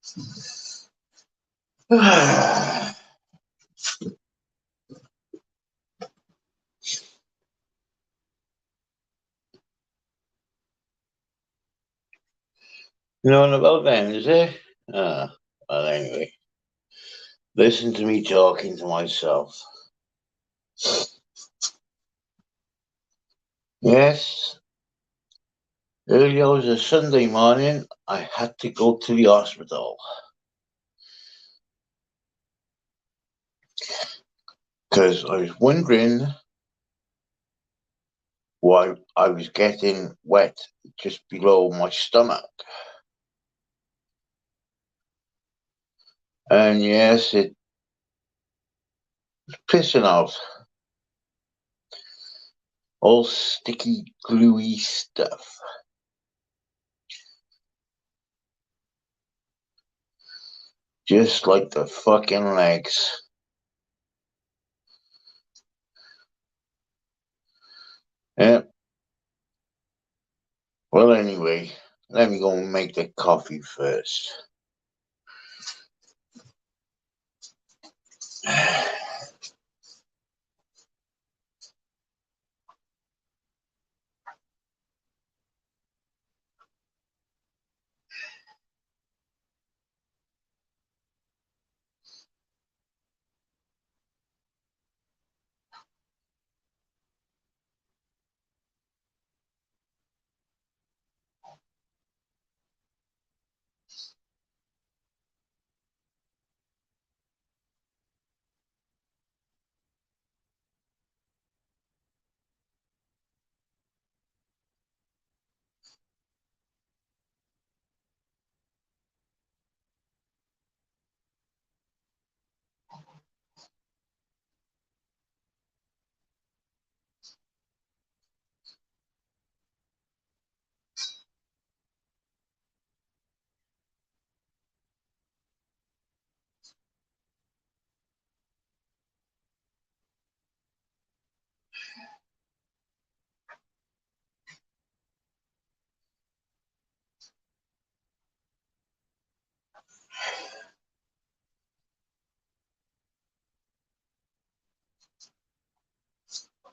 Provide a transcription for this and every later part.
You know what about them, is it? Well, anyway, listen to me talking to myself. Yes, early hours of Sunday morning, I had to go to the hospital because I was wondering why I was getting wet just below my stomach. And yes, it's pissing out. All sticky, gluey stuff. Just like the fucking legs. Yeah. Well, anyway, let me go and make the coffee first.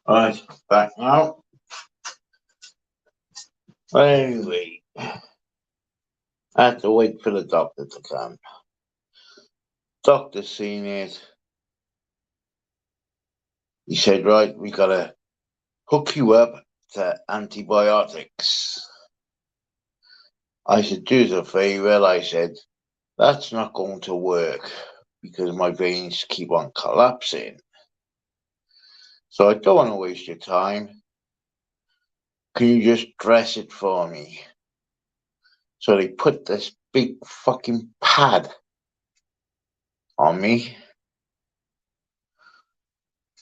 Alright, back now. But anyway, I had to wait for the doctor to come. Doctor seen it. He said, right, we gotta hook you up to antibiotics. I said, do us a favour. I said, that's not going to work because my veins keep on collapsing. So I don't want to waste your time. Can you just dress it for me? So they put this big fucking pad on me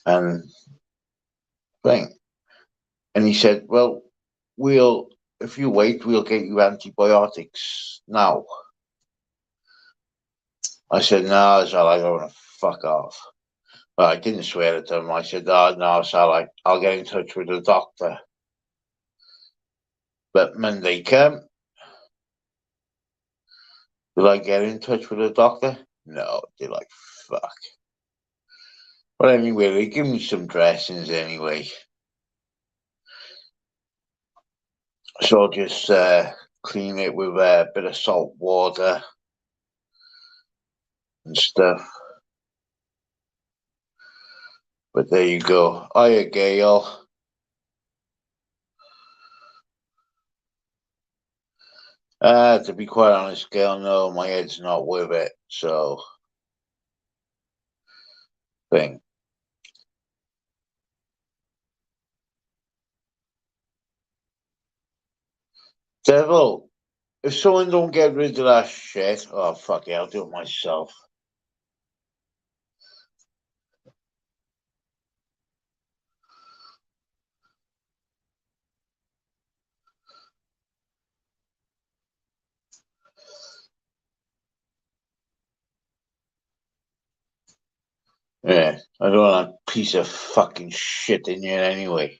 and thing. And he said, well, if you wait, we'll get you antibiotics now. I said, no, it's all right, I want to fuck off. But I didn't swear at them. I said, oh, no, it's all right, I'll get in touch with the doctor. But Monday came. Did I get in touch with the doctor? No, did I? Fuck. But anyway, they give me some dressings anyway. So I'll just clean it with a bit of salt water and stuff. But there you go. Hiya, Gail. To be quite honest, Gail, no, my head's not with it. So, thing. Devil, if someone don't get rid of that shit, oh, fuck it, I'll do it myself. Yeah, I don't want a piece of fucking shit in here anyway.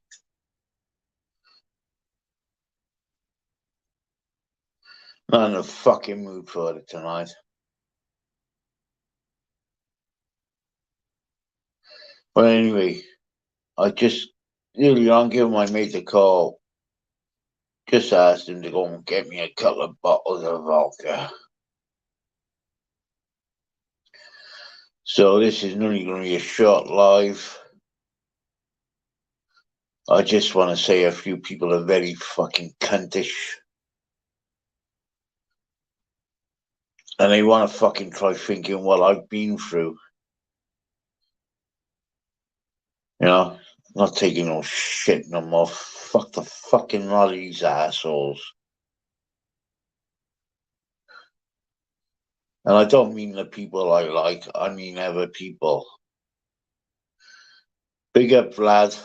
Not in the fucking mood for it tonight. But anyway, I just earlier on giving my mate a call. Just asked him to go and get me a couple of bottles of vodka. So this is only going to be a short live. I just want to say a few people are very fucking cuntish. And they want to fucking try thinking what I've been through. You know, not taking no shit no more. Fuck the fucking lot of these assholes. And I don't mean the people I like, I mean other people. Big up, Vlad.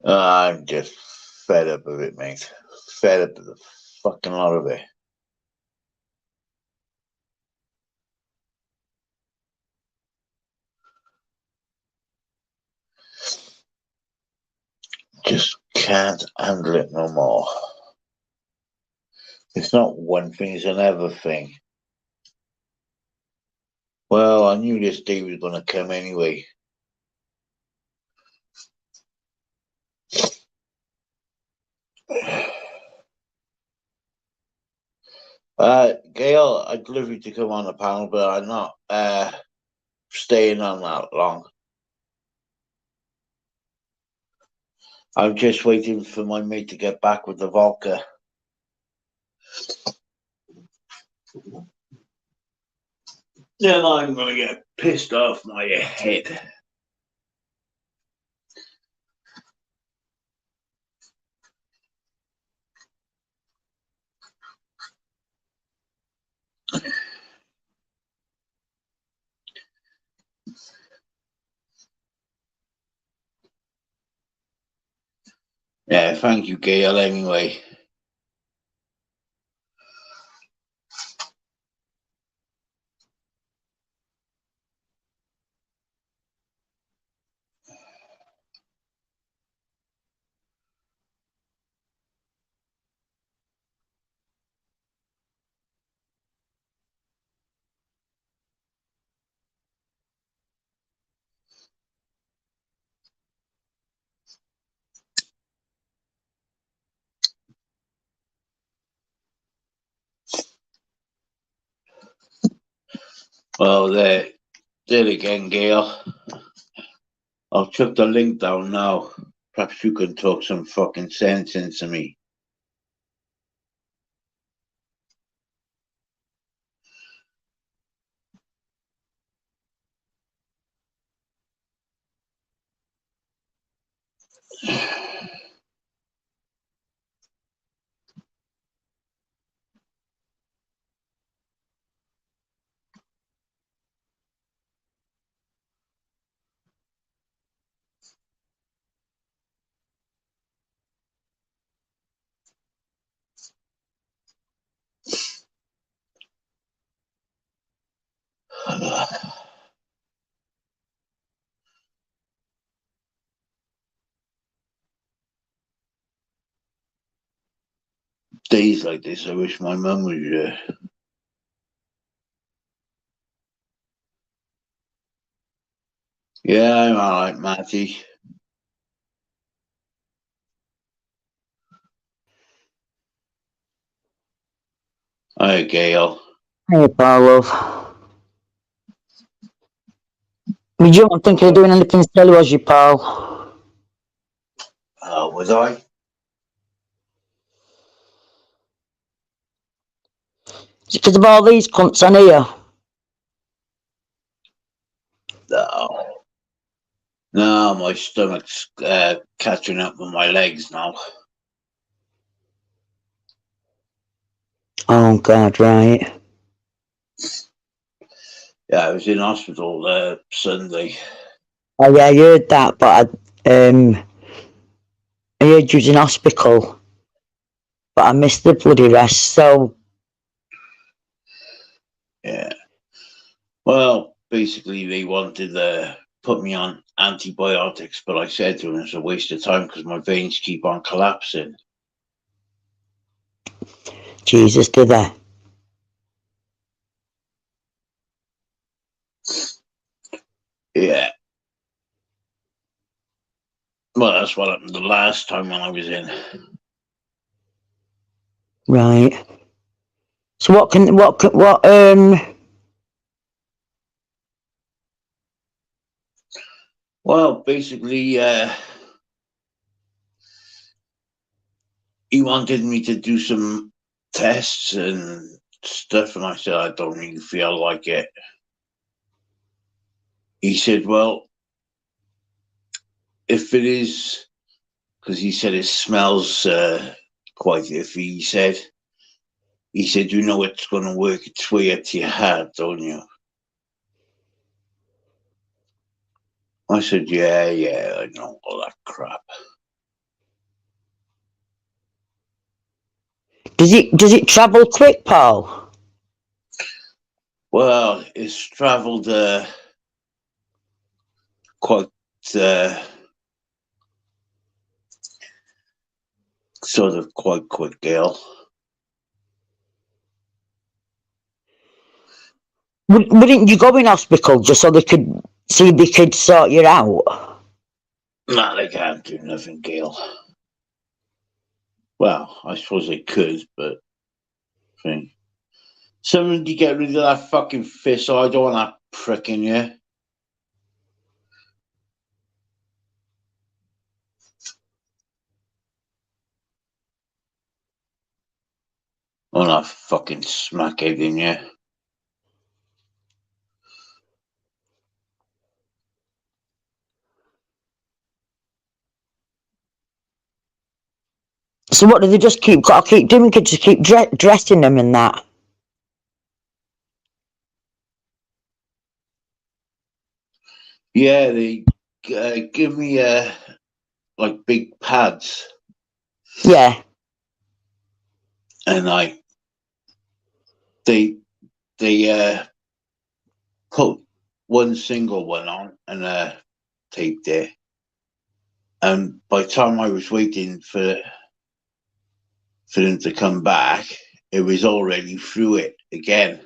I'm just fed up of it, mate. Fed up of the fucking lot of it. Just can't handle it no more. It's not one thing, it's another thing. Well, I knew this day was going to come anyway. Gail, I'd love you to come on the panel, but I'm not staying on that long. I'm just waiting for my mate to get back with the vodka. Then I'm going to get pissed off my head. Yeah, thank you, Gail, anyway. Well, there again, Gail. I'll chuck the link down now. Perhaps you can talk some fucking sense into me. Days like this, I wish my mum was here. Yeah, I'm alright, Matty. Hi, Gail. Hey, pal, love. You don't think you're doing anything silly, was you, pal? Was I? Is it because of all these cunts on here? No. No, my stomach's catching up with my legs now. Oh, God, right. Yeah, I was in hospital Sunday. Oh, yeah, I heard that, but I heard you was in hospital, but I missed the bloody rest, so... Yeah. Well, basically, they wanted to put me on antibiotics, but I said to them it's a waste of time because my veins keep on collapsing. Jesus, did they? Yeah. Well, that's what happened the last time when I was in. Right. So Well, basically, he wanted me to do some tests and stuff, and I said I don't really feel like it. He said, well, if it is, because he said it smells quite iffy, he said, you know it's going to work its way up to your head, don't you? I said, yeah, I know all that crap. does it travel quick, Paul? Well, it's travelled quite sort of quite quick, Gail. Wouldn't you go in hospital just so they could see if they could sort you out? No, they can't do nothing, Gail. Well, I suppose they could, but somebody get rid of that fucking fist. I don't want that prick in you. I want that fucking smackhead in you. So what do they just keep doing? Could just keep dressing them and that? Yeah, they give me like big pads, Yeah. and they put one single one on and taped it. And by the time I was waiting for them to come back, it was already through it again.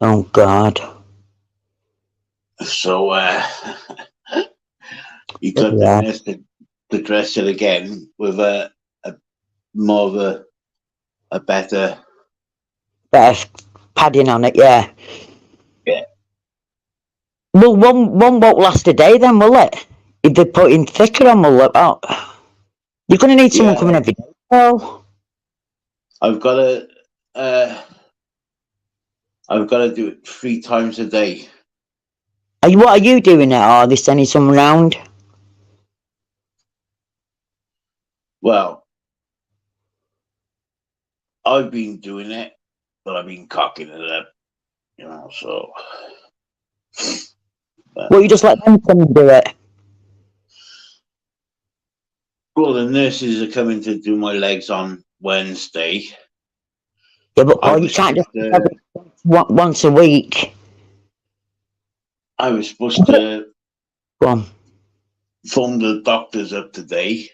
Oh God. So you got the Yeah. nurse to dress it again with a more of a better Padding on it, yeah. Yeah. Well, one won't last a day then, will it? If they're putting thicker on, will it? Oh, you're going to need someone coming every day. Oh. I've got to do it 3 times a day. What are you doing it, or are they sending someone round? Well, I've been doing it, but I've been cocking it up, so. Well, you just let them come and do it. Well, the nurses are coming to do my legs on Wednesday. Yeah, but Paul, you can't just once a week. I was supposed to Go on. phone the doctors up today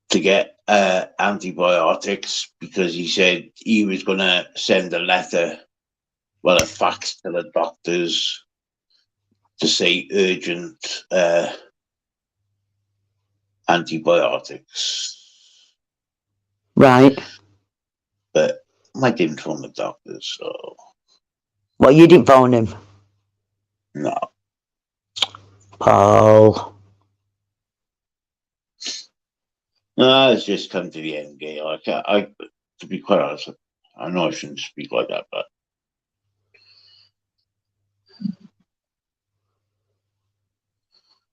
to get antibiotics because he said he was going to send a fax to the doctors to say urgent antibiotics. Right. But I didn't phone the doctors, so. Well, you didn't phone him? No. Paul. No, it's just come to the end, Gail. To be quite honest, I know I shouldn't speak like that, but.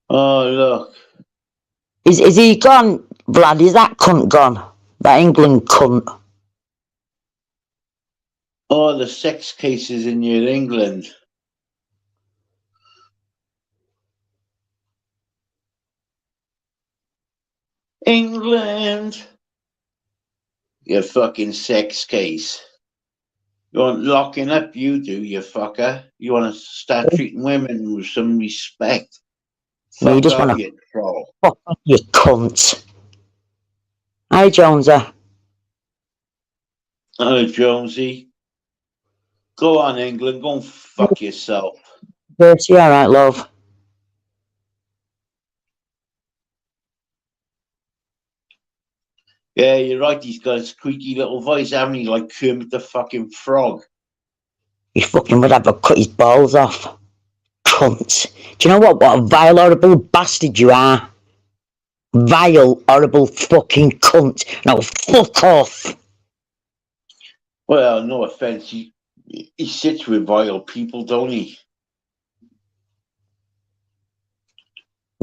Oh, look. Is he gone, Vlad? Is that cunt gone? That England cunt? Oh, the sex cases in New England. England! You fucking sex case. You want locking up, you do, you fucker. You want to start treating women with some respect. No, you Fuck just off, want to you troll. fuck off, you cunt. Hi, Jonesy. Oh, Jonesy. Go on, England. Go and fuck yourself. Percy, all right, love. Yeah, you're right. He's got a squeaky little voice, haven't he? Like Kermit the fucking Frog. He fucking would have to cut his balls off. Cunt. Do you know what? What a vile, horrible bastard you are. Vile, horrible fucking cunt. Now fuck off. Well, no offense, he sits with vile people, don't he?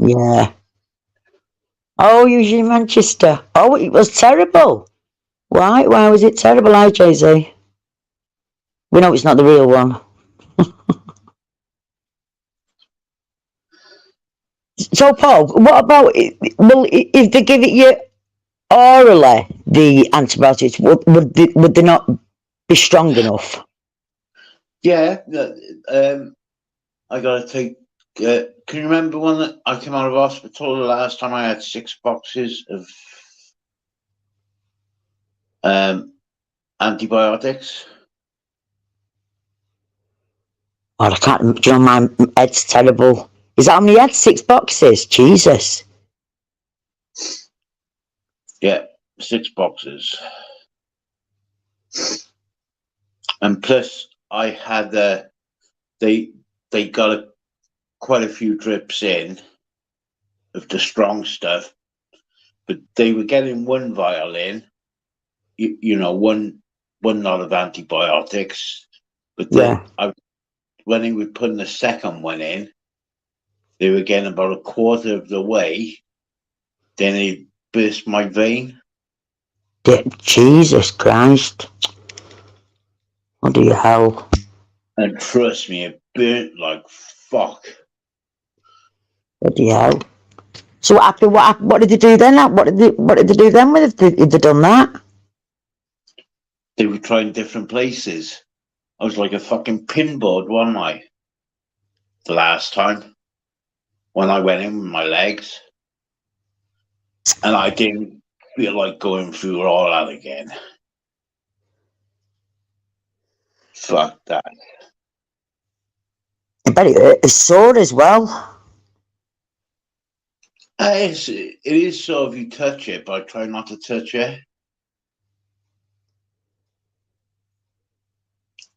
Yeah. Oh, usually Manchester. Oh, it was terrible. Why? Why was it terrible, Jay-Z? We know it's not the real one. So, Paul, what about, well, if they give it you orally, the antibiotics, would they not be strong enough? Yeah, I gotta take. Can you remember when I came out of hospital the last time? I had 6 boxes of antibiotics. Oh, I can't, do you know, my head's terrible. Is that how many had? 6 boxes? Jesus. Yeah, 6 boxes. And plus, I had they got quite a few drips in of the strong stuff, but they were getting one vial in, you know, one lot of antibiotics. But Yeah. when they were putting the second one in, they were getting about a quarter of the way. Then they burst my vein. Jesus Christ. What the hell? And trust me, it burnt like fuck. What the hell? So what happened? What did they do then? What did they do then if they done that? They were trying different places. I was like a fucking pinboard, wasn't I? The last time when I went in with my legs. And I didn't feel like going through all that again. Fuck that. I bet it's sore as well. It is so if you touch it, but I try not to touch it.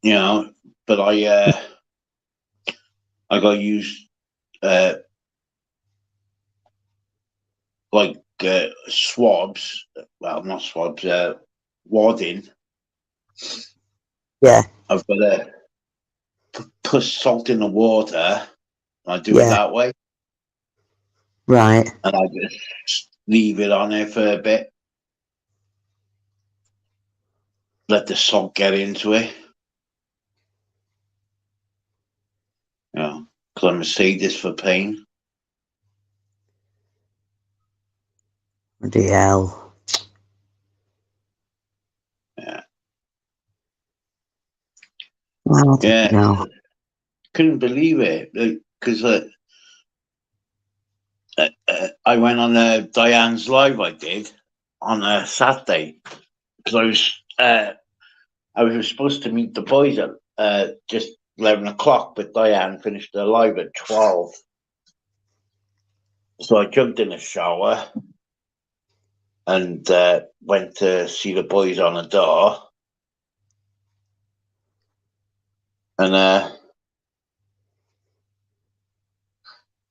You know, but I got used like swabs. Well, not swabs. Wadding. Yeah. I've got to put salt in the water. I do it Yeah. that way, Right. and I just leave it on there for a bit. Let the salt get into it. You know, because I'm a sadist for pain. What the hell? Yeah. Well, Yeah. no. Couldn't believe it because I went on Diane's live. I did on a Saturday because I was supposed to meet the boys at just 11 o'clock, but Diane finished her live at 12. So I jumped in the shower and went to see the boys on the door. And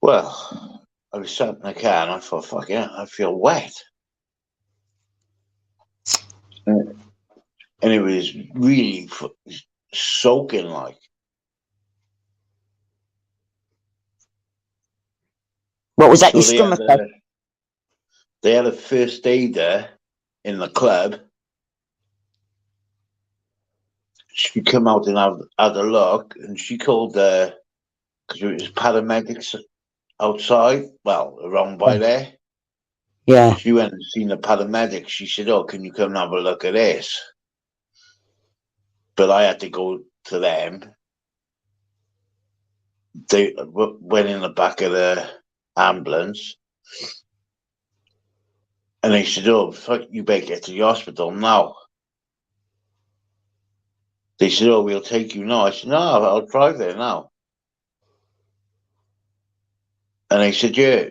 well, I was sat in the car and I thought, fuck yeah, I feel wet. And it was really soaking like. What was that? So Your stomach? they had a first aider in the club. She come out and had a look, and she called because it was paramedics outside, well, around by there. Yeah. She went and seen the paramedics. She said, "Oh, can you come and have a look at this?" But I had to go to them. They went in the back of the ambulance, and they said, "Oh, fuck, you better get to the hospital now." They said, "Oh, we'll take you now." I said, "No, I'll drive there now." And they said, yeah,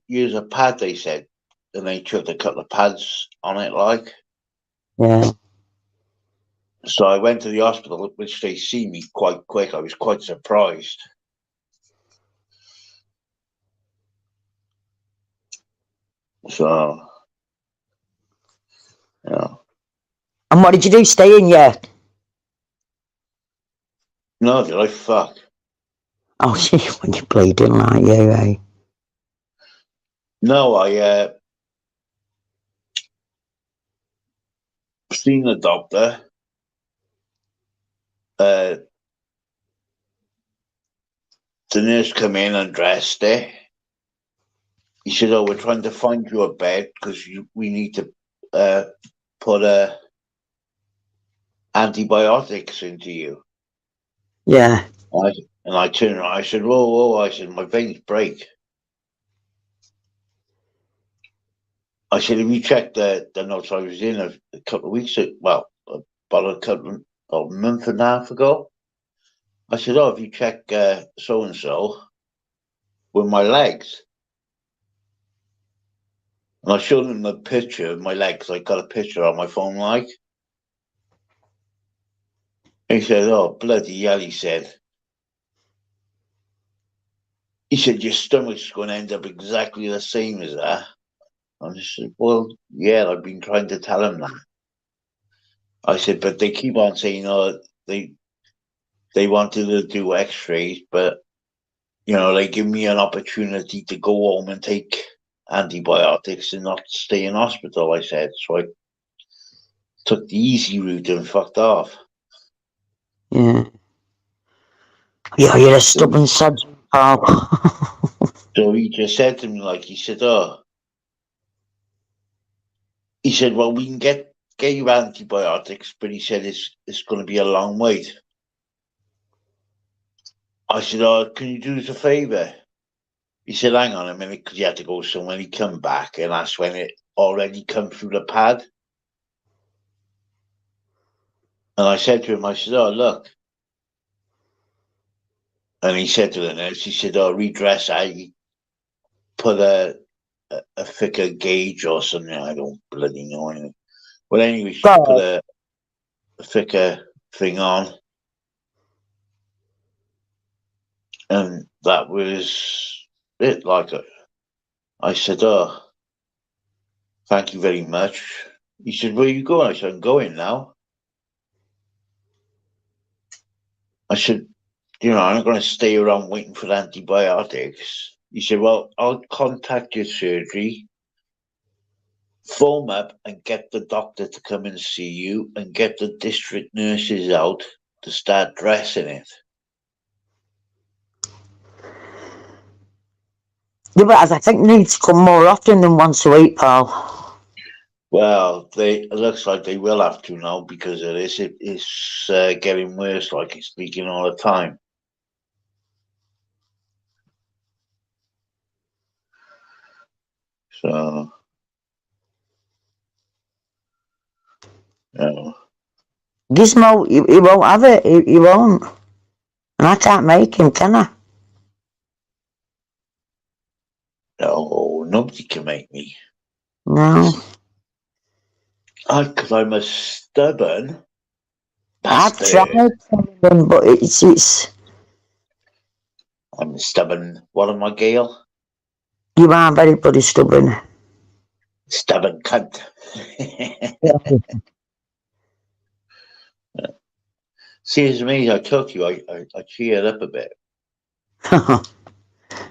use a pad, they said. And they chucked a couple of pads on it, like. Yeah. So I went to the hospital, which they see me quite quick. I was quite surprised. So, yeah. And what did you do? Stay in yet? No, did I fuck? Oh, when you're bleeding like you, eh? No, I seen the doctor. The nurse come in and dressed it. He said, "Oh, we're trying to find you a bed because we need to put antibiotics into you." Yeah. And I turned around. I said, "Whoa, whoa!" I said, "My veins break." I said, "Have you checked the notes I was in a couple of weeks ago? Well, about a month and a half ago?" I said, "Oh, have you checked so and so with my legs?" And I showed him the picture of my legs. I got a picture on my phone, like. He said, "Oh, bloody hell," he said, "Your stomach's going to end up exactly the same as that." I said, "Well, yeah, I've been trying to tell him that." I said, "But they keep on saying, oh, they wanted to do x-rays, but, they give me an opportunity to go home and take antibiotics and not stay in hospital," I said. So I took the easy route and fucked off. Yeah. Yeah, you're a So, stubborn sod, pal. so he just said to me, like, he said, "Well, we can get you antibiotics," but he said it's going to be a long wait. I said, "Oh, can you do us a favour?" He said, "Hang on a minute," because he had to go somewhere. He come back, and that's when it already come through the pad. And I said to him, I said, "Oh, look." And he said to the nurse, he said, "Oh, redress that. You put a thicker gauge or something." I don't bloody know anything. But anyway, she put God. a thicker thing on. And that was it. Like, I said, "Oh, thank you very much." He said, "Where are you going?" I said, "I'm going now." I said, "I'm not going to stay around waiting for antibiotics." He said, "Well, I'll contact your surgery, phone up and get the doctor to come and see you and get the district nurses out to start dressing it." Yeah, but I think you need to come more often than once a week, pal. Well, it looks like they will have to now because of this. It's getting worse, like it's leaking all the time. So, uh, Gizmo, he won't have it. He won't. And I can't make him, can I? no, nobody can make me. No. Because I'm a stubborn I've bastard. tried telling him, but it's I'm a stubborn. What am I, Gail? you are very bloody stubborn. Stubborn cunt. See, as me, I told you, I cheered up a bit.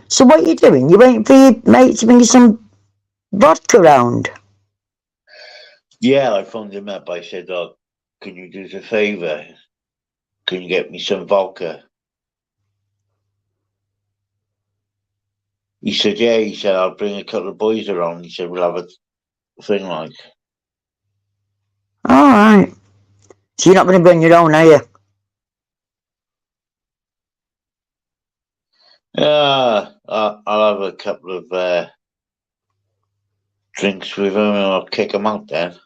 So what are you doing? You waiting for your mate to bring you some vodka round? Yeah, I phoned him up. I said, "Oh, can you do us a favour? Can you get me some vodka?" He said, "Yeah." He said, "I'll bring a couple of boys around." He said, "We'll have a thing like." All right. So you're not going to bring your own, are you? Yeah, I'll have a couple of drinks with him and I'll kick him out then.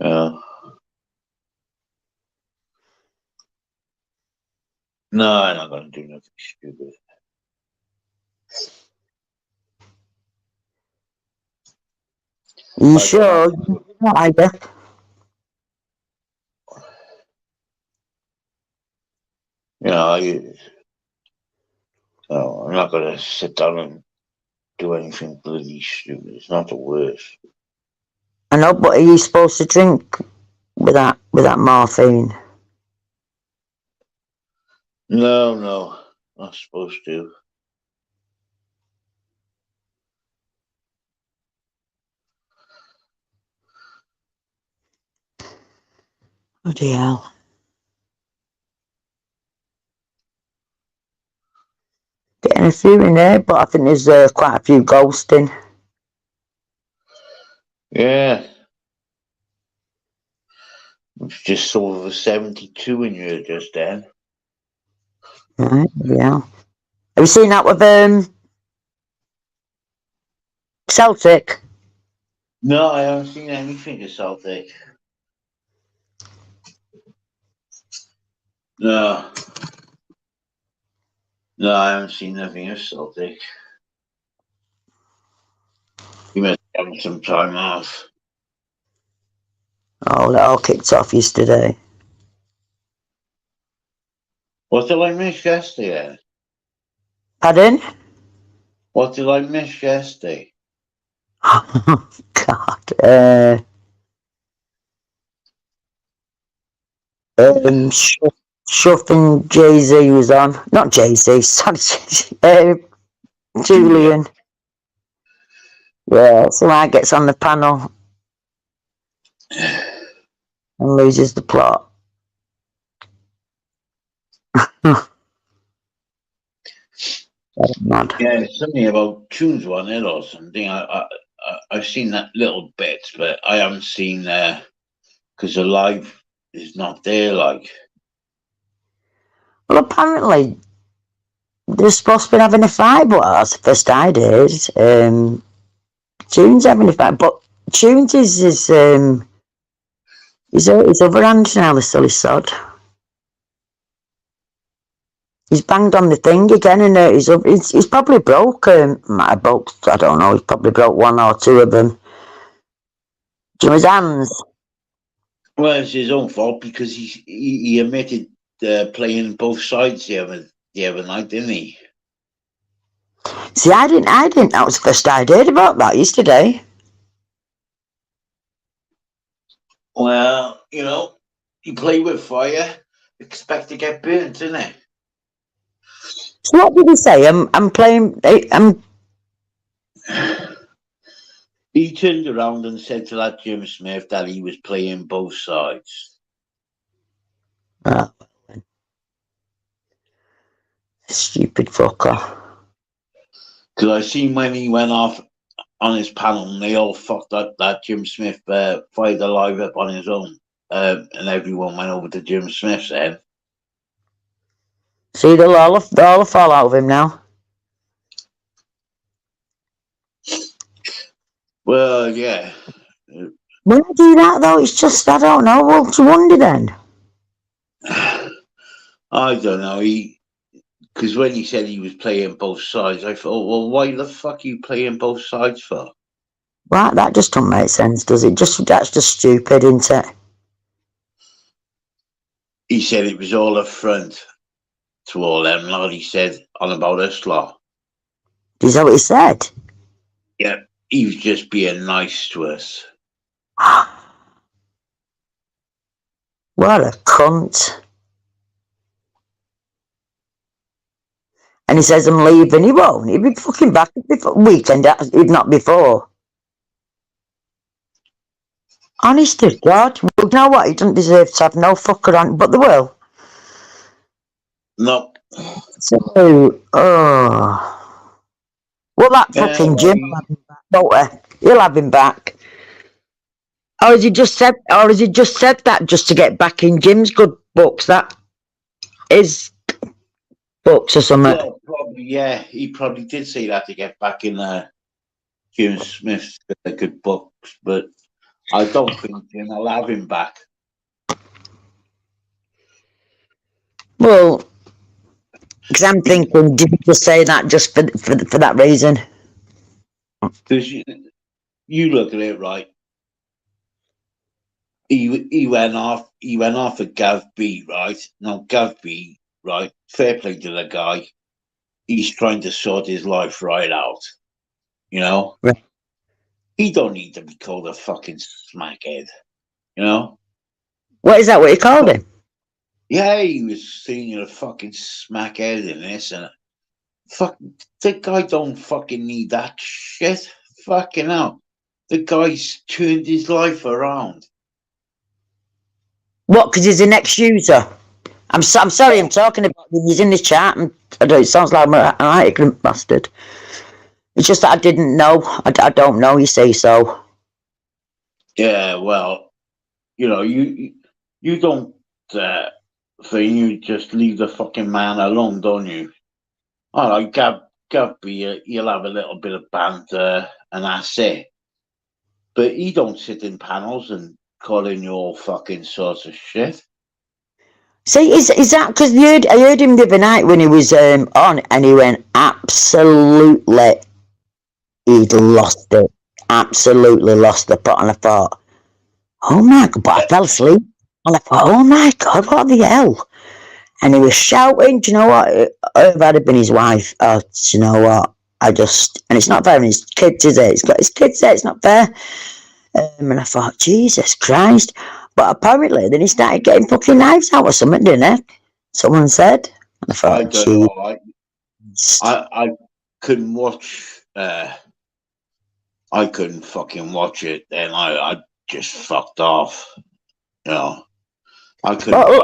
Yeah. No, I'm not going to do nothing stupid. You I don't sure? know. Either. I'm not going to sit down and do anything bloody stupid. It's not the worst. I know, but are you supposed to drink with that morphine? No, not supposed to. Bloody hell. Getting a few in there, but I think there's quite a few ghosting. Yeah, it's just over 72 in here just then. Right, yeah. Have you seen that with Celtic? No, I haven't seen anything of Celtic. No, no, I haven't seen nothing of Celtic. You must have some time off. Oh, that all kicked off yesterday. What did I miss yesterday? Pardon? What did I miss yesterday? Oh, God. Shuff and Jay-Z was on. Not Jay-Z, sorry. Julian. Yeah, so I gets on the panel and loses the plot. Mad. Yeah, it's something about tunes one it or something. I've seen that little bit, but I haven't seen because the live is not there. Like, Well, apparently they're supposed to be having a fight, but that's the first I did. Tunes having a fight, but Tunes is his other hand now, the silly sod. He's banged on the thing again, and he's probably broke. Might have broke, I don't know. He's probably broke one or two of them. Do you know his hands? well, it's his own fault because he admitted playing both sides the other night, didn't he? See, I didn't. That was the first I heard about that yesterday. Well, you play with fire, expect to get burnt, isn't it? So what did he say? I'm playing. He turned around and said to that Jim Smith that he was playing both sides. Stupid fucker. Because I seen when he went off on his panel and they all fucked up that Jim Smith fired the live up on his own. And everyone went over to Jim Smith's end. See, they'll all fall out of him now. Well, yeah. When I do that though, it's just I don't know. What's wonder then? I don't know. Because when he said he was playing both sides, I thought, well, why the fuck are you playing both sides for? Right, that just don't make sense, does it? That's just stupid, isn't it? He said it was all a front to all them, like he said on about us lot. Is that what he said? Yeah, he was just being nice to us. What a cunt. And he says, I'm leaving. He won't. He'll be fucking back before weekend, if not before. Honest to God. Well, you know what? He doesn't deserve to have no fucker on, but they will. No. So, well, that fucking Jim will have him back, won't he? He'll have him back. Or has he just said that just to get back in Jim's good books? That is books or something. Well, probably, yeah. He probably did say that to get back in Jim Smith's good books, but I don't think Jim will have him back. Well, Because I'm thinking, did you just say that just for that reason? Because you look at it, right? He went off. He went off at Gav B, right? Now Gav B, right? Fair play to the guy. He's trying to sort his life right out. You know, Right. he don't need to be called a fucking smackhead. You know. What is that? What you called But him? yeah, he was seeing a fucking smackhead in this, and fuck, the guy don't fucking need that shit. Fucking hell, the guy's turned his life around. What? Because he's an ex-user. I'm sorry. I'm talking about him. He's in the chat. And I don't. It sounds like I'm an ignorant bastard. It's just that I didn't know. I don't know. You see, so Yeah, well, you know, you don't thing. You just leave the fucking man alone, don't you? All right, Gabby, you'll have a little bit of banter, and that's it. But he don't sit in panels and calling you all fucking sorts of shit. see, is that because I heard him the other night when he was on, and he went absolutely. He'd lost it. Absolutely lost the plot, and I thought, oh my god! But I fell asleep, and I thought, oh my god, what the hell? And he was shouting. Do you know what? If I'd have been his wife, do you know what? And it's not fair on his kids, is it? He's got his kids there. It's not fair. And I thought, Jesus Christ. But apparently, then he started getting fucking knives out or something, didn't he? Someone said. And I I thought, don't Jesus. know. I couldn't watch. I couldn't fucking watch it. Then I just fucked off. You know, I couldn't. Well,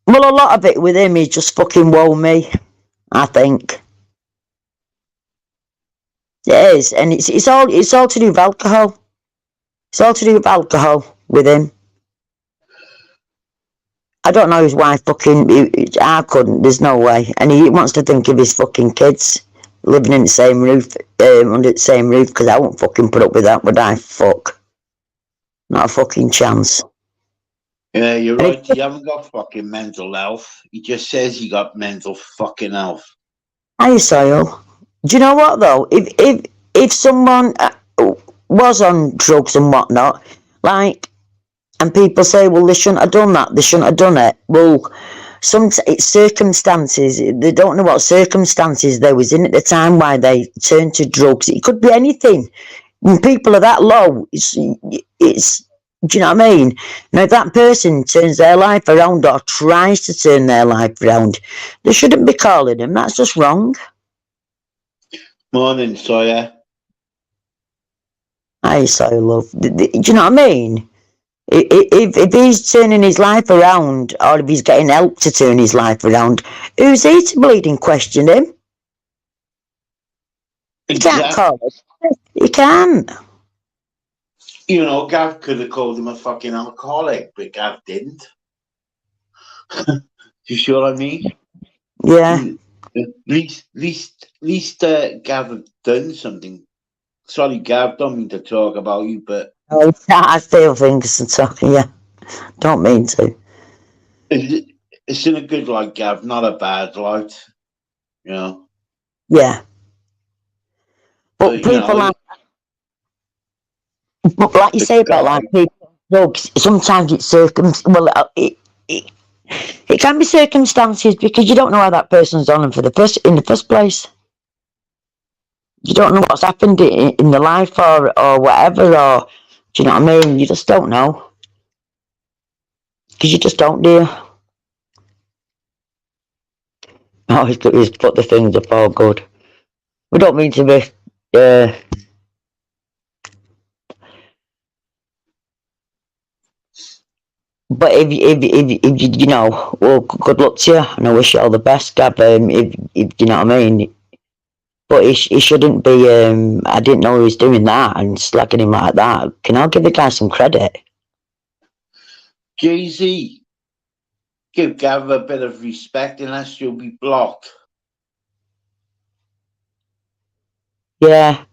well, a lot of it with him is just fucking woe me, I think. It is. And it's all to do with alcohol. It's all to do with alcohol with him. I don't know his wife fucking. I couldn't. There's no way. And he wants to think of his fucking kids living in the same roof, under the same roof. Because I won't fucking put up with that, would I? Fuck, not a fucking chance. Yeah, you're And right. He haven't got fucking mental health. He just says he got mental fucking health. Hey, Soil. Do you know what though? If someone was on drugs and whatnot, like, and people say, well, they shouldn't have done that. They shouldn't have done it. Well, it's circumstances. They don't know what circumstances they was in at the time why they turned to drugs. It could be anything. When people are that low, it's. Do you know what I mean? Now, if that person turns their life around or tries to turn their life around, they shouldn't be calling them. That's just wrong. Morning, Sawyer. I so love. Do you know what I mean? If he's turning his life around, or if he's getting help to turn his life around, who's he to bleeding question him? You can't Exactly. call it. You can't. You know, Gav could have called him a fucking alcoholic, but Gav didn't. You sure what I mean? Yeah. At least, Gav had done something. Sorry, Gav, don't mean to talk about you, but I feel things and talking. Yeah. Don't mean to. it's in a good light, Gav, not a bad light. You know, Yeah. But but you people know, like you the say about guy. like people drugs. Sometimes it's it can be circumstances because you don't know how that person's on them in the first place. You don't know what's happened in their life or whatever, or do you know what I mean? You just don't know because you just don't, do you? Oh, he's put the things up all good. We don't mean to be. Uh, but if you know, well, good luck to you, and I wish you all the best, Gab. If you know what I mean. But he shouldn't be. I didn't know he was doing that and slagging him like that. Can I give the guy some credit? Jay-Z, give Gav a bit of respect, unless you'll be blocked. Yeah.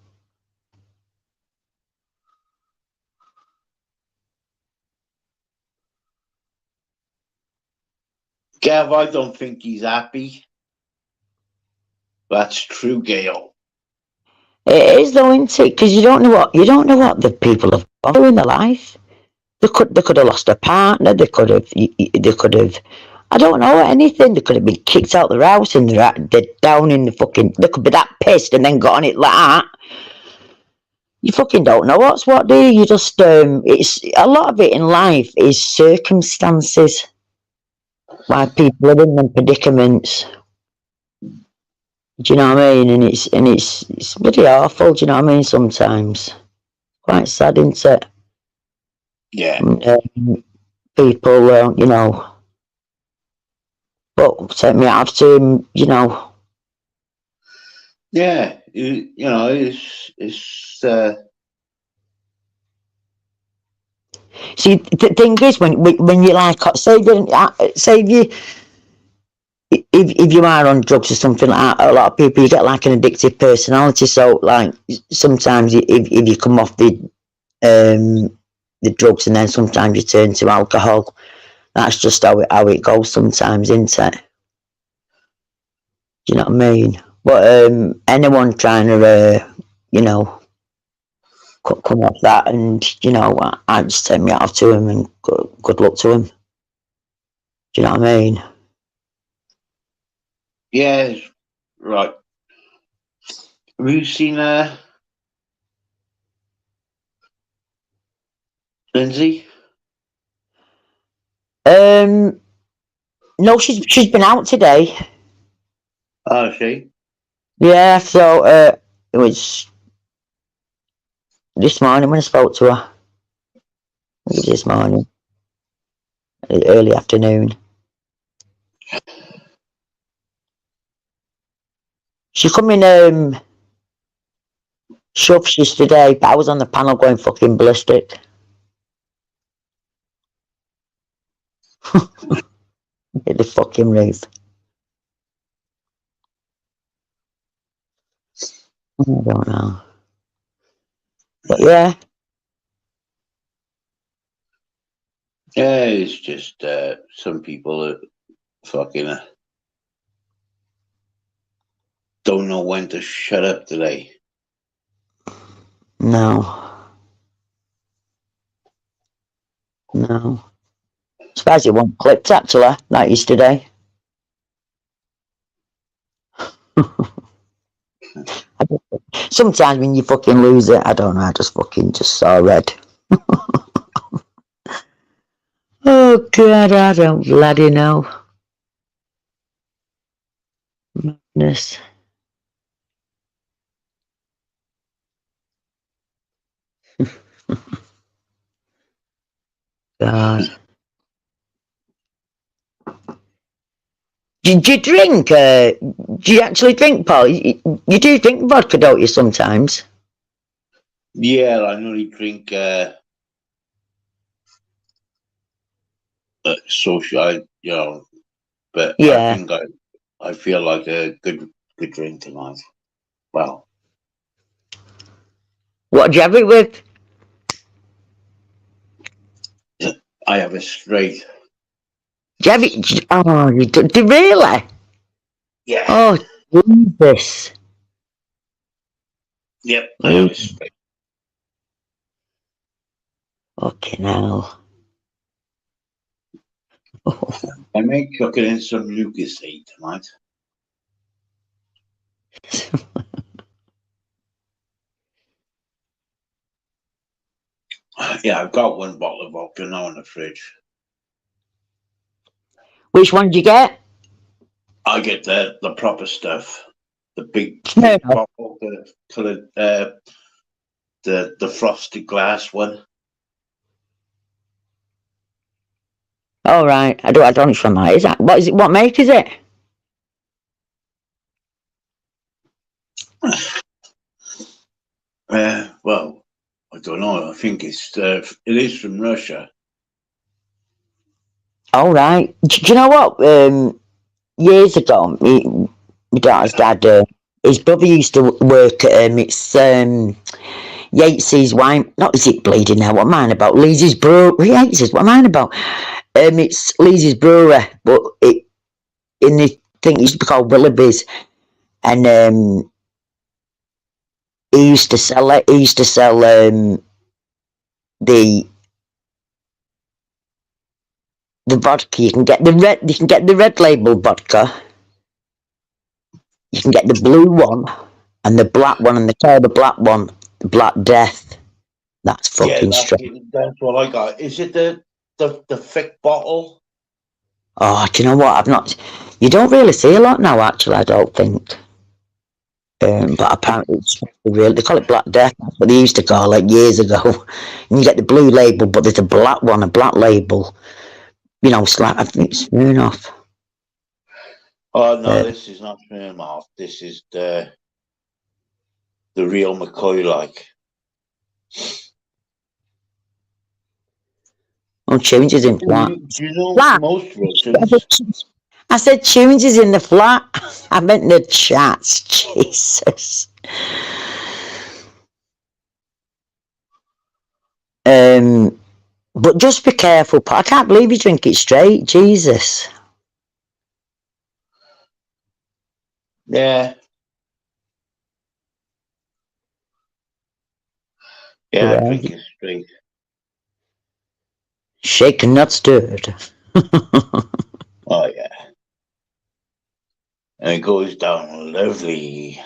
Gav, I don't think he's happy. That's true, Gail. It is though, isn't it? Because you don't know what the people have gone through in their life. They could have lost a partner. They could have. I don't know anything. They could have been kicked out of their house and they're down in the fucking. They could be that pissed and then got on it like that. You fucking don't know what's what, do you? You just it's a lot of it in life is circumstances. Why people are in them predicaments. Do you know what I mean? And it's bloody awful. Do you know what I mean? Sometimes quite sad, isn't it? Yeah. People, you know. But take me out to him, you know. Yeah, you know, it's See, the thing is, when you like, say if you are on drugs or something like that, a lot of people, you get like an addictive personality. So like sometimes if you come off the drugs and then sometimes you turn to alcohol, that's just how it goes sometimes, isn't it? Do you know what I mean? But anyone trying to, you know, come off that, and you know, I just take me out to him and good luck to him. Do you know what I mean? yeah, right. Have you seen Lindsay? No, she's been out today. Oh, she? Yeah, so it was this morning when I spoke to her. It was this morning, early afternoon. She come in shoves yesterday, but I was on the panel going fucking ballistic. Hit the fucking roof. I don't know. But yeah. Yeah, it's just some people that fucking don't know when to shut up today. No. Surprised it wasn't clipped actually, like yesterday. Sometimes when you fucking lose it, I don't know, I just saw red. Oh God, I don't bloody know. Madness. God. Do you drink? Do you actually drink, Paul? You do drink vodka, don't you, sometimes? Yeah, I normally drink social, you know, but Yeah. I think I feel like a good drink tonight. Well, What do you have it with? I have a straight. Do you have it? Oh, you do really? Yeah. Oh, Jesus. Yep, I have a straight. Fucking hell. I may cook it in some Lucasade tonight. Yeah, I've got one bottle of vodka now in the fridge. Which one did you get? I get the proper stuff, the big bottle, the coloured, the frosted glass one. All right, I don't know which one that is. What is it? What make is it? Well, I don't know. I think it is from Russia. All right. Do you know what? Years ago, my daughter's dad, his brother used to work at it's Yates's wine. Not is it bleeding now? What am I on about? Lee's brewery. Yates's. What am I on about? It's Lee's brewery, but in the thing it used to be called Willoughby's. and he used to sell it. He used to sell the vodka. You can get the red. You can get the red label vodka. You can get the blue one and the black one, and they call the black one the Black Death. That's Yeah, fucking strong. that's what I got. Is it the thick bottle? Oh, do you know what? I've not. You don't really see a lot now, actually. I don't think. But apparently, it's real. They call it Black Death. That's what they used to call it years ago. And you get the blue label, but there's a black one, a black label. You know, I think it's Smirnoff. Oh no, Uh, this is not Smirnoff. This is the real McCoy like. oh, Tunes is in flat. Do you know Flat. most Russians? I said Tunes is in the flat. I meant the chats. Jesus. But just be careful. I can't believe you drink it straight. Jesus. Yeah. Yeah, I Yeah. drink it straight. Shaken, not stirred. Oh yeah. And it goes down lovely.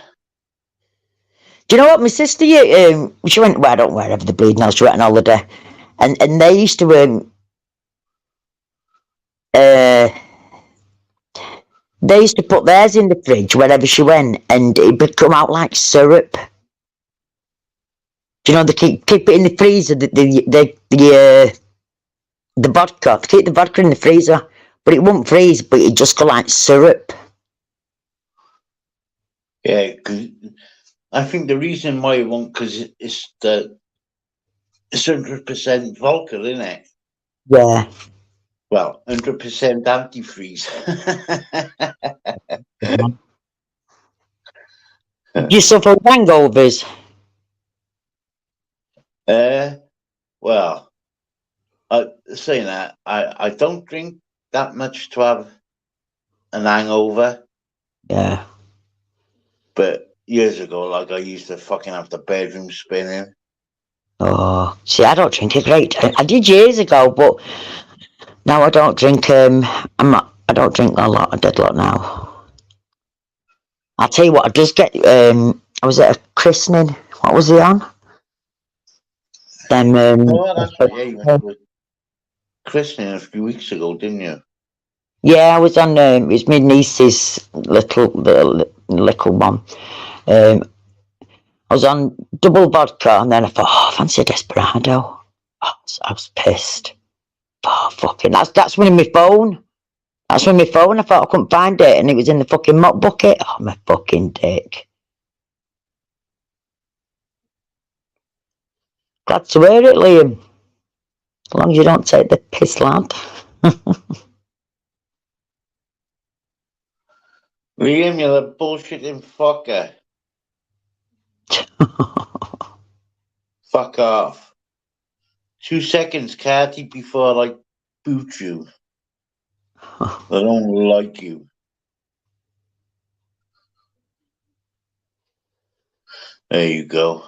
Do you know what my sister? She went. Well, I don't wherever the bleeding now. She went on holiday, and they used to uh, they used to put theirs in the fridge wherever she went, and it would come out like syrup. Do you know they keep it in the freezer? The vodka. They keep the vodka in the freezer, but it won't freeze. But it just go like syrup. Yeah, because I think the reason why it won't, because it's 100% vodka, isn't it? Yeah. Well, 100% antifreeze. Do you suffer with hangovers? Well, saying that, I don't drink that much to have an hangover. Yeah. But years ago, like I used to fucking have the bedroom spinning. Oh, see, I don't drink a great. I did years ago, but now I don't drink. I'm not. I don't drink a lot. I did a lot now. I'll tell you what. I just get. I was at a christening. What was he on? Then. Oh, that's right. Yeah, you went to a christening a few weeks ago, didn't you? Yeah, I was on. It was my niece's little one. I was on double vodka, and then I thought, oh, I fancy a desperado. Oh, I was pissed. Oh, fucking. That's when my phone. That's when my phone. I thought I couldn't find it, and it was in the fucking mop bucket. Oh, my fucking dick. Glad to hear it, Liam. As long as you don't take the piss, lad. Liam, you're a bullshitting fucker. Fuck off. 2 seconds, Catty, before I boot you. I don't like you. There you go.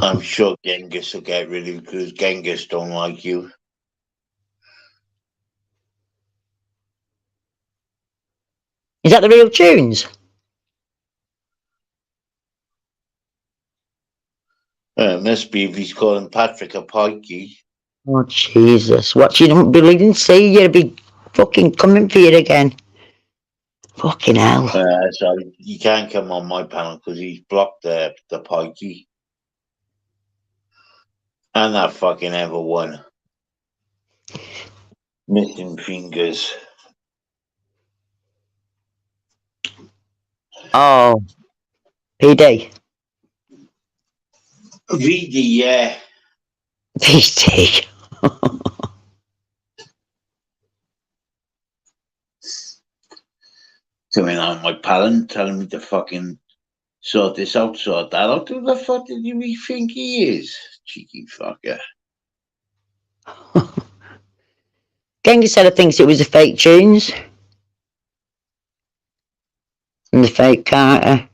I'm sure Genghis will get rid of you because Genghis don't like you. Is that the real tunes? Must be if he's calling Patrick a pikey. Oh, Jesus. What, you don't believe in see? You'll be fucking coming for you again. Fucking hell. So he can't come on my panel because he's blocked the pikey. And that fucking ever won. Missing fingers. Oh. PD. VD, yeah. PD. Coming on my pallet telling me to fucking sort this out, sort that out. Who the fuck did you think he is? Cheeky fucker. Genghis said I thinks it was a fake tunes. And the fake Carter.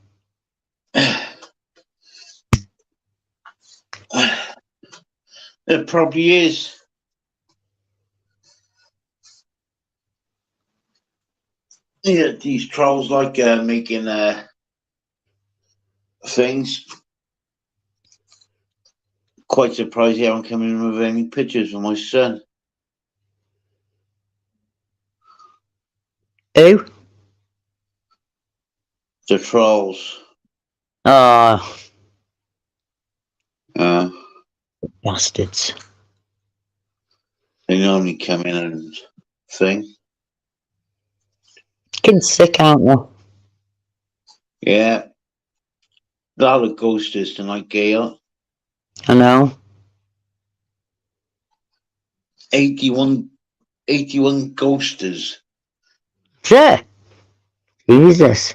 It probably is. Yeah, these trolls like making things. Quite surprised they haven't come in with any pictures of my son. Who? The trolls. Oh, Uh, bastards. they normally come in and thing. Kids sick, aren't they? Yeah. A lot of ghosters tonight, Gail. I know. 81 ghosters. Yeah. Jesus.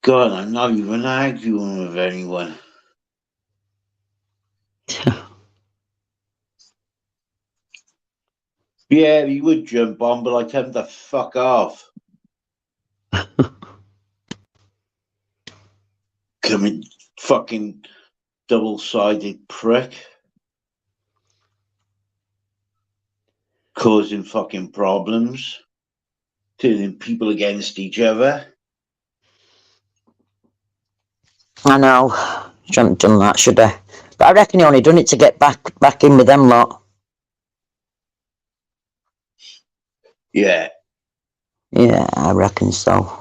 God, I'm not even arguing with anyone. Yeah, he would jump on, but I tell him to fuck off. Coming fucking double-sided prick. Causing fucking problems. Turning people against each other. I know. Shouldn't have done that, should I? But I reckon he only done it to get back in with them lot. Yeah. Yeah, I reckon so.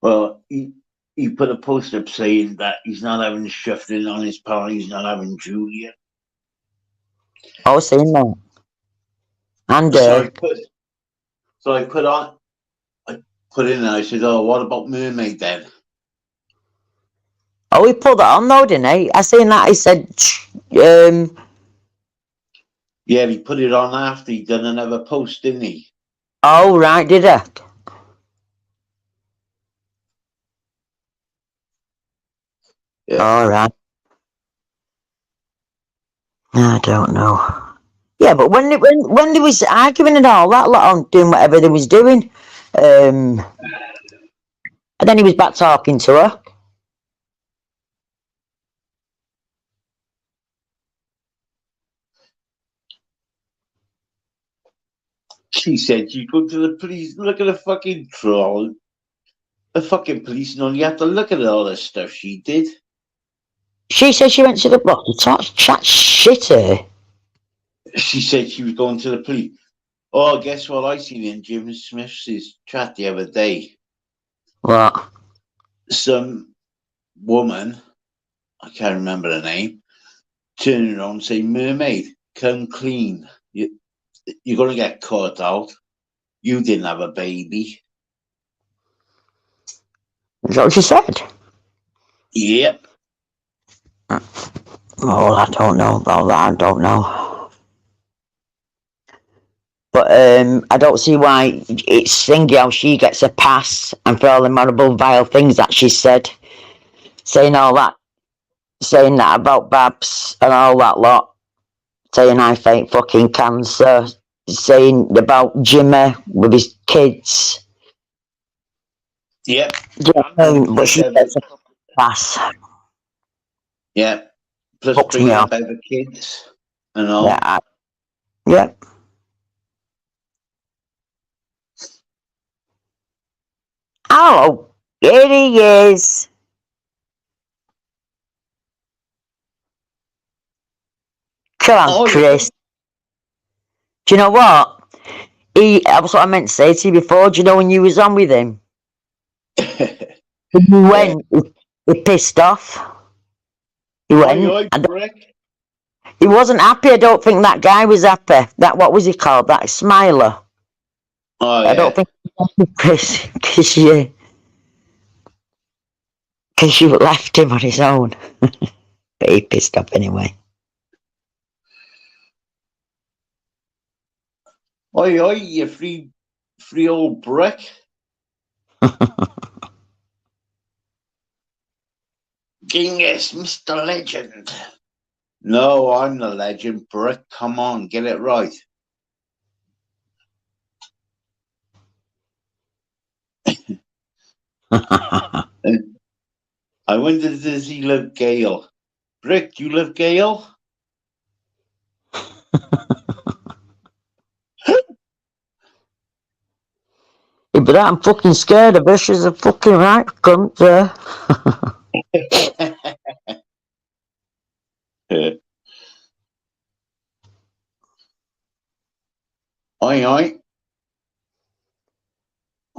Well, he put a post up saying that he's not having shuffling on his pal, he's not having Julia. I was saying that. And So I put in there, I said, oh, what about Mermaid then? oh, he put that on though, didn't he? I seen that. He said, Yeah, he put it on after he'd done another post, didn't he? oh right, did I? Yeah. All right. I don't know. Yeah, but when they was arguing and all that lot on doing whatever they was doing, and then he was back talking to her. She said she'd go to the police, look at the fucking troll. The fucking police only have to look at all the stuff she did. She said she went to the block to chat shit her. She said she was going to the police. Oh, guess what I seen in Jim Smith's chat the other day? What? Some woman, I can't remember her name, turning around and saying, Mermaid, come clean. You're going to get caught out. You didn't have a baby. Is that what she said? Yep. Oh, I don't know about that. I don't know. But I don't see why it's thingy how she gets a pass and for all the horrible, vile things that she said, saying that about Babs and all that lot, saying I fake fucking cancer, saying about Jimmy with his kids. Yep. Yeah, but she gets a pass. Yeah. Plus Fucks me bringing off. up other kids and all. Yeah. Yeah. Oh, here he is. Come on, Chris. Do you know what? That's what I meant to say to you before. Do you know when you was on with him? He went, he pissed off. He went. He wasn't happy. I don't think that guy was happy. What was he called? That Smiler. Oh, I don't think Chris, because you left him on his own. But he pissed off anyway. Oi, you free old brick. Genghis, Mr. Legend. No, I'm the legend, Brick. Come on, get it right. And I wonder, does he love Gail? Rick, do you love Gail? Yeah, but I'm fucking scared of her. She's a fucking right cunt. Aye.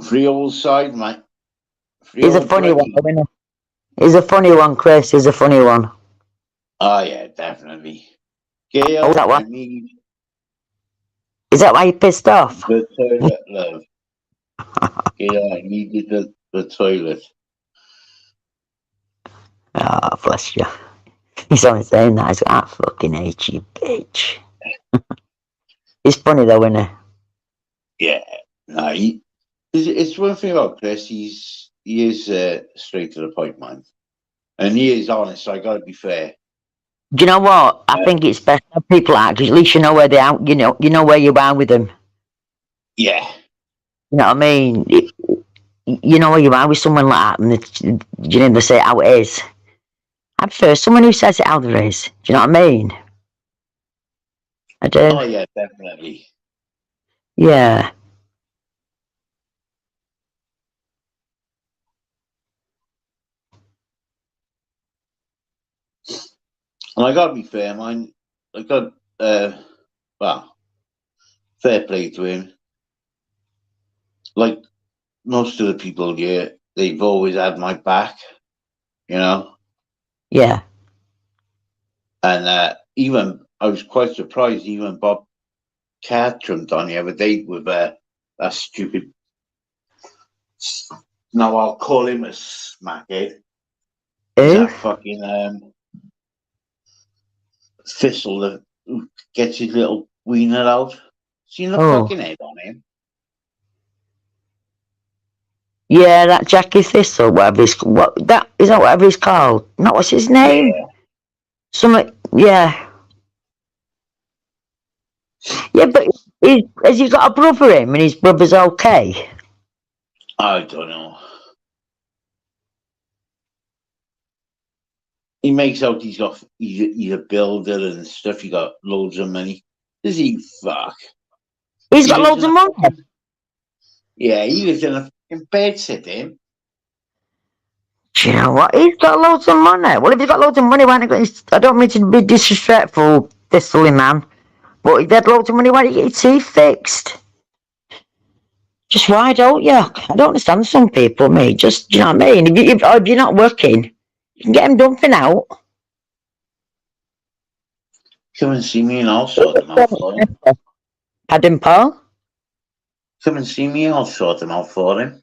Free old side, mate. Free He's a old funny one, Britney. isn't he? He's a funny one, Chris. He's a funny one. Oh, yeah, definitely. Oh, Gail, that I one. need Is that why you pissed off? the toilet, love. Gail, I needed the toilet. Oh, bless you. He's only saying that. He's like, I fucking hate you, bitch. He's funny though, isn't he? Yeah. No, it's one thing about Chris. He is straight to the point, man. And he is honest, so I gotta be fair. Do you know what? I Uh, think it's best to have people like, 'cause at least you know where they are. You know where you are with them. yeah. You know what I mean? You know where you are with someone like that, and they say it how it is. I prefer someone who says it how there is. Do you know what I mean? I do. Oh, yeah, definitely. Yeah. And I gotta be fair, man. I got, well, fair play to him. Like most of the people here, they've always had my back, you know? Yeah. And even, I was quite surprised, even Bob Cat jumped on the other day with that stupid, now I'll call him a smackhead. He's Who? that fucking thistle that gets his little wiener out. Seen the Oh. fucking head on him? Yeah, that Jackie Thistle, whatever he's that is that whatever he's called. No, what's his name? Yeah. Something. Yeah. Yeah, but has he got a brother in, and his brother's okay? I don't know. He makes out he's a builder and stuff. He got loads of money. Does he fuck? He's He got lives loads in of a money. fucking he lives in a fucking bed sitting. Do you know what? He's got loads of money. Well, if he's got loads of money, why not got his, I don't mean to be disrespectful, this silly man, but if he had loads of money, why don't you get your teeth fixed? Just why don't you? I don't understand some people, mate. Just, do you know what I mean? If you're not working, you can get them done for now. Come and see me and I'll sort them out for him. Pardon, Paul? Come and see me, I'll sort them out for him.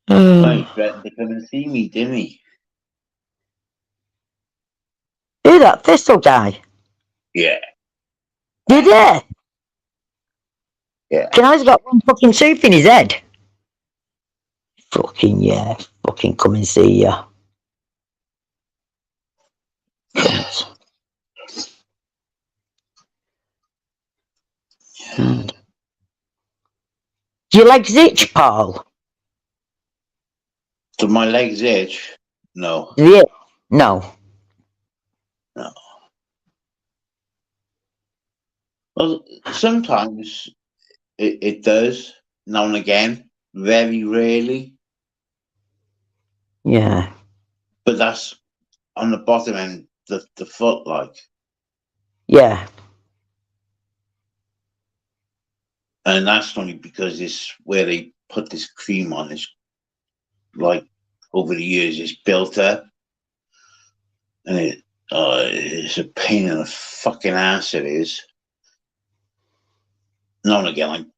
Well, he threatened to come and see me, didn't he? Who that Thistle guy? Yeah. Did he? Yeah. You know he's got one fucking tooth in his head. Fucking yeah. Fucking come and see ya. Cunt. God. Do your legs itch, Paul? Do my legs itch? No. Yeah. No. No. Well, sometimes it does, now and again, very rarely, Yeah. but that's on the bottom end, the foot, like. Yeah. And that's only because it's where they put this cream on. It's like over the years, it's built up, and it's a pain in the fucking ass. It is. Now and again,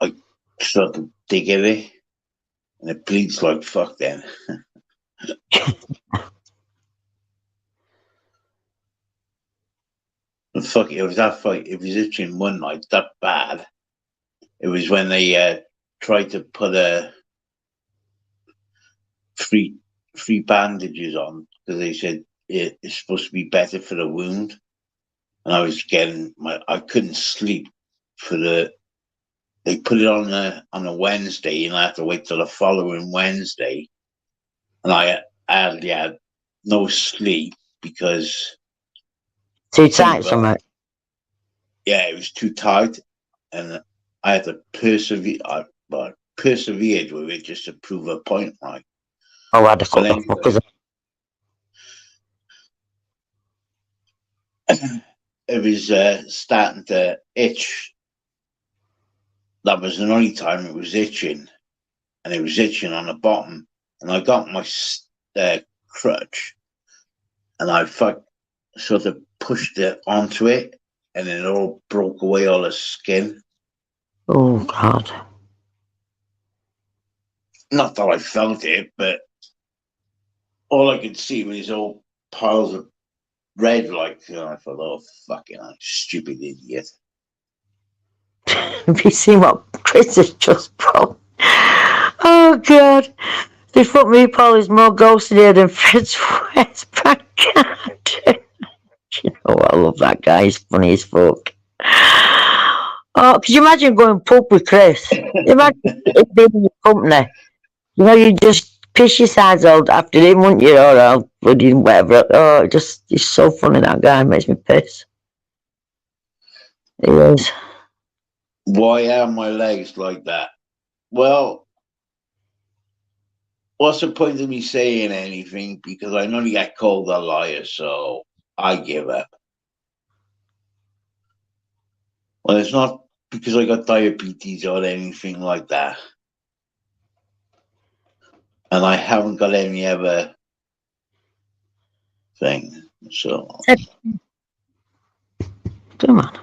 I start to dig at it, and it bleeds like fuck. Then. And fuck it was that fight. It was itching one night that bad. It was when they tried to put free bandages on because they said it's supposed to be better for the wound. And I was I couldn't sleep for they put it on a Wednesday, and I have to wait till the following Wednesday, and I had no sleep because Too tight, something. it was too tight, and I had to persevere. I persevered with it just to prove a point, right? Oh, what the fuck, But the fuck is it? it was starting to itch. That was the only time it was itching, and it was itching on the bottom. And I got my crutch, and I sort of pushed it onto it, and it all broke away all the skin. Oh, God. Not that I felt it, but all I could see was all piles of red, like, I thought, oh, fucking stupid idiot. Have you seen what Chris has just brought? Oh, God. They put me, Paul, is more ghosted here than Fred's West back. You know what? I love that guy. He's funny as fuck. Oh, could you imagine going pub with Chris? Imagine it being in your company. You know, you just piss your sides out after him, wouldn't you? Or bloody whatever. Oh, he's so funny, that guy. Makes me piss. He is. Why are my legs like that? Well, what's the point of me saying anything? Because I know you get called a liar, so I give up. Well, it's not because I got diabetes or anything like that. And I haven't got any other thing. So, Come on.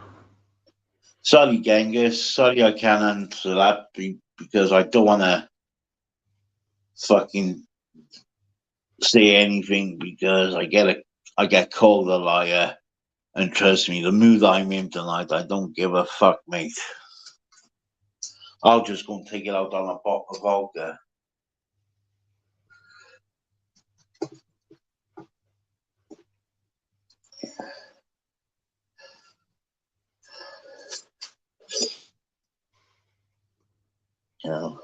sorry, Genghis. Sorry, I can't answer that because I don't want to fucking say anything because I get called a liar. And trust me, the mood I'm in tonight, I don't give a fuck, mate. I'll just go and take it out on a bottle of vodka. You know.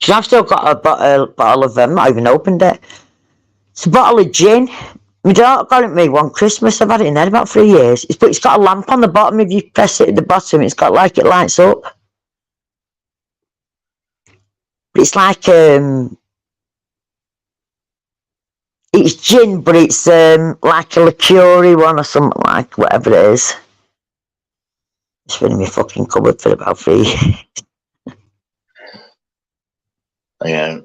I've still got a bottle of, not even opened it. It's a bottle of gin. My daughter got it me one Christmas. I've had it in there about 3 years. It's got a lamp on the bottom. If you press it at the bottom, it's got like it lights up. It's like it's gin, but it's like a liqueur one or something, like whatever it is. It's been in my fucking cupboard for about 3 years. Yeah.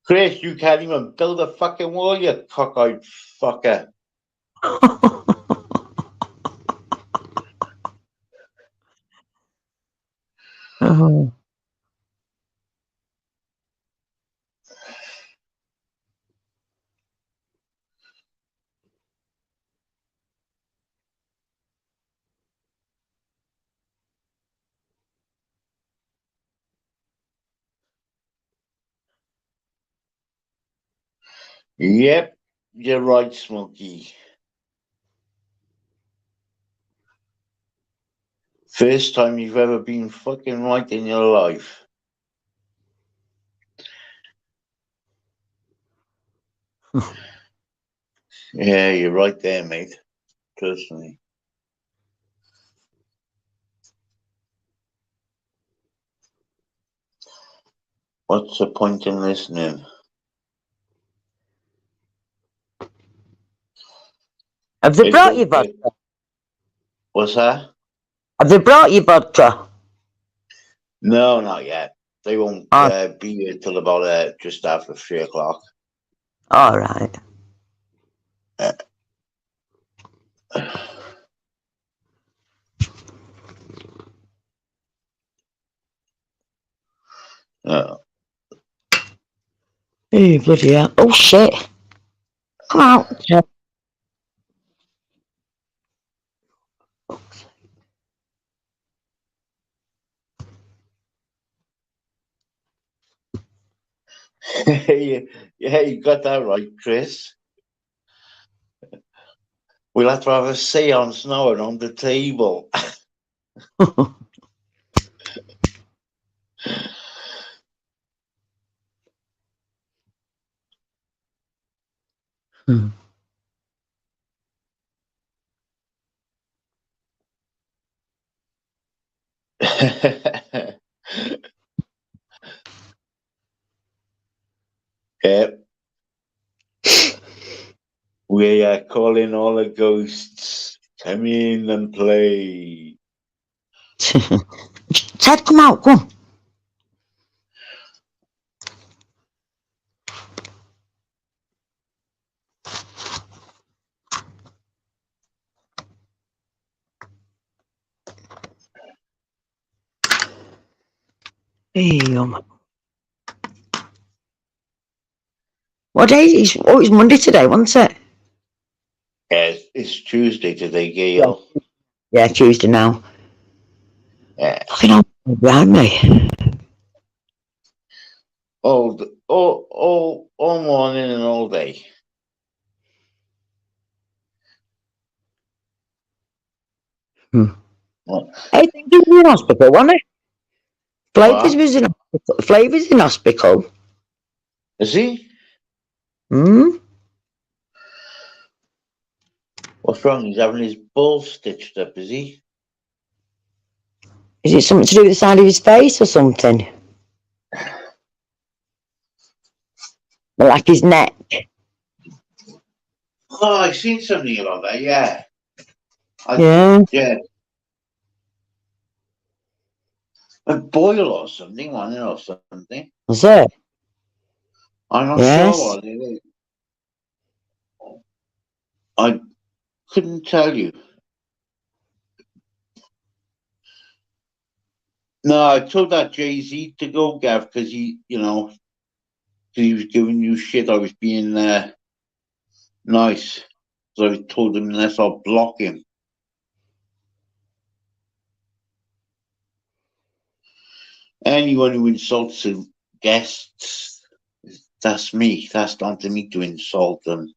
Chris, you can't even build a fucking wall, you cockeyed fucker. Oh. Yep, you're right, Smokey. First time you've ever been fucking right in your life. Yeah, you're right there, mate. Trust me. What's the point in listening? Have they brought you vodka? What's that? Have they brought you vodka? No, not yet. They won't Oh, be here till about just after 3 o'clock. all right. Hey, bloody hell. Oh, shit. Come out. Yeah, you got that right, Chris. We'll have to have a seance now around the table. Hmm. Yeah, we are calling all the ghosts. Come in and play. Ted, come out, come on. Hey, what day is it? Oh, it's Monday today, wasn't it? Yeah, it's Tuesday today, Yeah. Gail. Yeah, Tuesday now. Yeah. Fucking hell, behind me. All morning and all day. What? I think he was in hospital, wasn't he? Flavors What? was in hospital. Flavors in hospital. Is he? Hmm? What's wrong? He's having his balls stitched up, is he? Is it something to do with the side of his face or something? Like his neck? Oh, I've seen something about that, yeah. Yeah. Yeah. A boil or something, wasn't it, or something? Was it? I'm not sure Yes. what it is. I couldn't tell you. No, I told that Jay-Z to go, Gav, because he was giving you shit. I was being nice. So I told him unless I'll block him. Anyone who insults the guests, that's me. That's down to me to insult them.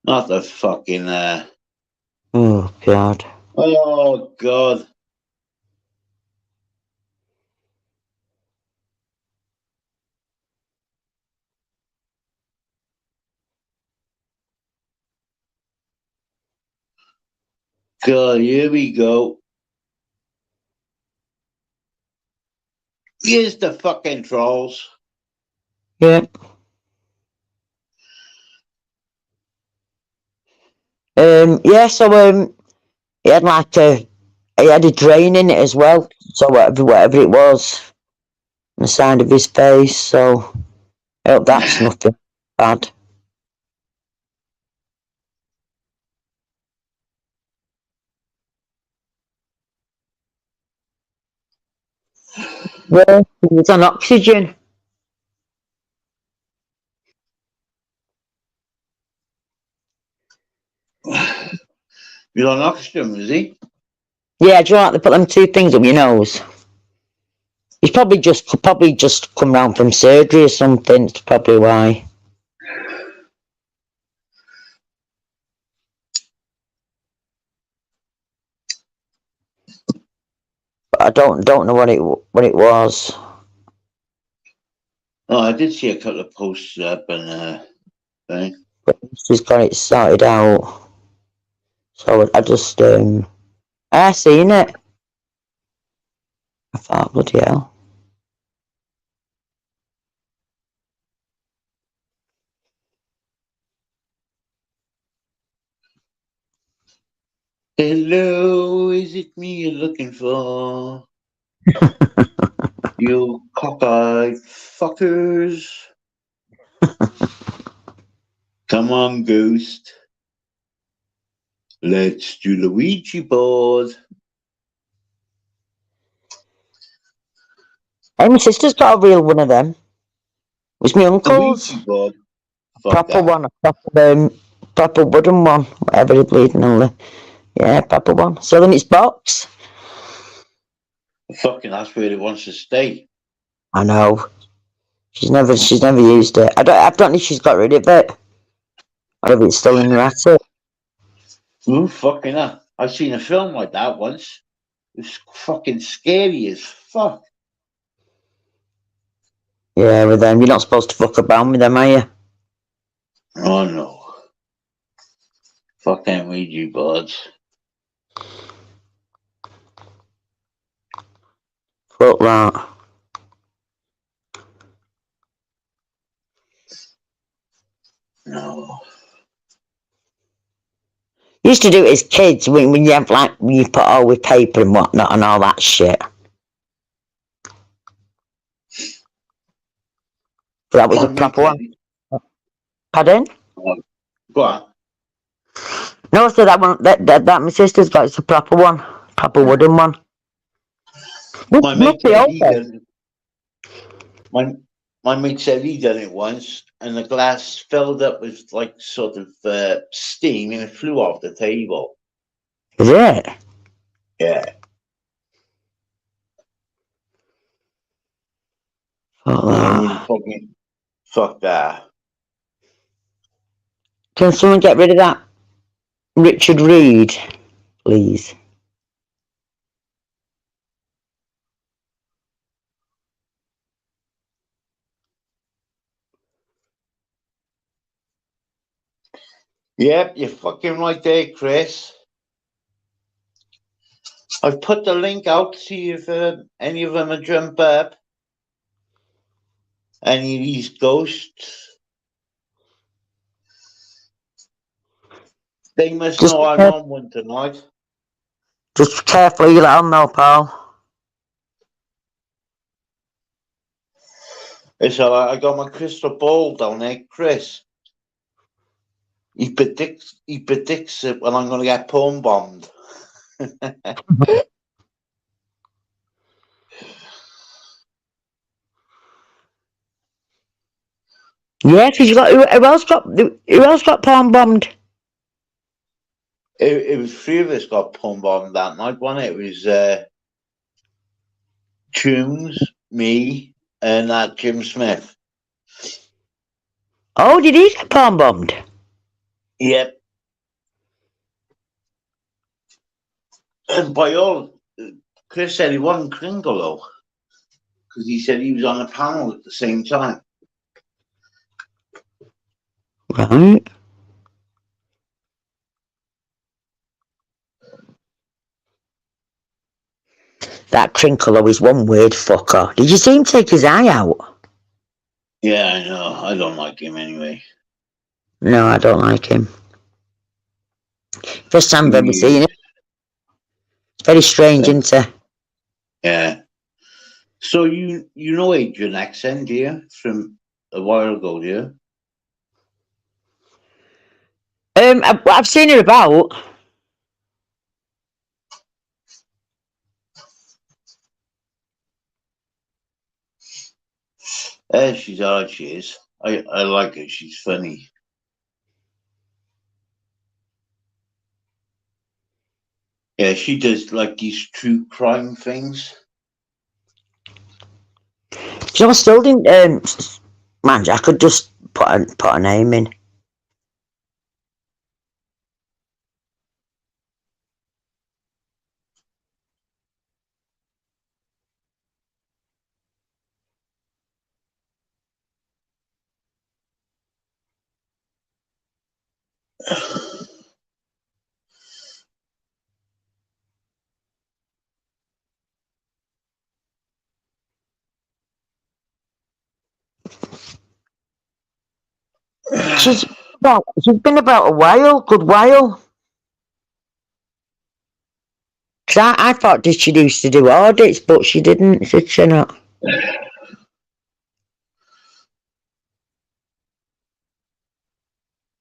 Not the fucking Oh, God. oh God. God, here we go. Here's the fucking trolls. Yeah. Yeah, so, he had he had a drain in it as well. So whatever it was, on the side of his face, so I hope that's nothing bad. Yeah, he was on oxygen. You're on oxygen, is he? Yeah, do you like to put them two things up your nose? He's probably just come round from surgery or something. That's probably why. But I don't know what it was. Oh, I did see a couple of posts up and thing. But he's got it sorted out. So I just I seen it. I thought, bloody hell. Hello, is it me you're looking for? You cockeyed fuckers. Come on, ghost. Let's do the Ouija board. Hey, my sister's got a real one of them. It was my The uncle's. Ouija board. Fuck Proper that. one, proper wooden one, whatever it bleeding on. Yeah, proper one. Still in its box. Fucking that's where it wants to stay. I know. She's never used it. I don't know if she's got rid of it. Or if it's still in her attic. Ooh, fucking hell. I've seen a film like that once. It's fucking scary as fuck. Yeah, with them. You're not supposed to fuck around with them, are you? Oh no. Fucking Ouija boards. Fuck that. No. Used to do it as kids when you have like when you put all with paper and whatnot and all that shit. But that was My a mate proper said, one. Pardon? go on. No, so that one that my sister's got it's a proper one. Proper wooden one. My Must mate be said old he then. done my mate said he done it once, and the glass filled up with like sort of steam, and it flew off the table. Is it? Yeah. Fuck I mean, that. fucking fuck that. Can someone get rid of that Richard Reed, please? Yep, you're fucking right there, Chris. I've put the link out to see if any of them are jump up. Any of these ghosts. They must Just know I'm on one tonight. just carefully you let them know, pal. It's alright, I got my crystal ball down there, Chris. He predicts it when I'm gonna get porn bombed. Yeah, because you got who else got palm bombed? It was three of us got porn bombed that night, wasn't it? It was Tunes, me, and that Jim Smith. Oh, did he get palm bombed? Yep. And by all, Chris said he wasn't Kringle though, because he said he was on the panel at the same time. Right. That Crinkle is one weird fucker. Did you see him take his eye out? Yeah, I know. I don't like him anyway. No, I don't like him. First time I've ever seen him. It's very strange, isn't it? Yeah. So you know Adrian Accent, do you? From a while ago, do you? I've seen her about. She's alright, she is. I like her, she's funny. Yeah, she does like these true crime things. Do you know, I still didn't. Man, I could just put a name in. She's been about a while, good while. Cause I thought that she used to do audits, but she didn't, did she not?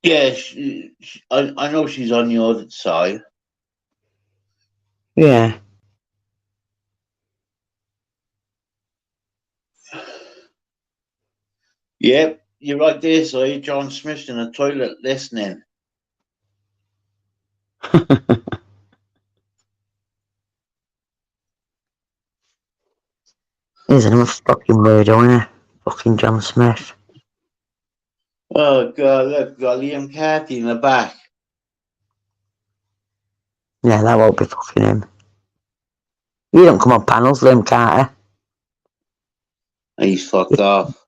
Yeah, I know she's on the audit side. Yeah. Yep, you're right there, so John Smith's in the toilet listening. He's a fucking weirdo, isn't he? Fucking John Smith. Oh God, look, got Liam Carty in the back. Yeah, that won't be fucking him. You don't come on panels, Liam Carter. He's fucked off.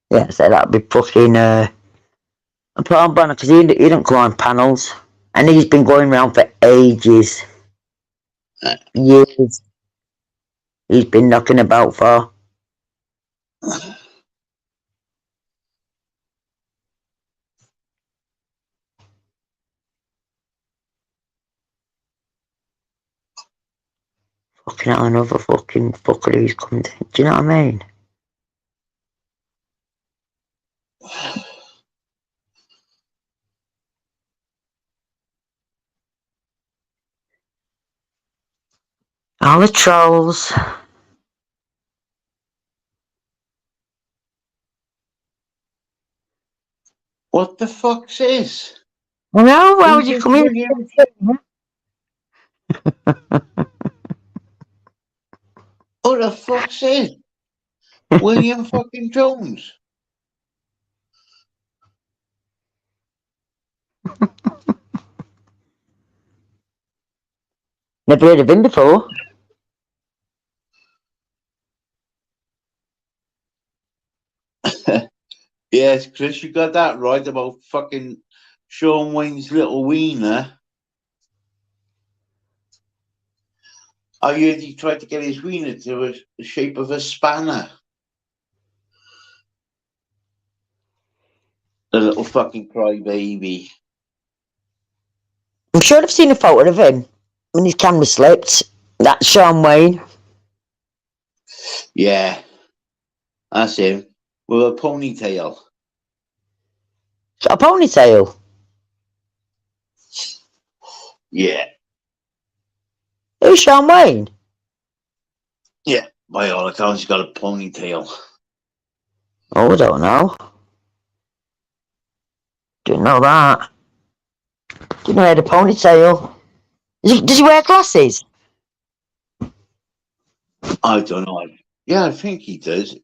Yeah, so that'd be fucking Paul Banner, because he don't come on panels. And he's been going around for ages. Years. He's been knocking about for. Fucking hell, another fucking fucker who's coming to. Do you know what I mean? All the trolls. What the fuck's this? No, why would Who's you this come in? William? What the fuck's this? William fucking Jones. Never heard of him before. Yes, Chris, you got that right about fucking Sean Wayne's little wiener. I heard he tried to get his wiener to the shape of a spanner. The little fucking crybaby. I'm sure I've seen a photo of him when his camera slipped. That's Sean Wayne. Yeah, that's him. With a ponytail. Got a ponytail. Yeah. Who's Sean Wayne? Yeah, by all accounts, he's got a ponytail. Oh, I don't know. Didn't know that. Didn't know he had a ponytail. Does he wear glasses? I don't know. Yeah, I think he does.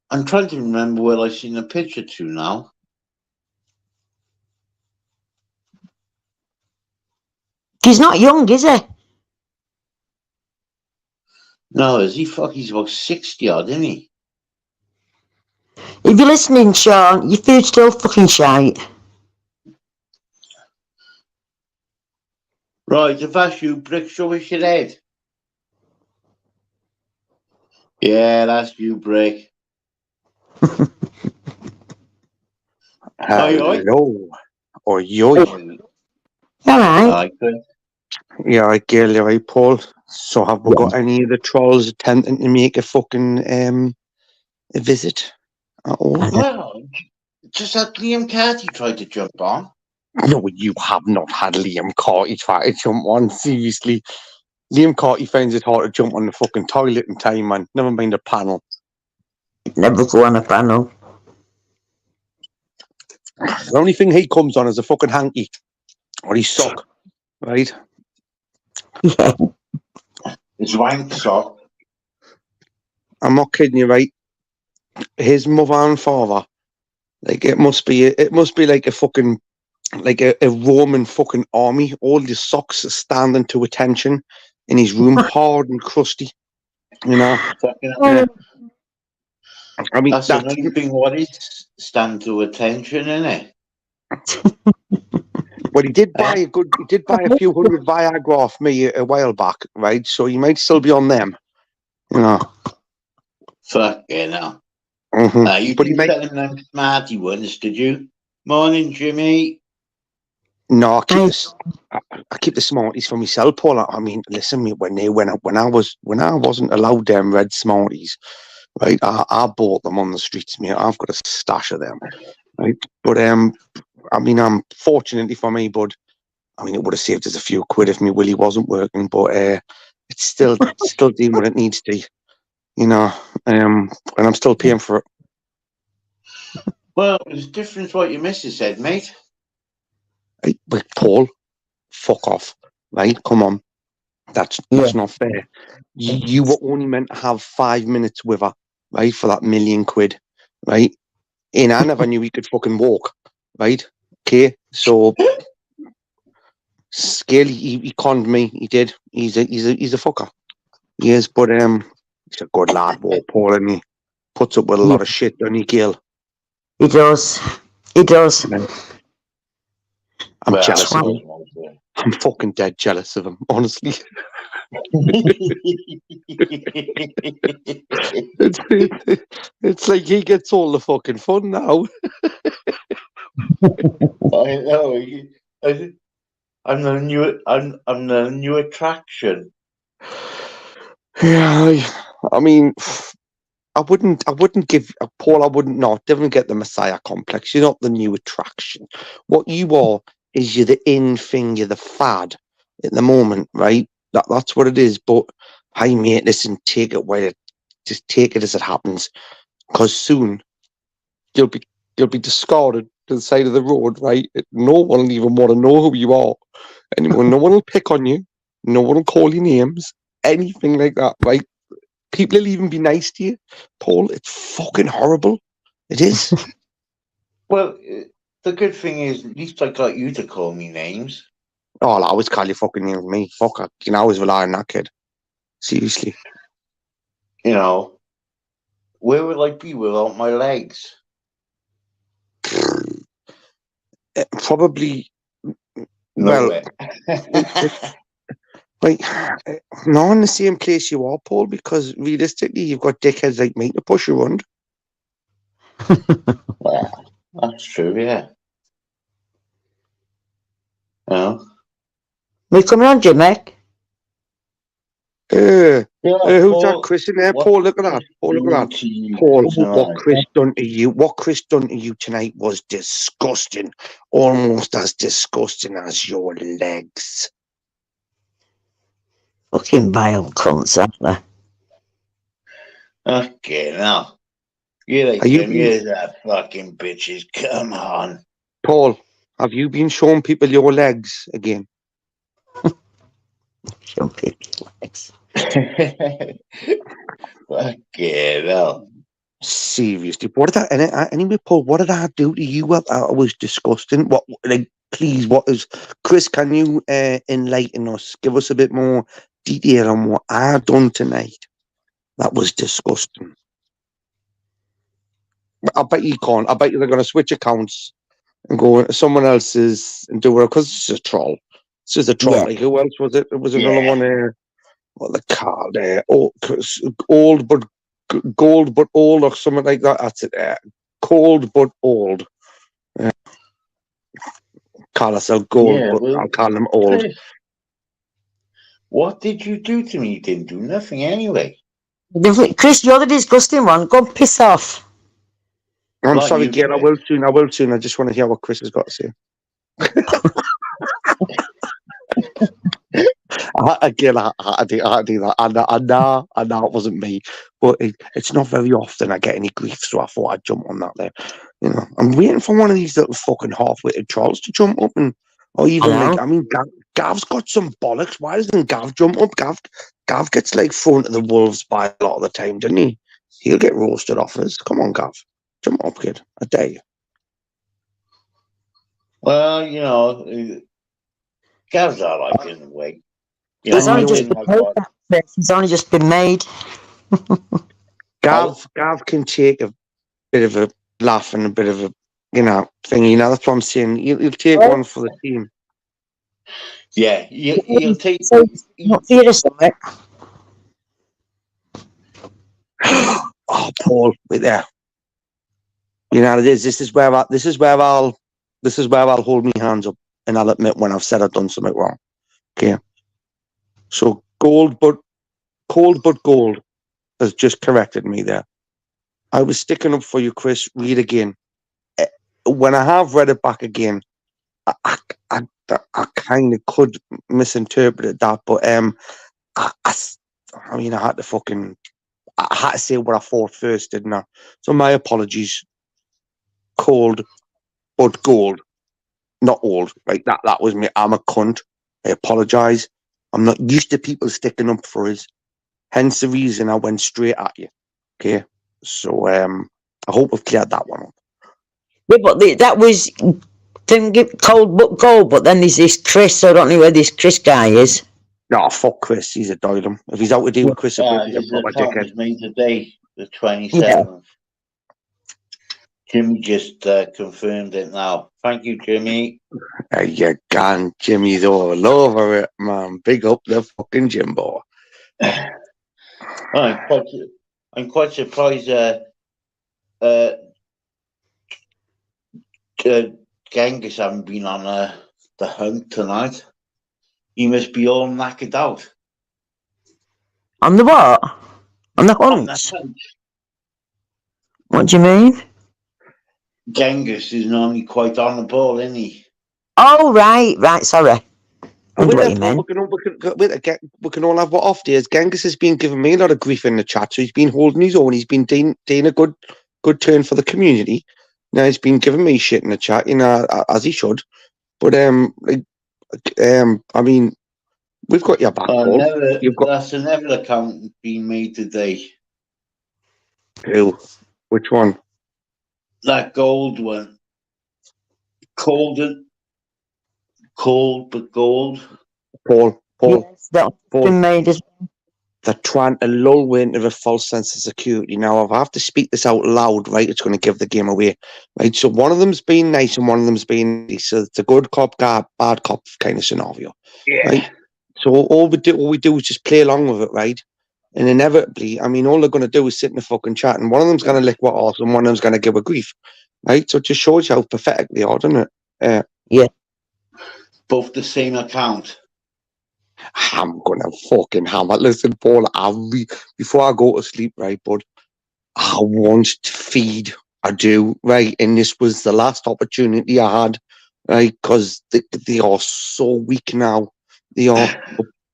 I'm trying to remember where I've seen a picture to now. He's not young, is he? No, is he? Fuck, he's about 60 odd, isn't he? If you're listening, Sean, your food's still fucking shite. Right, if that's you, Brick, show us your head. Yeah, that's you, Brick. Hello. Or yo. Alright. Yeah, I get it, right, Paul. So have we got any of the trolls attempting to make a fucking a visit at all? Well, just had Liam Carty tried to jump on. No, you have not had Liam Carty try to jump on. Seriously. Liam Carty finds it hard to jump on the fucking toilet in time, man. Never mind a panel. Never go on a panel. The only thing he comes on is a fucking hanky. Or his sock. Right? Yeah. His wank sock. I'm not kidding you, right? His mother and father, like it must be like a fucking like a Roman fucking army. All the socks are standing to attention in his room, hard and crusty. You know. I mean That's another thing. What is stand to attention, isn't it? Well, he did buy a few hundred Viagra off me a while back, right? So he might still be on them. You know. Fucking hell. Mm-hmm. You didn't tell him them smarty ones, did you? Morning, Jimmy. No, I keep the Smarties for myself, Paul. I mean, listen, when I wasn't allowed them red Smarties, right? I bought them on the streets, mate. I've got a stash of them, right? But I mean, I'm fortunately for me, but I mean, it would have saved us a few quid if my willy wasn't working. But it's still doing what it needs to, you know. And I'm still paying for it. Well, there's a difference what your missus said, mate. Right, but Paul, fuck off, right? Come on, that's not fair. You were only meant to have 5 minutes with her, right, for that £1,000,000, right? And I never knew he could fucking walk, right? Okay, so Scale, he conned me. He did. He's a fucker. He is, but he's a good lad, Paul, and he puts up with a lot of shit, doesn't he, Gail? He does. He does. I'm Well, jealous of him. mostly. I'm fucking dead jealous of him, honestly. It's like he gets all the fucking fun now. I know. I'm the new attraction. Yeah, I mean, I wouldn't give Paul. I wouldn't not. Don't get the Messiah complex. You're not the new attraction. What you are is you're the in thing. You're the fad at the moment, right? That's what it is. But hey, mate, listen, take it while just take it as it happens, because soon you'll be discarded to the side of the road, right? No one will even want to know who you are anymore. No one will pick on you. No one will call you names, anything like that, right? People will even be nice to you, Paul. It's fucking horrible. It is. Well, the good thing is, at least I got you to call me names. Oh, I'll always call you fucking names, me. Fuck, I can always rely on that kid. Seriously. You know, where would I be without my legs? Probably, Nowhere. like, not in the same place you are, Paul, because realistically, you've got dickheads like me to push you around. Well, that's true, yeah. You We coming on, Jimmy? know? Who's that, Chris in there? Paul, look at that. Paul, look at that. Paul, what Chris done to you? What Chris done to you tonight was disgusting. Almost as disgusting as your legs. Fucking vile cunts, aren't they? Okay, now. You like them, you're that fucking bitches. Come on. Paul, have you been showing people your legs again? Show people's legs. Fucking hell. Seriously, what did that? Anyway, Paul, what did I do to you? I was disgusting. What, like, please, what is Chris? Can you enlighten us? Give us a bit more detail on what I done tonight. That was disgusting. I bet you can't. I bet you they're going to switch accounts and go into someone else's and do it, because it's a troll. It's just a troll. Yeah. Like, who else was it? It was another one there. What they called old but gold but old, or something like that. That's it. Cold but old. Call ourselves gold, but I'll call them old. What did you do to me? You didn't do nothing anyway. Chris, you're the disgusting one. Go and piss off. I'm sorry, Gail. I will soon. I just want to hear what Chris has got to say. Again, I had to do that. I know it wasn't me, but it's not very often I get any grief, so I thought I'd jump on that there. You know, I'm waiting for one of these little fucking half-witted trolls to jump up, or even Gav's got some bollocks. Why doesn't Gav jump up? Gav gets like thrown to the wolves by a lot of the time, doesn't he? He'll get roasted off us. Come on, Gav, jump up, kid. I dare you. Well, you know, Gav's alright in a way. He's only just been made. Gav can take a bit of a laugh and a bit of a, thing. That's what I'm saying. He'll take one for the team. Yeah, he'll take. Not for you to say. Oh, Paul, wait there. It is. This is where I'll hold my hands up and I'll admit when I've said I've done something wrong. Okay. So cold but gold has just corrected me there. I was sticking up for you, Chris. Read again. When I have read it back again, I kind of could misinterpret that, but I had to say what I thought first, didn't I? So my apologies. Cold but gold, not old. Right? That was me. I'm a cunt. I apologise. I'm not used to people sticking up for us. Hence the reason I went straight at you. Okay. So I hope we've cleared that one up. Yeah, but that was cold but gold. But then there's this Chris. I don't know where this Chris guy is. No, fuck Chris. He's a Doylem. If he's out to deal with Chris, he's a His proper account dickhead. was made today, the 27th. Jimmy just confirmed it now. Thank you, Jimmy. You can. Jimmy's all over it, man. Big up the fucking Jimbo. I'm quite surprised. Genghis haven't been on the hunt tonight. He must be all knackered out. On the what? On the On the hunt? hunt. What do you mean? Genghis is normally quite on the ball, isn't he? Oh, right. Sorry. I wonder what you meant. We can all have what off days. Genghis has been giving me a lot of grief in the chat, so he's been holding his own. He's been doing a good turn for the community. Now he's been giving me shit in the chat, as he should. But I mean, we've got your back, Paul. That's another account being made today. Who? Which one? That gold one. Cold but gold. Paul. Yes, that's been made as well. They're trying to lull me into a false sense of security. Now, if I have to speak this out loud, right, it's going to give the game away, right? So one of them's being nice and one of them's being nice. So it's a good cop, bad cop kind of scenario, right? So all we do is just play along with it, right? And inevitably, I mean, all they're going to do is sit in the fucking chat, and one of them's going to lick what arse, and one of them's going to give a grief, right? So it just shows you how pathetic they are, doesn't it? Yeah. Both the same account. I'm gonna fucking hammer. Listen, Paul, before I go to sleep, right, bud, I want to feed. I do, right? And this was the last opportunity I had, right? Because they are so weak now. They are.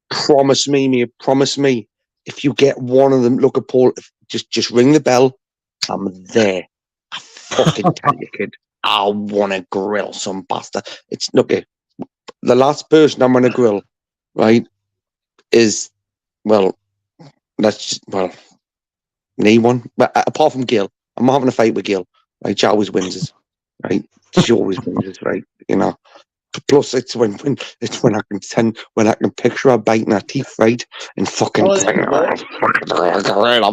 Promise me, mate. Promise me. If you get one of them, look at Paul. Just ring the bell. I'm there. I fucking tell you, kid. I want to grill some bastard. It's okay. The last person I'm gonna grill, right, is me one. But apart from Gil, I'm not having a fight with Gil. Right, she always wins us. Right, she always wins us. Right, Plus, it's when I can picture her biting her teeth, right, and fucking. I'm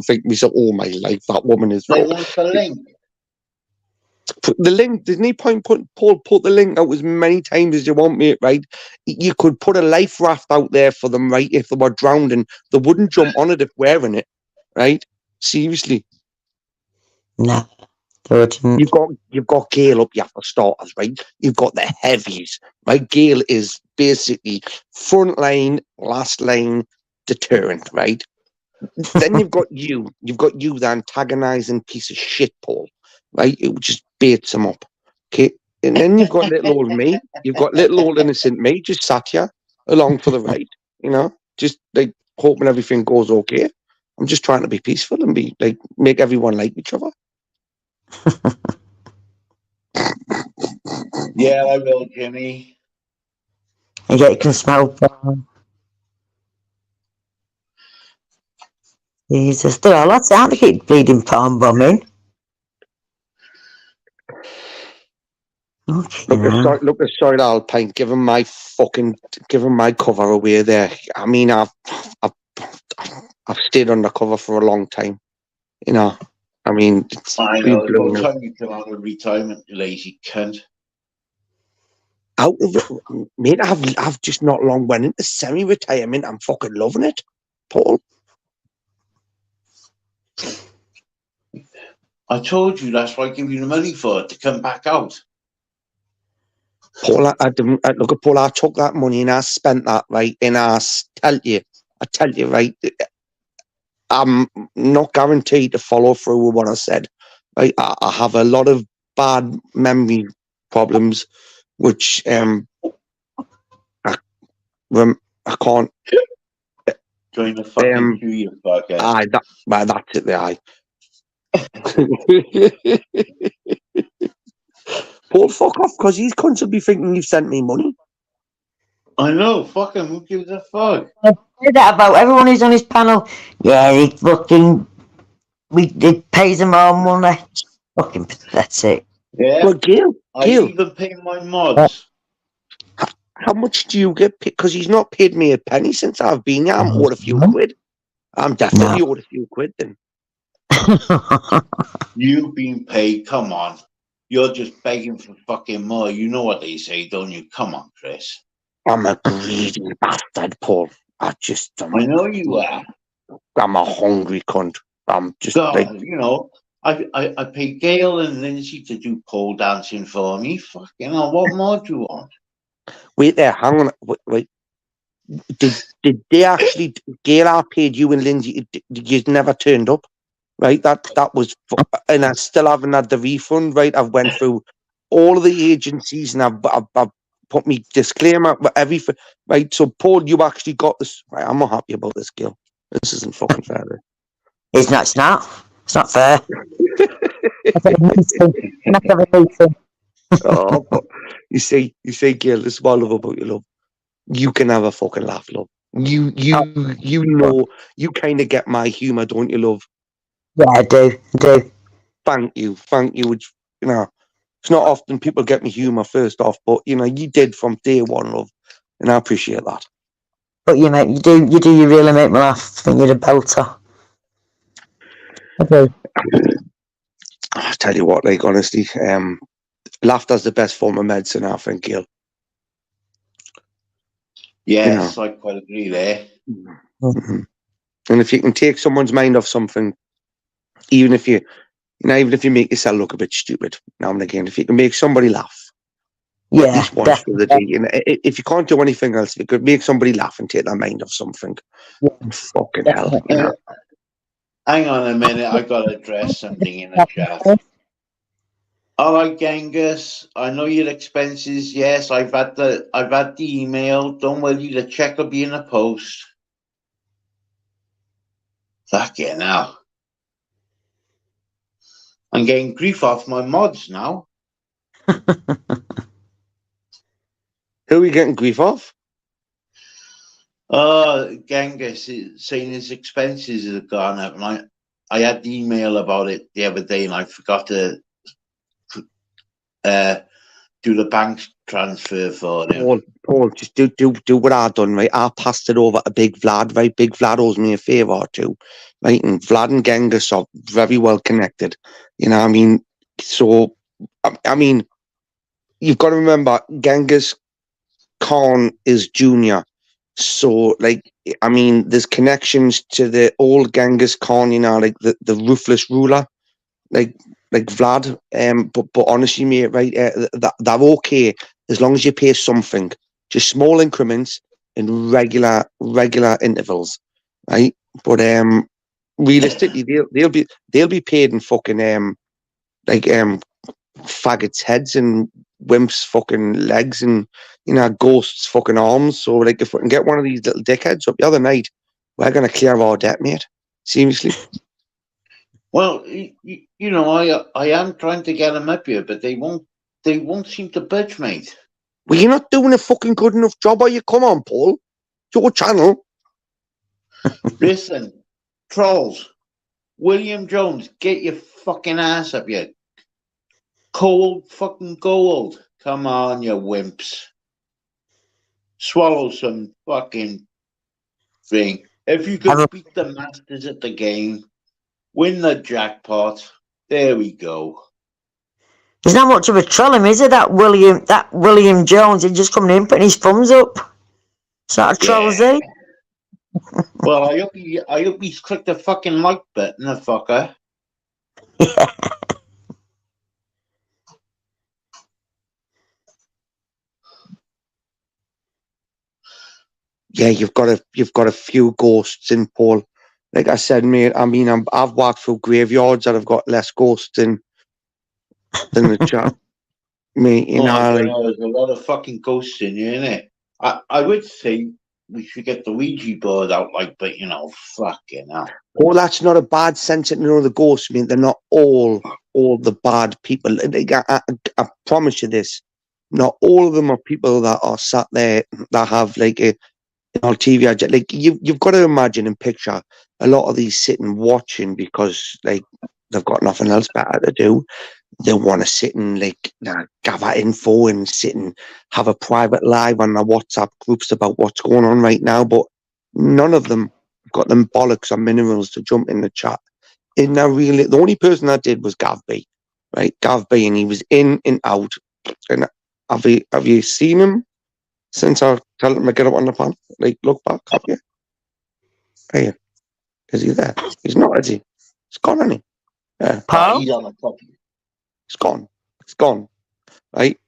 thinking myself, all my life, that woman is. Put the link. There's no point put the link out as many times as you want, mate. Right? You could put a life raft out there for them, right? If they were drowning, they wouldn't jump on it if wearing it, right? Seriously. No. You've got Gale up here for starters, right? You've got the heavies, right? Gale is basically front line, last line, deterrent, right? Then you've got you, the antagonizing piece of shit, Paul, right? It just baits them up, okay? And then you've got little old me. You've got little old innocent me, just sat here along for the ride, just like hoping everything goes okay. I'm just trying to be peaceful and be like make everyone like each other. Yeah, I will, Jimmy. And yet you can smell porn. Jesus, there are lots out to keep bleeding porn bombing. Okay. Look at Soil Alpine giving my cover away there. I mean, I've stayed undercover for a long time. I mean, I know. By the time you come out of retirement, you lazy cunt. Out of it, mate. I've just not long went into semi-retirement. I'm fucking loving it, Paul. I told you that's why I give you the money for it to come back out. Paul, I look at Paul. I took that money and I spent that, right. And I tell you, right. I'm not guaranteed to follow through with what I said. Right. I have a lot of bad memory problems, which I can't. Join the fucking queue, fucker. Aye, that's it. Aye. Paul, fuck off, because he's constantly thinking you've sent me money. I know, fuck him, who gives a fuck? I say that about everyone who's on his panel. Yeah, he fucking it pays them more money. It's fucking pathetic. Yeah, Well, Gil, I even pay my mods. how much do you get? Because he's not paid me a penny since I've been here. I'm owed a few quid. I'm definitely owed a few quid then. You've been paid. Come on. You're just begging for fucking more. You know what they say, don't you? Come on, Chris. I'm a greedy bastard, Paul. I know you are. I'm a hungry cunt. I'm just God, like, you know, I pay Gail and Lindsay to do pole dancing for me. Fucking hell, what more do you want? wait there, hang on. Wait. Did they actually, Gail, I paid you and Lindsay, you never turned up, right? That was, and I still haven't had the refund, right? I've went through all of the agencies and I've put me disclaimer, everything, right? So, Paul, you actually got this. Right, I'm not happy about this, Gail. This isn't fucking fair. It's not fair. Let's have a meeting. Oh, but you say, Gail, this is what I love about you, love. You can have a fucking laugh, love. You know, you kind of get my humour, don't you, love? Yeah, I do. Thank you. Which, you know, it's not often people get me humour first off, but you know, you did from day one, love, and I appreciate that. But you really make me laugh. I think you're a belter. Okay. I tell you what, like honestly, laughter's the best form of medicine, I think, Gil. Yes, I quite agree there. Mm-hmm. And if you can take someone's mind off something, even if you make yourself look a bit stupid now and again, if you can make somebody laugh, at least once for the day, and if you can't do anything else, if you could make somebody laugh and take their mind off something, fucking hell, you know. Hang on a minute, I got to address something in the chat. All right, Genghis, I know your expenses. Yes, I've had the email. Don't worry, the check will be in the post. Fucking hell. I'm getting grief off my mods now. Who are you getting grief off? Genghis is saying his expenses have gone up, and I had the email about it the other day, and I forgot to do the bank transfer for him. Paul, just do what I done, right? I passed it over to Big Vlad, right? Big Vlad owes me a favour or two, right? And Vlad and Genghis are very well connected. You know what I mean? So, I mean, you've got to remember, Genghis Khan is junior. So, like, I mean, there's connections to the old Genghis Khan, you know, like the ruthless ruler, like Vlad. But honestly, mate, right, they're okay as long as you pay something, just small increments in regular intervals, right? But realistically, they'll be paid in fucking faggots' heads and wimps' fucking legs and, you know, ghosts' fucking arms. So, like, if we can get one of these little dickheads up the other night, we're going to clear our debt, mate. Seriously. Well, you know, I am trying to get them up here, but they won't seem to budge, mate. Well, you're not doing a fucking good enough job, are you? Come on, Paul. It's your channel. Listen, trolls, William Jones, get your fucking ass up here. Cold fucking gold. Come on, you wimps. Swallow some fucking thing. If you can beat the masters at the game, win the jackpot. There we go. He's not much of a troll, him, is it? That William Jones, he's just coming in, putting his thumbs up. It's not a troll, is he? Well, I hope he's clicked the fucking like button, the fucker. Yeah. Yeah, you've got a few ghosts in, Paul. Like I said, mate, I mean, I've walked through graveyards that have got less ghosts in than the chat. Mate, you know, there's a lot of fucking ghosts in here, innit? I would say we should get the Ouija board out, like, but you know, fucking hell. Oh, that's not a bad sense to know the ghosts. I mean, they're not all the bad people. I promise you this. Not all of them are people that are sat there that have like a on TV, like you've got to imagine and picture a lot of these sitting watching because like they've got nothing else better to do. They want to sit and like gather info and sit and have a private live on their WhatsApp groups about what's going on right now. But none of them got them bollocks or minerals to jump in the chat. In that really, the only person that did was Gav B, right? Gav B, and he was in and out. And have you seen him since I tell him to get up on the pan? Like, look back, have you? Hey, is he there? He's not, is he? He's gone, isn't he? Yeah. Paul? He's on the top. It's gone. It's gone. Right?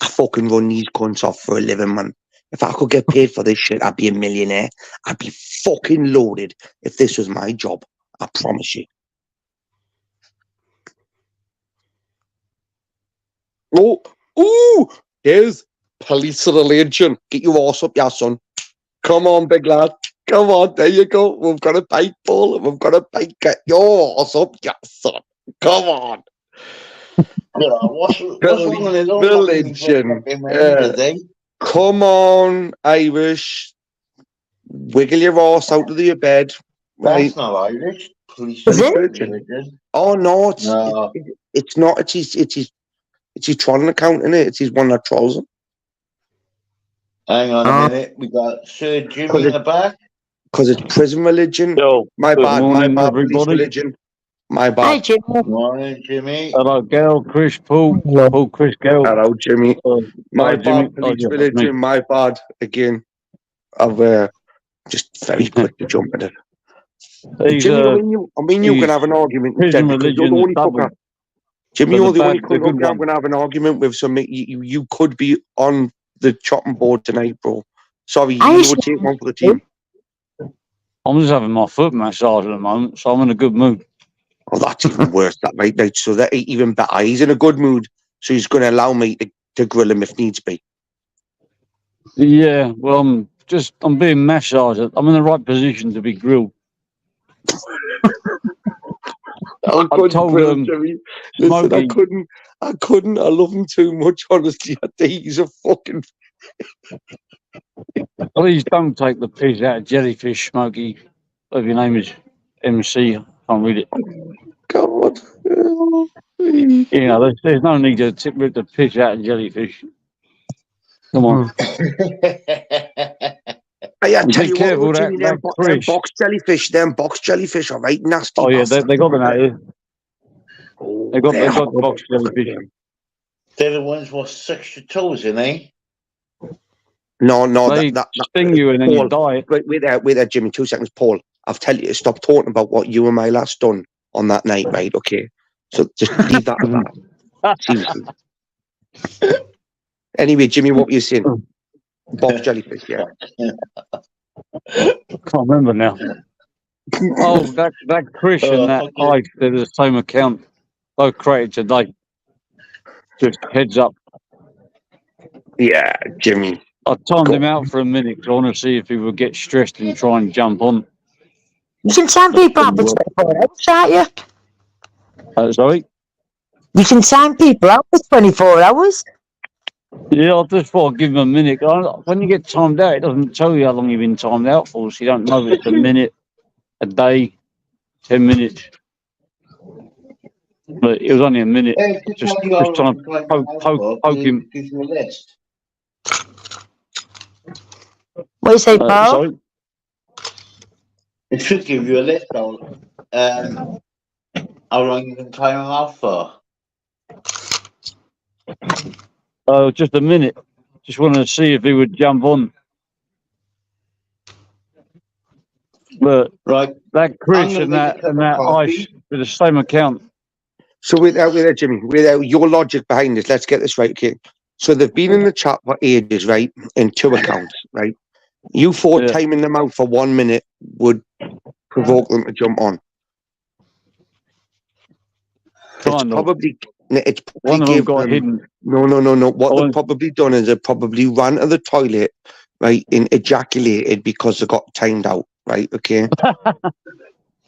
I fucking run these cunts off for a living, man. If I could get paid for this shit, I'd be a millionaire. I'd be fucking loaded if this was my job. I promise you. Oh, ooh, there's police relation. Get your ass up, yeah, son. Come on, big lad. Come on, there you go. We've got a bite, Paul. We've got a bite. Get your ass up, yeah, son. Come on. Yeah, what's wrong with it? Religion. Come on, Irish. Wiggle your ass out of your bed. Right? That's not Irish. Police Is it? religion. Oh no, No. it's not. It's his trolling account, innit? It's his one that trolls him. Hang on a minute. We got Sir Jimmy in the back. Because it's prison religion. Yo, My good bad, morning, police everybody. religion. My Hi, bad. Jim. Morning, Jimmy. Hello, Gail, Chris, Paul, Chris, Gail. Hello, Jimmy. My Hello, Jimmy. bad, police yeah, that's religion. me. My bad again. I've just very quick to jump at it. He's Jimmy, I mean, you he's can have an argument prison instead because you're the religion only double. fucker. Jimmy, So you're the the only bad- the cunt good I'm one. going to have an argument with. So you could be on the chopping board tonight, bro. Sorry, you would take one for the team. I'm just having my foot massaged at the moment, so I'm in a good mood. Oh, that's even worse. That right? So that even better. He's in a good mood, so he's going to allow me to grill him if needs be. Yeah, well, I'm being massaged. I'm in the right position to be grilled. I told grill him, Jimmy. Listen, Smokey. I couldn't. I love him too much. Honestly, I think he's a fucking. Please don't take the piss out of jellyfish, Smokey. If your name is MC, I can't read it. God. You know, there's no need to rip the piss out of jellyfish. Come on. I tell Be you careful what, Jimmy, them box jellyfish are right nasty. Oh yeah, bastards. they got them out here. Oh, They got horrible. box jellyfish. They're the ones with 6 toes in, eh? No, They that sting you and then you die. Wait there, Jimmy. 2 seconds, Paul. I've tell you to stop talking about what you and my last done on that night, right? Okay, so just leave that at that. Seriously. Anyway, Jimmy, what were you saying? Box jellyfish, yeah. I can't remember now. Oh, that Chris and that Ike, they're the same account. Both created today. Just heads up. Yeah, Jimmy. I timed him out for a minute because I want to see if he would get stressed and try and jump on. You can time people out for 24 hours, can't you? Sorry? You can time people out for 24 hours. Yeah, I just thought I'd give him a minute. When you get timed out, it doesn't tell you how long you've been timed out for, so you don't know if it's a minute, a day, 10 minutes. But it was only a minute. Just trying to poke him. What do you say, Paul? Sorry? It should give you a list on how long you can time them out for. Just a minute. Just wanted to see if he would jump on. But right, that Chris and that Ice with the same account. So without Jimmy, without your logic behind this, let's get this right, okay? So they've been in the chat for ages, right? In 2 accounts, right? You thought timing them out for 1 minute would provoke them to jump on. It's probably one of them got hidden. No. What they've probably done is they've probably ran to the toilet, right, and ejaculated because they got timed out, right? Okay.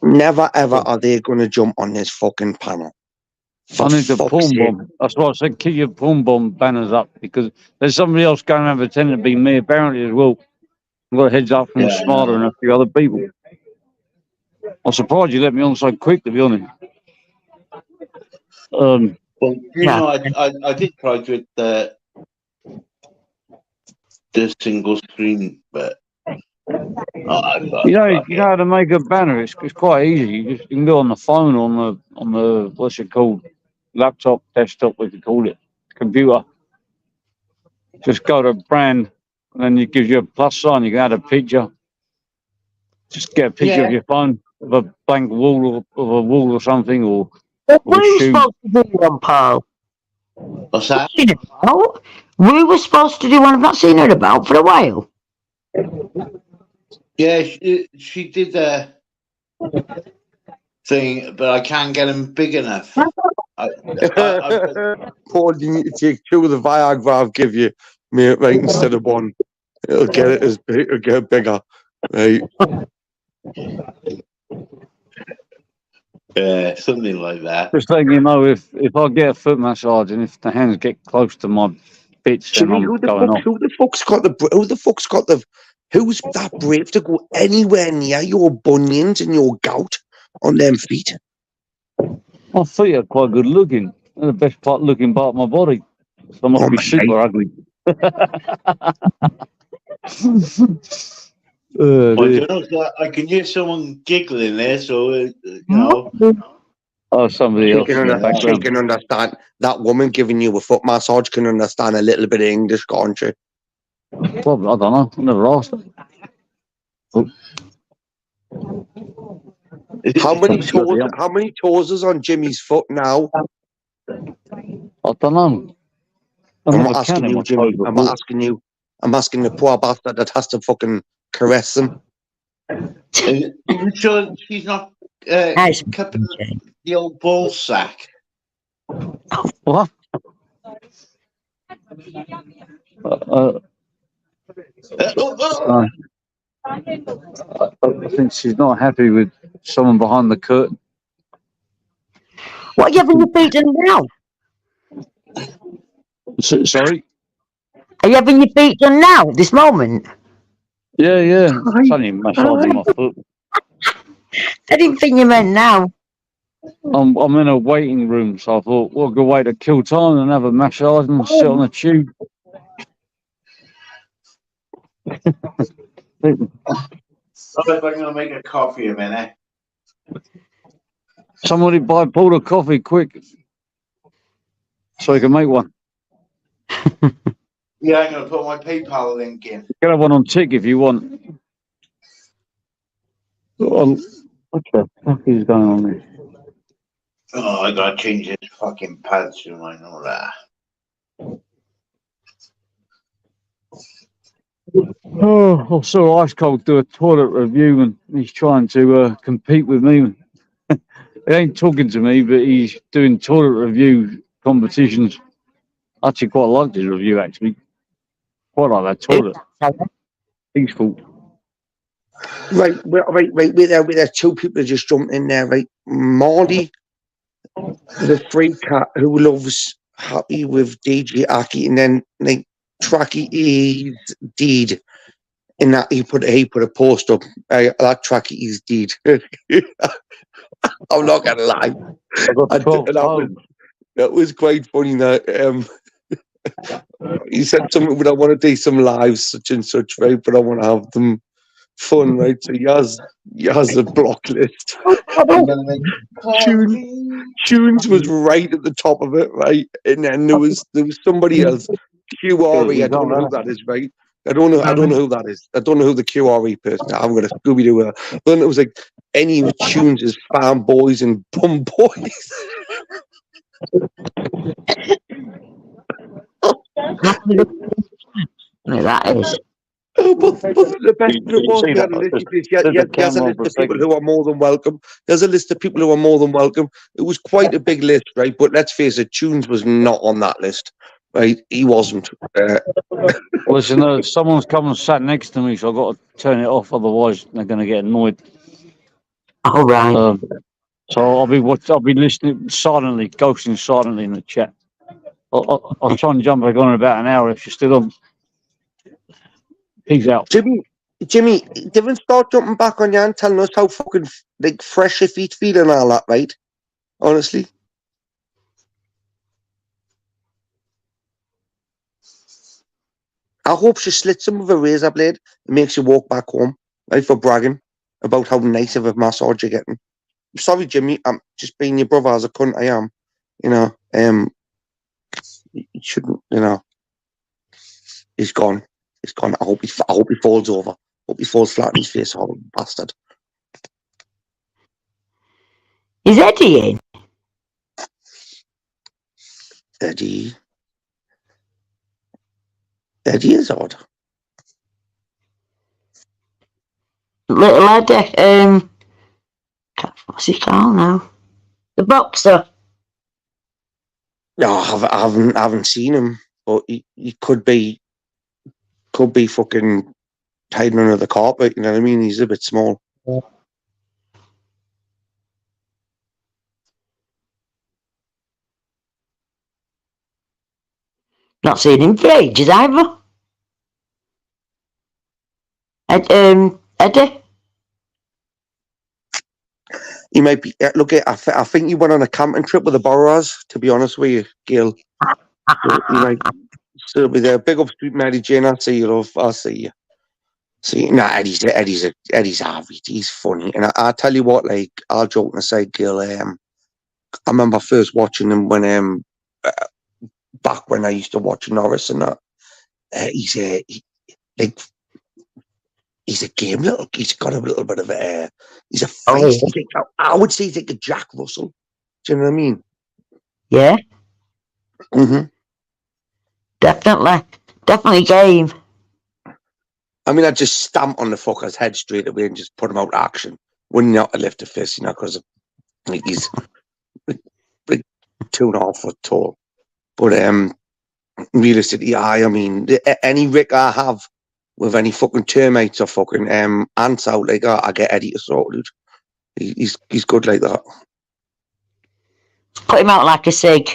Never ever are they going to jump on this fucking panel. I need the porn bomb. That's why I said keep your porn bomb banners up because there's somebody else going around pretending to be me apparently as well. I got a heads up from Yeah, the Smarter and a few other people. I'm surprised you let me on so quick, to be honest. Well, you Yeah. know, I did try with the single screen, but I thought, You fuck know it. how to make a banner. It's quite easy. You can go on the phone, on the what's it called, laptop, desktop, what you call it, computer. Just go to brand, and then it gives you a plus sign. You can add a picture. Just get a picture Yeah. of your phone of a blank wall or something, or What of a were you shoe. supposed to do one, Paul? What's that? Seen it about? We were supposed to do one. I've not seen it about for a while. Yeah, she did a thing, but I can't get them big enough. I Paul, you need to take 2 of the Viagra I'll give you, mate, right, instead of 1. It'll get it as big, it'll get bigger, right? something like that. Just letting you know, if I get a foot massage and if the hands get close to my bits, then Jimmy, I'm going off. who the fuck's got who's that brave to go anywhere near your bunions and your gout on them feet? My feet are quite good looking. They're the best looking part of my body. So I must Oh be my super God. ugly. Well, Dear. you know, so I can hear someone giggling there, so you know. Oh, somebody else in the She background. can understand. That woman giving you a foot massage can understand a little bit of English, can't she? Probably, I don't know. I never asked her. How many Bloody hell. toes is on Jimmy's foot now? I don't know. I I'm never not asking counted you, my Jimmy. toes I'm before. not asking you. I'm asking the poor bastard that has to fucking caress them. You sure she's not Nice. cupping the old ball sack? What? I think she's not happy with someone behind the curtain. What are you having your feet done now? Sorry? Are you having your feet done now, this moment? Yeah. It's only massaging my foot. I didn't think you meant now. I'm in a waiting room, so I thought, what a good way to kill time and have a massage and sit on a tube. I'm going to make a coffee a minute. Somebody buy Paul a coffee quick so he can make one. Yeah, I'm going to put my PayPal link in. Get have one on tick if you want. What the fuck is going on there? Oh, I got to change this fucking pad soon, I know that. Oh, I saw Ice Cold do a toilet review and he's trying to compete with me. He ain't talking to me, but he's doing toilet review competitions. I actually quite liked his review, actually. Quite like that toilet. Peaceful. Right. Wait there. 2 people just jumped in there, right? Marty, the free cat who loves happy with DJ Aki, and then like Tracky is deed. In that he put a post up. That Tracky is deed. I'm not gonna lie. I've got 12 toes. That was quite funny. That he said something, but I want to do some lives, such and such, right? But I want to have them fun, right? So he has a block list. I'm going to make Tunes was right at the top of it, right? And then there was somebody else, QRE. I don't know who that is, right? I don't know who that is. I don't know who the QRE person is. I'm gonna Scooby Doo her. Then it was like any tunes is farm boys and bum boys. That is. Oh, but the best You was see he that? had a list. He There's the has a camera list for a of people second. who are more than welcome. There's a list of people who are more than welcome. It was quite a big list, right? But let's face it, Tunes was not on that list, right? He wasn't. Listen, someone's come and sat next to me, so I've got to turn it off, otherwise they're going to get annoyed. All right. So I'll be listening silently, ghosting silently in the chat. I'll try and jump back on in about an hour if you're still on. Peace out. Jimmy, Jimmy, don't start jumping back on you and telling us how fucking like fresh your feet feel and all that, right? Honestly. I hope she slits some of a razor blade and makes you walk back home, right, for bragging about how nice of a massage you're getting. I'm sorry, Jimmy, I'm just being your brother as a cunt I am. You know, you shouldn't, you know. He's gone. He's gone. I hope he falls over. I hope he falls flat on his face, horrible bastard. Is Eddie in? Eddie is odd. Little Eddie, what's he called now? The boxer. No, I haven't seen him, but he could be fucking hiding under the carpet. You know what I mean? He's a bit small. Not seen him for ages either. Eddie? He might be. Look, I think he went on a camping trip with the Borrowers. To be honest with you, Gil, he might still be there. Big up, Street Mary Jane. I'll see you, love. I'll see you. See, nah, Eddie's average. He's funny, and I tell you what, like, I'll joke and say, Gil. I remember first watching him when back when I used to watch Norris and that. He's a game little. He's got a little bit of a. He's a face. Oh. I would say he's like a Jack Russell. Do you know what I mean? Yeah. Mm-hmm. Definitely game. I mean, I'd just stamp on the fucker's head straight away and just put him out of action. Wouldn't have to lift a fist, you know, because he's like 2.5 foot tall. But realistically, I mean, any Rick I have with any fucking termites or fucking ants out like that, I get Eddie to sort it. He's good like that. Put him out like a cig.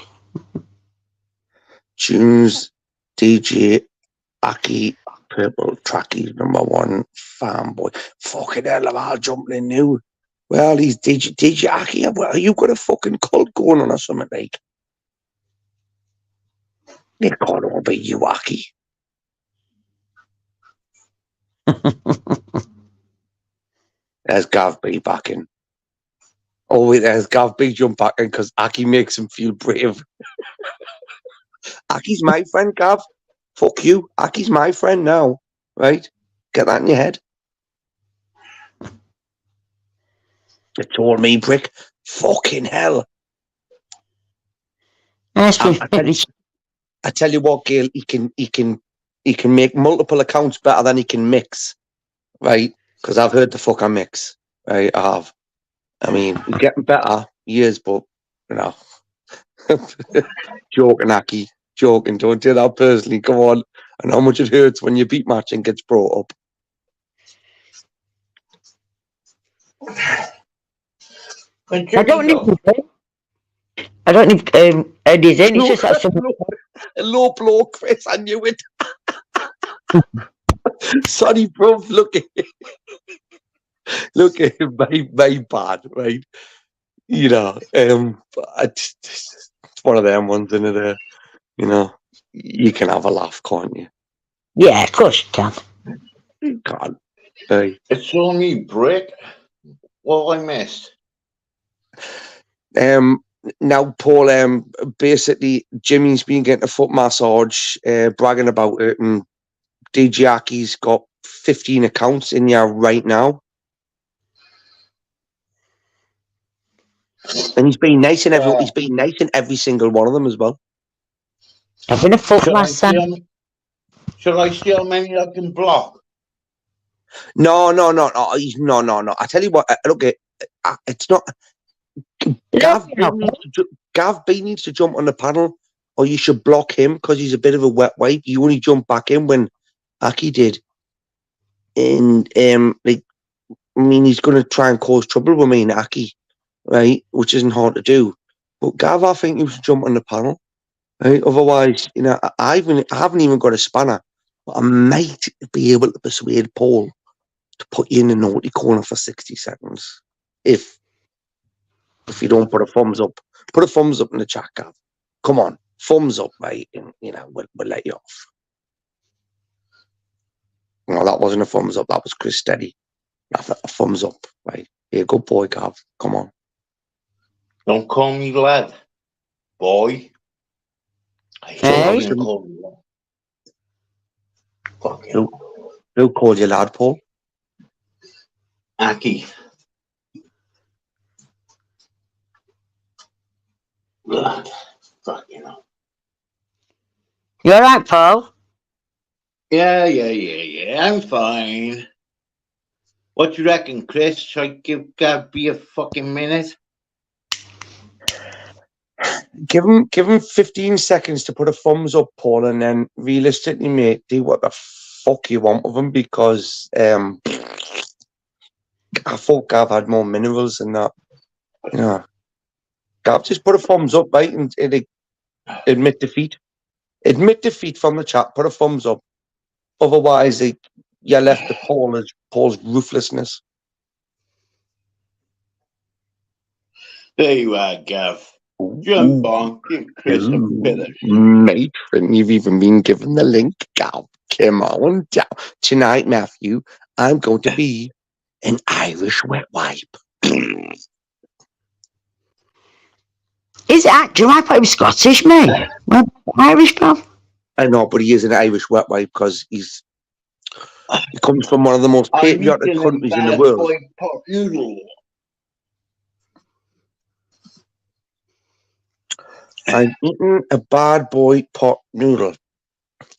Tunes, DJ, Aki, Purple Trackies, #1, Farm Boy. Fucking hell, I'm all jumping in new. Well, he's DJ Aki. Well, you got a fucking cult going on or something, like? They can't all be you, Aki. There's Gav B back in. Oh, wait, there's Gav B jump back in because Aki makes him feel brave. Aki's my friend, Gav. Fuck you. Aki's my friend now, right? Get that in your head. You told me, prick. Fucking hell. I tell you what, Gail, he can make multiple accounts better than he can mix, right? Because I've heard the fuck I mix, right? I have. I mean, he's getting better years, but you know, joking, Aki, joking. Don't do that personally. Come on, and how much it hurts when your beat matching gets brought up. I don't need Eddie's in. It's just that some low blow, Chris. I knew it. Sorry, bro. Look at my bad, right? You know, it's one of them ones, isn't it? You know, you can have a laugh, can't you? Yeah, of course you can. You can't. Hey. It's only Brick. What I missed. Now, Paul, basically, Jimmy's been getting a foot massage, bragging about it, and DJ Aki's got 15 accounts in there right now. And he's been nice in every single one of them as well. I've been a foot massage. Shall I see how many I can block? No. I tell you what, look, it's not. Gav B needs to jump on the panel, or you should block him because he's a bit of a wet wipe. You only jumped back in when Aki did, and like, I mean, he's going to try and cause trouble with me and Aki, right? Which isn't hard to do. But Gav, I think you should jump on the panel, right? Otherwise, you know, I haven't even got a spanner, but I might be able to persuade Paul to put you in a naughty corner for 60 seconds. If you don't put a thumbs up in the chat, Gav. Come on, thumbs up, mate, and we'll let you off. No, that wasn't a thumbs up. That was Chris Steady. A thumbs up, right? Yeah, good boy, Gav. Come on. Don't call me lad, boy. I hate being called lad. Fuck you. Who called you lad, Paul? Aki. Lad. Fuck you know. You alright, Paul? Yeah. I'm fine. What you reckon, Chris? Should I give Gabby a fucking minute? Give him 15 seconds to put a thumbs up, Paul, and then realistically, mate, do what the fuck you want with him, because I thought Gav had more minerals than that. Gav, just put a thumbs up, mate, and admit defeat. Admit defeat from the chat. Put a thumbs up. Otherwise, you're left to Paul's ruthlessness. There you are, Gav. Jump on, give Chris a bit of mate, and you've even been given the link, Gav. Come on down. Tonight, Matthew, I'm going to be an Irish wet wipe. Is it? Do you like what he was Scottish, mate? Well, Irish, pal? I know, but he is an Irish wet wipe because he comes from one of the most patriotic countries in the world. Boy, pot noodle. I'm eating a bad boy pot noodle.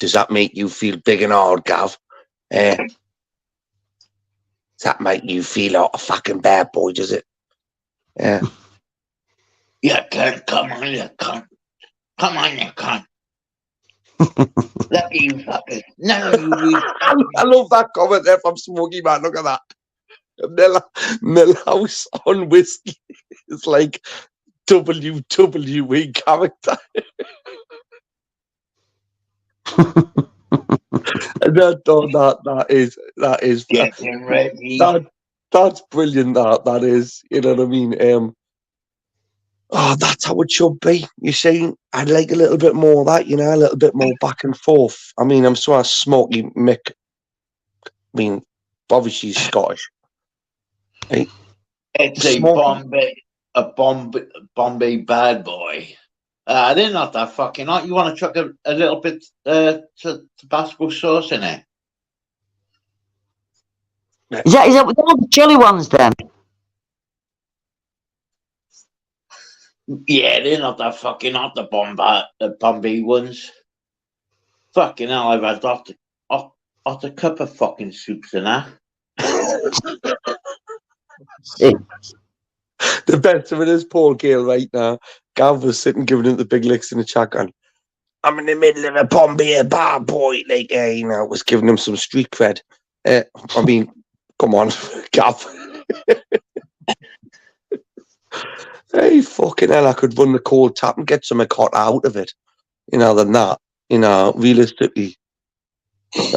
Does that make you feel big and hard, Gav? Does that make you feel like a fucking bad boy, does it? Yeah. Yeah, come on, you cunt. Come on, you cunt. Look at you fuckers. None of you. I love that comment there from Smokey Man. Look at that. Millhouse on whiskey. It's like WWE character. that is Getting ready. That's brilliant. That is, you know what I mean. That's how it should be. You're saying I'd like a little bit more of that, a little bit more back and forth. I mean, I'm sure Smokey Mick. I mean, obviously he's Scottish. Right? It's a Bombay bad boy. They're not that fucking hot. You want to chuck a little bit Tabasco sauce in it? Is that with all the chili ones then? Yeah, they're not that fucking hot, the Bombay ones. Fucking hell, I've had hot a cup of fucking soups and that. The best of it is Paul Gale right now. Gav was sitting giving him the big licks in the chat gun. I'm in the middle of a Bombay bad boy, was giving him some street cred. I mean, come on, Gav. Hey, fucking hell, I could run the cold tap and get some hot out of it. Than that. Realistically.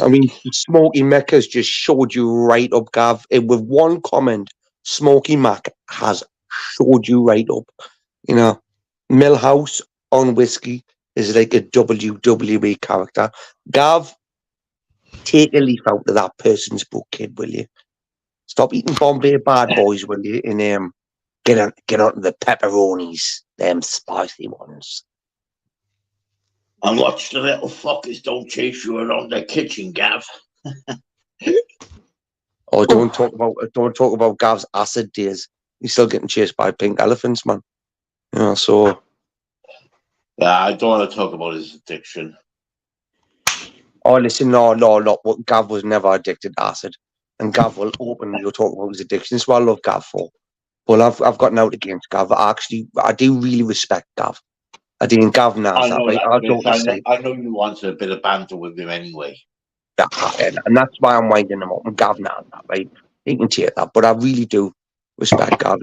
I mean, Smokey Mac has just showed you right up, Gav. With one comment, Smokey Mac has showed you right up. Millhouse on whiskey is like a WWE character. Gav, take a leaf out of that person's book, kid, will you? Stop eating Bombay bad boys, will you? And get on the pepperonis, them spicy ones. And watch the little fuckers don't chase you around the kitchen, Gav. Don't talk about Gav's acid days. He's still getting chased by pink elephants, man. So. Yeah, I don't want to talk about his addiction. Oh, listen, no. Gav was never addicted to acid, and Gav will openly talk about his addiction. That's what I love Gav for. Well, I've gotten out against Gav. I do really respect Gav. I do, and Gav knows that, right? I know you wanted a bit of banter with him anyway. Yeah, and that's why I'm winding him up. And Gav knows that, right? He can take that, but I really do respect Gav.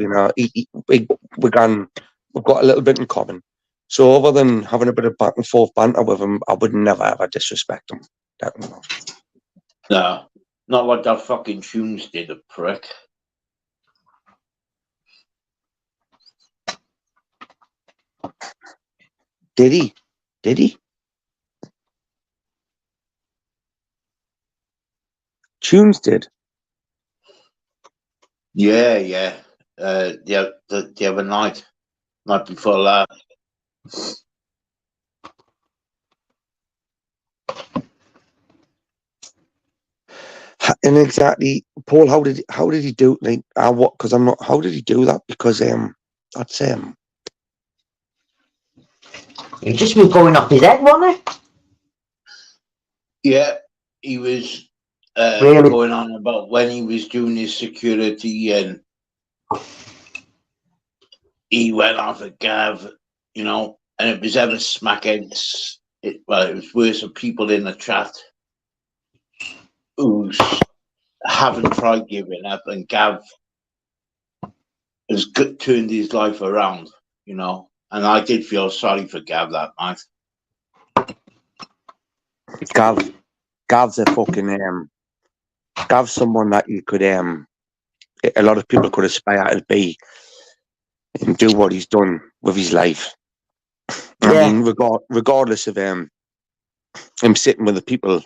We've got a little bit in common. So other than having a bit of back and forth banter with him, I would never ever disrespect him. Definitely not. Not like that fucking Tunes did, a prick. Did he? Did he? Tunes did. Yeah. The other night before last. And exactly, Paul. How did he do? Like, what? Because I'm not. How did he do that? Because that's He just was going off his head, wasn't he? Yeah, he was Really? going on about when he was doing his security, and he went off at Gav, you know, and it was ever smackheads. It was worse of people in the chat who haven't tried giving up, and Gav has turned his life around, you know. And I did feel sorry for Gav that night. Gav's a fucking Gav's someone that you could a lot of people could aspire to be and do what he's done with his life. Yeah. I mean, regardless of him sitting with the people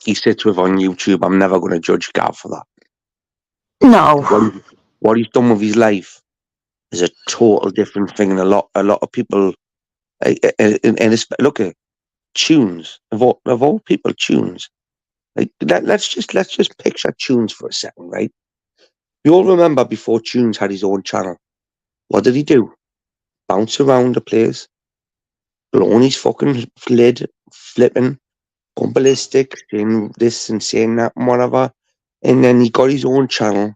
he sits with on YouTube, I'm never going to judge Gav for that. No. What he's done with his life is a total different thing, and a lot of people. And look at Tunes of all people, Tunes. Like let's just picture Tunes for a second, right? You all remember before Tunes had his own channel, what did he do? Bounce around the place, blowing his fucking lid, flipping, going ballistic, saying this and saying that and whatever. And then he got his own channel,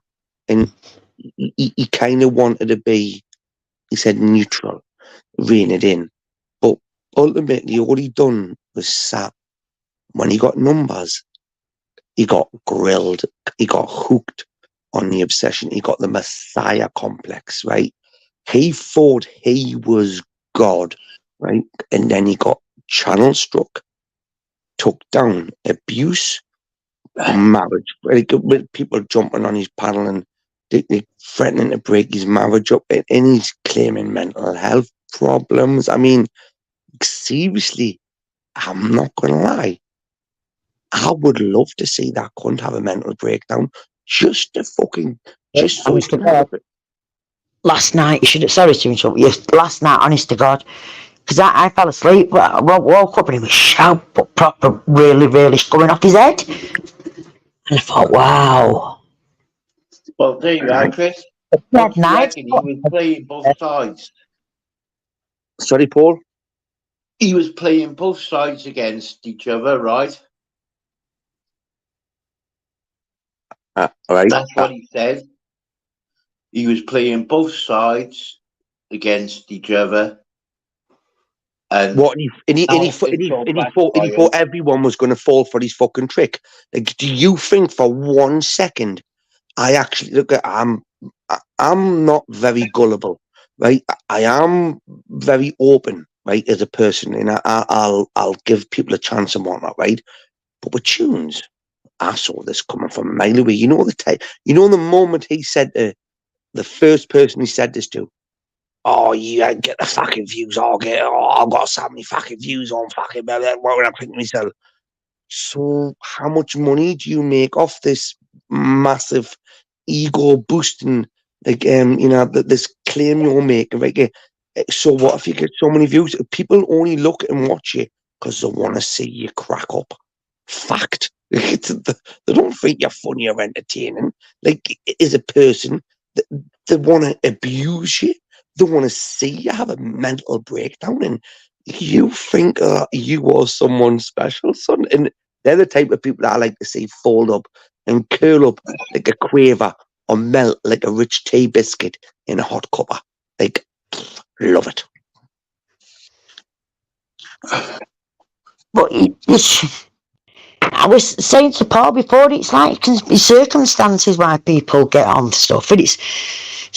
and he kind of wanted to be, he said, neutral, rein it in. But ultimately, all he done was sat. When he got numbers, he got grilled, he got hooked on the obsession, he got the Messiah complex, right? He thought he was God, right? And then he got channel struck, took down, abuse, marriage, like, with people jumping on his panel and they threatening to break his marriage up, and he's claiming mental health problems. I mean, seriously, I'm not gonna lie, I would love to see that cunt have a mental breakdown just to fucking just so he can have a bit. Last night, sorry to interrupt you. Last night, honest to God, because I fell asleep, but I woke up and he was sharp, but proper, really going off his head. And I thought, wow. Well, there you are, Chris. What do you reckon? He was playing both sides. Sorry, Paul? He was playing both sides against each other, right? Right. That's what he said. He was playing both sides against each other. And what? And he thought everyone was going to fall for his fucking trick. Like, do you think for 1 second I actually look at? I'm not very gullible, right? I am very open, right, as a person, and I'll give people a chance and whatnot, right? But with Tunes, I saw this coming from a mile away. You know the moment he said to the first person he said this to, "Oh, you ain't get the fucking views. I've got so many fucking views on fucking blah, blah, what would I think to myself? So how much money do you make off this massive ego boosting, like, this claim you're making, right? So what if you get so many views? People only look and watch you because they want to see you crack up. Fact. They don't think you're funny or entertaining. Like, as a person, they want to abuse you. They want to see you have a mental breakdown, and you think you are someone special, son. And they're the type of people that I like to see fold up and curl up like a quaver or melt like a rich tea biscuit in a hot cuppa. Like, love it. But I was saying to Paul before, it's like it can be circumstances why people get on stuff, and it's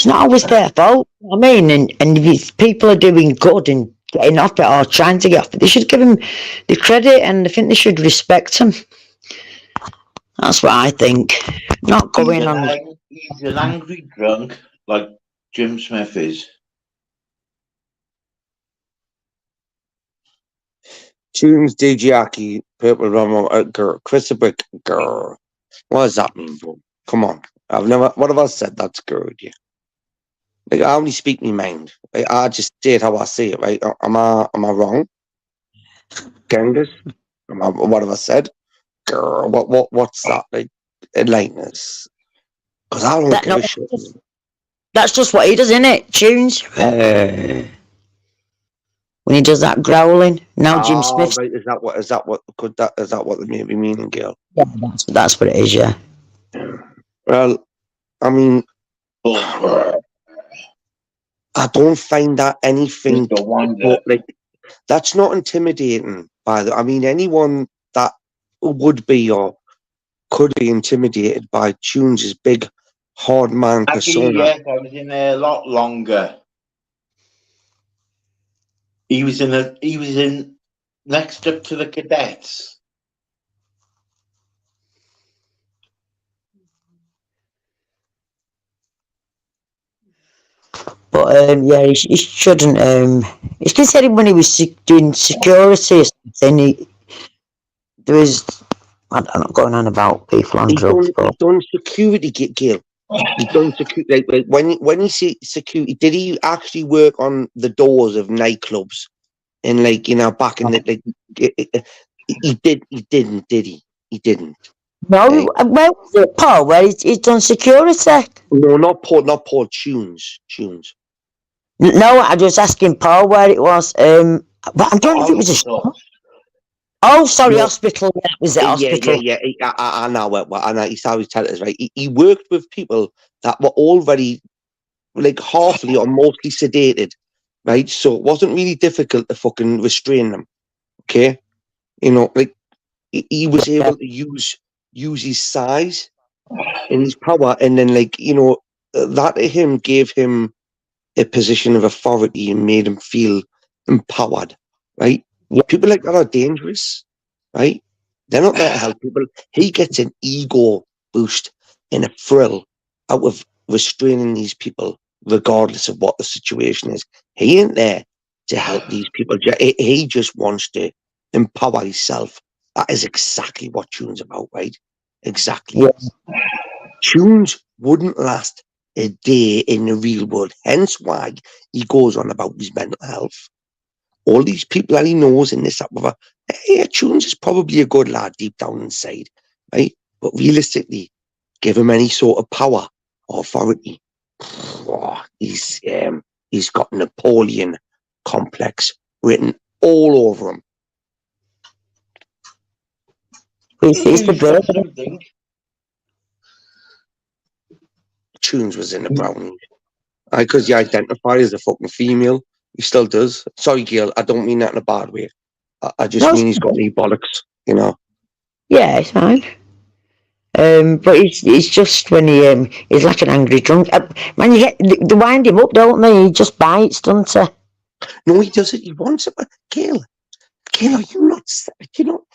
not always their fault. I mean, and if people are doing good and getting off it or trying to get off it, they should give them the credit, and I think they should respect them. That's what I think. Not going on. He's an angry drunk, like Jim Smith is. Tunes, DJ Aki, Purple Rum, girl, Christopher, girl. What does that mean, bro? Come on. I've never, what have I said that's good, yeah? Like, I only speak my mind. Like, I just say it how I say it, right? Am I wrong? Genghis? What have I said? Girl, what's that? Like, enlighten us. Because I don't give a shit. That's just what he does, isn't it? Tunes. When he does that growling. Now Jim Smith. Right, is that what they may be meaning, girl? Yeah, that's what it is, yeah. Well, I mean, I don't find that anything but, like, that's not intimidating. I mean, anyone that would be or could be intimidated by Tunes' big, hard man persona. Yes, I was in there a lot longer. He was in next up to the cadets. But yeah, he shouldn't. It's considered when he was doing security or something. There was, I'm not going on about people on drugs. He's done security, Gil. He's done security. Like when you say security, did he actually work on the doors of nightclubs? And like, you know, back in the he didn't, did he? He didn't. No, where was it, Paul? Where he's done security? No, not Paul. Tunes. No, I was asking Paul where it was. But I don't know if it was a shop. Oh, sorry, hospital. Yeah, was it hospital? Yeah. I know. I know. He's always telling us, right? He worked with people that were already like halfly or mostly sedated, right? So it wasn't really difficult to fucking restrain them. Okay, you know, like he was able to use his size and his power, and then, like, you know, that to him gave him a position of authority and made him feel empowered, right? People like that are dangerous, right? They're not there to help people. He gets an ego boost and a thrill out of restraining these people, regardless of what the situation is. He ain't there to help these people. He just wants to empower himself. That is exactly what Tune's about, right? Exactly. Yeah. Tunes wouldn't last a day in the real world. Hence why he goes on about his mental health. All these people that he knows in this, yeah, Tunes is probably a good lad deep down inside, right? But realistically, give him any sort of power or authority, he's got Napoleon complex written all over him. He's the brother. Tunes was in the brownies. Because he identified as a fucking female. He still does. Sorry, Gail, I don't mean that in a bad way. I just mean he's got any bollocks, you know. Yeah, it's fine. But it's just when he's like an angry drunk. Man, they wind him up, don't they? He just bites, doesn't he? No, he doesn't. He wants it. Gail, are you not? You know,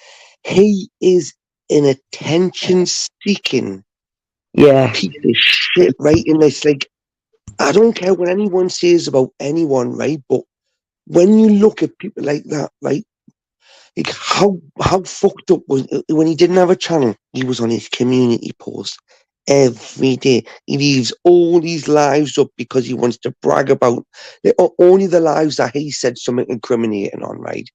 he is an attention-seeking piece of shit, right? And it's like, I don't care what anyone says about anyone, right? But when you look at people like that, right? Like how fucked up was when he didn't have a channel? He was on his community post every day. He leaves all these lives up because he wants to brag about only the lives that he said something incriminating on, right?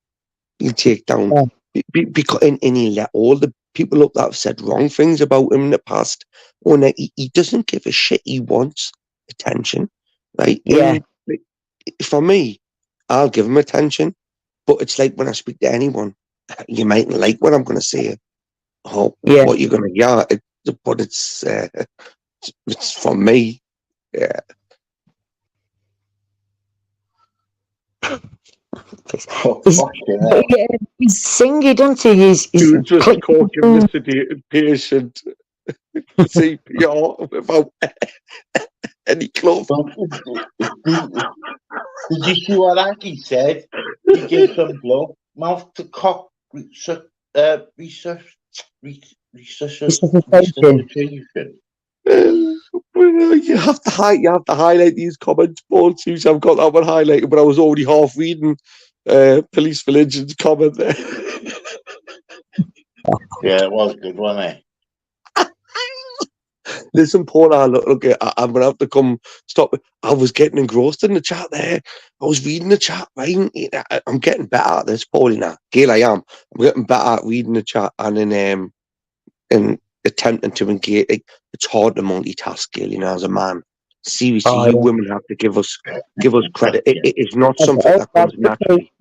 He'll take down because and he let all the people up that have said wrong things about him in the past. Or he doesn't give a shit. He wants attention, right? Yeah. And for me, I'll give him attention. But it's like when I speak to anyone, you mightn't like what I'm going to say. What you're going to hear, but it's for me. Yeah. He's singing, doesn't he? He's just talking the sedated patient. CPR without any glove. Did you see what Aggie said? He gives them blood, mouth to cock, He's such a It's a sensation. achievement. You have to highlight these comments, Paul, too. So I've got that one highlighted, but I was already half reading Police Village's comment there. Yeah, it was good, wasn't it? Listen, Paul, I'm going to have to come stop. I was getting engrossed in the chat there. I was reading the chat, right? I'm getting better at this, Paulie, now. Gail, I am. I'm getting better at reading the chat and in attempting to engage. It's hard to multitask, Gail, as a man. Seriously, Oh, you yeah. women have to give us credit. It is not something that comes naturally.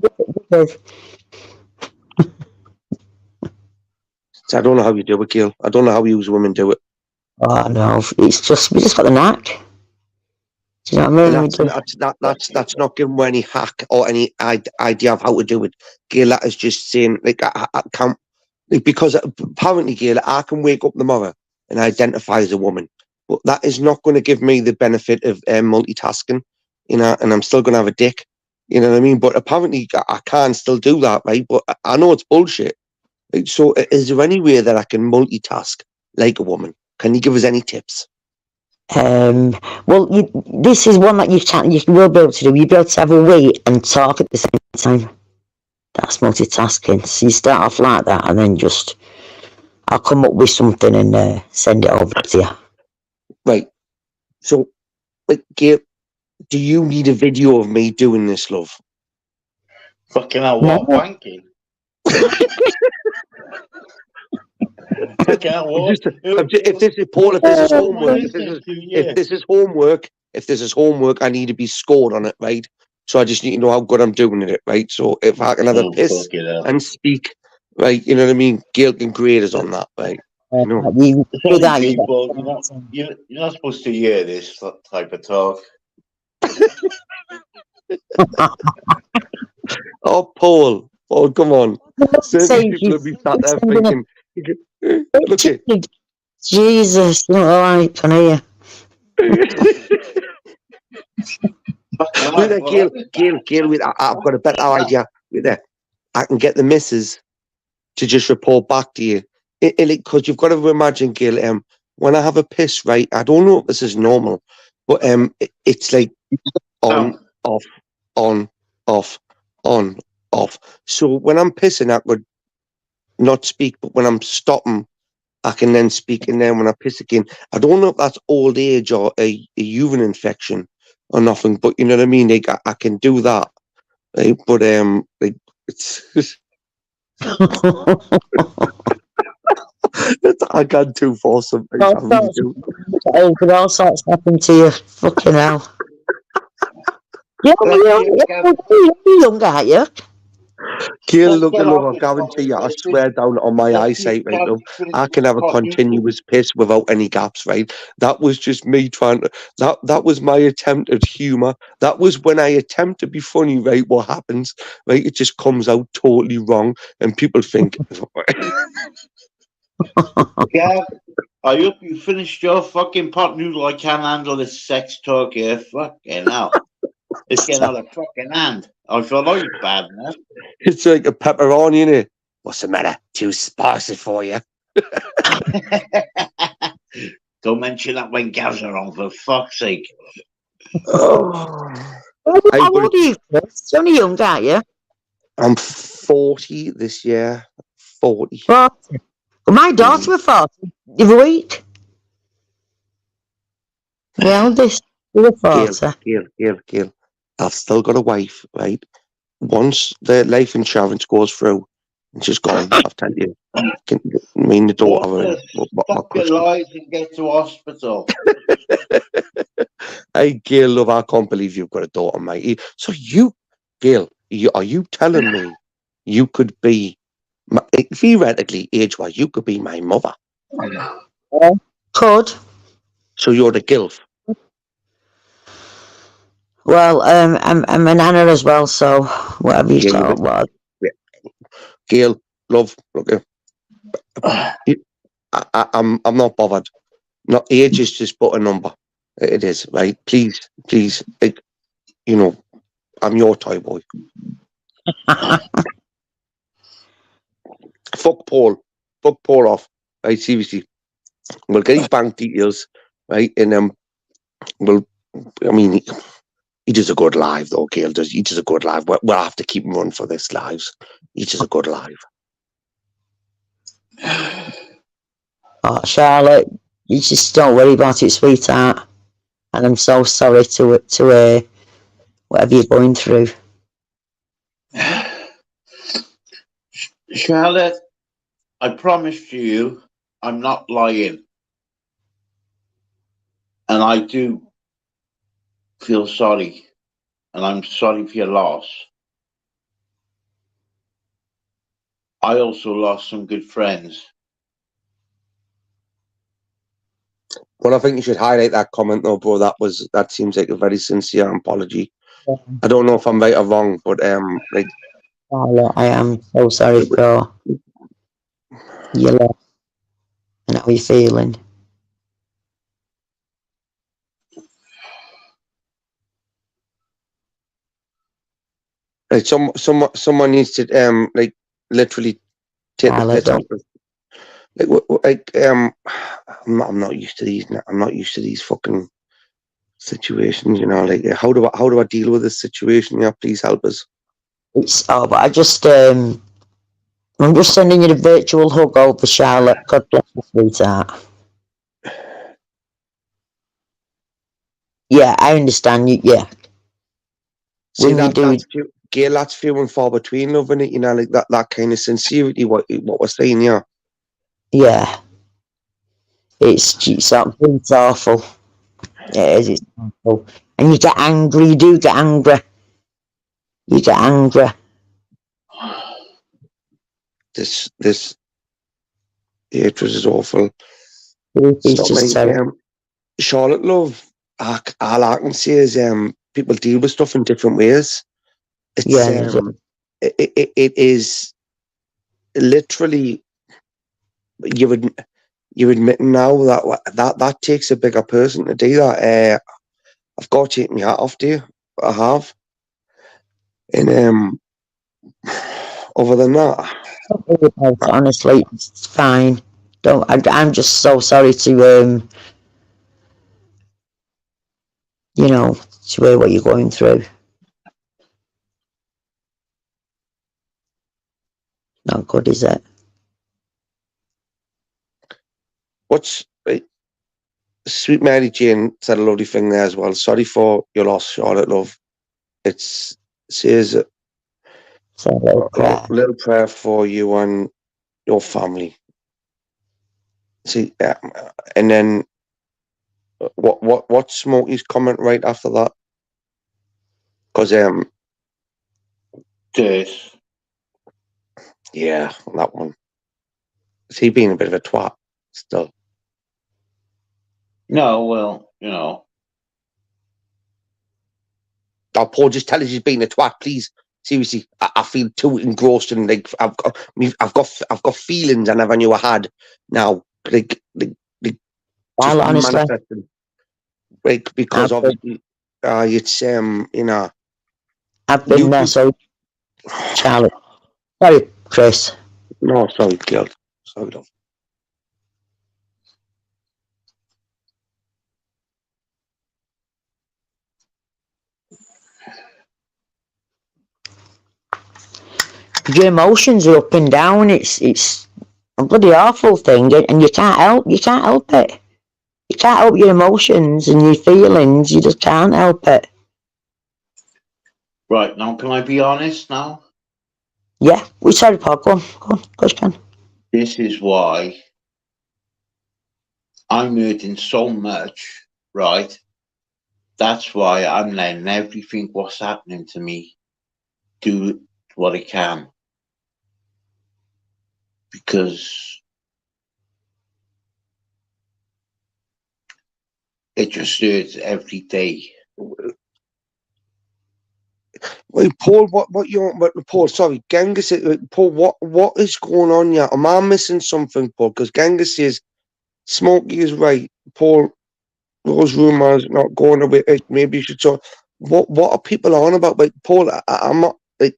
So I don't know how you do it, Gail. I don't know how you women do it. Oh no, it's just we just got the knack. Do you know what I mean? That's not giving me any hack or any idea of how to do it. Gail, that is just saying I can't, because apparently, Gail, I can wake up tomorrow and identify as a woman, but that is not going to give me the benefit of multitasking, and I'm still going to have a dick. You know what I mean? But apparently, I can still do that, right? But I know it's bullshit. Right? So, is there any way that I can multitask like a woman? Can you give us any tips? Well, this is one that you will be able to do. You'll be able to have a wait and talk at the same time. That's multitasking. So you start off like that, and then I'll come up with something and send it over to you. Right. So, Gail, do you need a video of me doing this, love? Fucking hell, what? No. Wanking? Fucking hell, what? If this is Paul, if this is homework, if this is homework, I need to be scored on it, right? So I just need to know how good I'm doing at it, right? So if I can have a piss and speak, right, you know what I mean? Gail can grade us on that, right? You know. You do that. People, you're not supposed to hear this type of talk. Oh, Paul, come on. Certain people will be sat there thinking, look at Jesus, you're not alright, can you? Gail, I've got a better idea. With that, I can get the missus to just report back to you. Because you've got to imagine, Gail, when I have a piss, right, I don't know if this is normal, but it's like on, off, on, off, on, off. So when I'm pissing, I could not speak, but when I'm stopping, I can then speak, and then when I piss again, I don't know if that's old age or a urine infection or nothing, but you know what I mean? Like, I can do that, right? But like, it's I can't do for something. I really do. But all sorts happen to you. Fucking hell. You're young, aren't you? Gail, look, I guarantee you, I swear down on my eyesight, right, love, I can have a continuous piss without any gaps, right? That was just me trying to, that was my attempt at humour. That was when I attempt to be funny, right? What happens, right? It just comes out totally wrong, and people think. Yeah, I hope you finished your fucking pot noodle. I can't handle this sex talk here. Fucking hell. It's getting out of fucking hand. I feel like bad now. It's like a pepperoni, innit? What's the matter? Too spicy for you? Don't mention that when Gav's around, for fuck's sake. How old are you, Chris? You're only young, aren't you? I'm 40 this year. 40. 40. Well, my daughter was 40 the other week. The eldest, you were 40. Gail. I've still got a wife, right? Once the life insurance goes through, and she's gone, I'll tell you. Me and the daughter. Stop your lies and get to hospital. Hey, Gail, love, I can't believe you've got a daughter, mate. So you, Gail, are you telling me you could be, theoretically, age-wise, you could be my mother? Could. So you're the gilf? Well, I'm a nana as well, so whatever you call it. Gail, love, look, I'm not bothered. Not age is just but a number. It is, right? Please, you know, I'm your toy boy. Fuck Paul off. right? Seriously, we'll get his bank details, right? And he does a good live though, Gail does. He does a good live. We'll have to keep him running for this lives. He does a good live. Oh, Charlotte, you just don't worry about it, sweetheart. And I'm so sorry to whatever you're going through. Charlotte, I promise you, I'm not lying. And I do feel sorry. And I'm sorry for your loss. I also lost some good friends. Well, I think you should highlight that comment though, bro. That seems like a very sincere apology. Yeah. I don't know if I'm right or wrong, but Charlotte, I am so sorry for your loss and how you're feeling. like someone needs to literally take the Charlotte, piss out of. I'm not used to these. I'm not used to these fucking situations. You know, like how do I deal with this situation? Yeah, please help us. but I'm just sending you a virtual hug over, Charlotte. God bless you, sweetheart. Yeah, I understand you. Yeah. See, When you do, Gail, that's few and far between, loving it. You know, like that kind of sincerity. What we're saying, yeah. yeah, it's awful. It is. It's awful. And you get angry. You do get angry. You get angry. This hatred is awful. It's So, just terrible. Charlotte, love, all I can say is people deal with stuff in different ways. It's Yeah, it is literally you admit now that takes a bigger person to do that. I've got to take my hat off to you. I have. And other than that, honestly, it's fine. Don't. I'm just so sorry to to hear what you're going through. Not good, is it? what's Sweet Mary Jane said a lovely thing there as well. Sorry for your loss, Charlotte, love. Says So a little prayer for you and your family. See, and then what's Smokey's comment right after that? Because This. yeah, that one. Is he being a bit of a twat still? No, well, you know. Oh, Paul, just tell us he's being a twat, please. Seriously, I feel too engrossed in like I've got feelings I never knew I had now. Like just honestly, manifesting. Like because obviously, it's I've been there. So, Charlotte, sorry, Chris. No, sorry, Gil. Sorry, love. Your emotions are up and down. It's a bloody awful thing, and you can't help it. You can't help your emotions and your feelings. You just can't help it. Right, now can I be honest now? Yeah, we sorry, Paul. Go on, Ken. This is why I'm hurting so much, right? That's why I'm letting everything what's happening to me do what it can. Because it just hurts every day. Wait, Paul, Paul, sorry, Genghis, Paul, what is going on here? Am I missing something, Paul? Because Genghis says Smokey is right. Paul, those rumours not going away. Maybe you should talk. What are people on about? Like, Paul, I'm not like.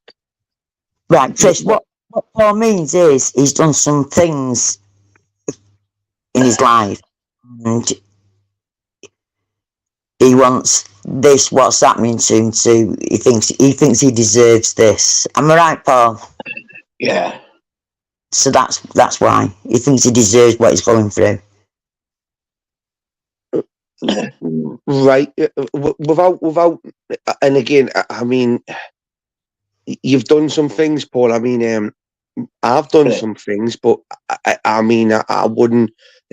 Right, Chris. What Paul means is he's done some things in his life, and he wants this. What's happening to him? He thinks he deserves this. Am I right, Paul? Yeah. So that's why he thinks he deserves what he's going through. Right. Without, and again, I mean, you've done some things, Paul. I mean, I've done some things, but I mean, I wouldn't.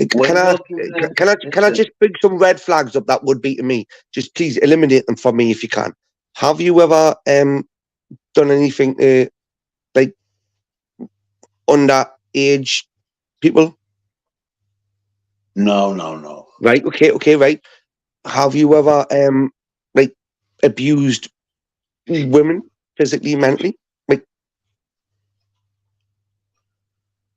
Can I just bring some red flags up that would be to me? Just please eliminate them for me if you can. Have you ever done anything to like underage people? No. Right. Okay. Right. Have you ever like abused women physically, mentally? Like,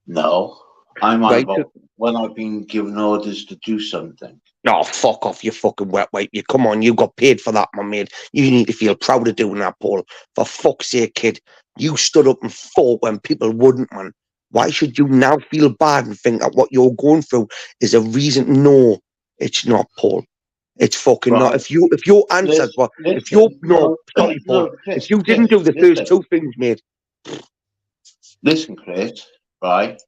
No. I'm on right. about when I've been given orders to do something. Oh, fuck off, you fucking wet wipe. You come on, you got paid for that, my mate. You need to feel proud of doing that, Paul. For fuck's sake, kid. You stood up and fought when people wouldn't, man. Why should you now feel bad and think that what you're going through is a reason? No, it's not, Paul. It's fucking not. Right. If your answers were, if you're no, sorry, Paul. Chris, If you didn't do the first two things, mate. Listen, Chris, right?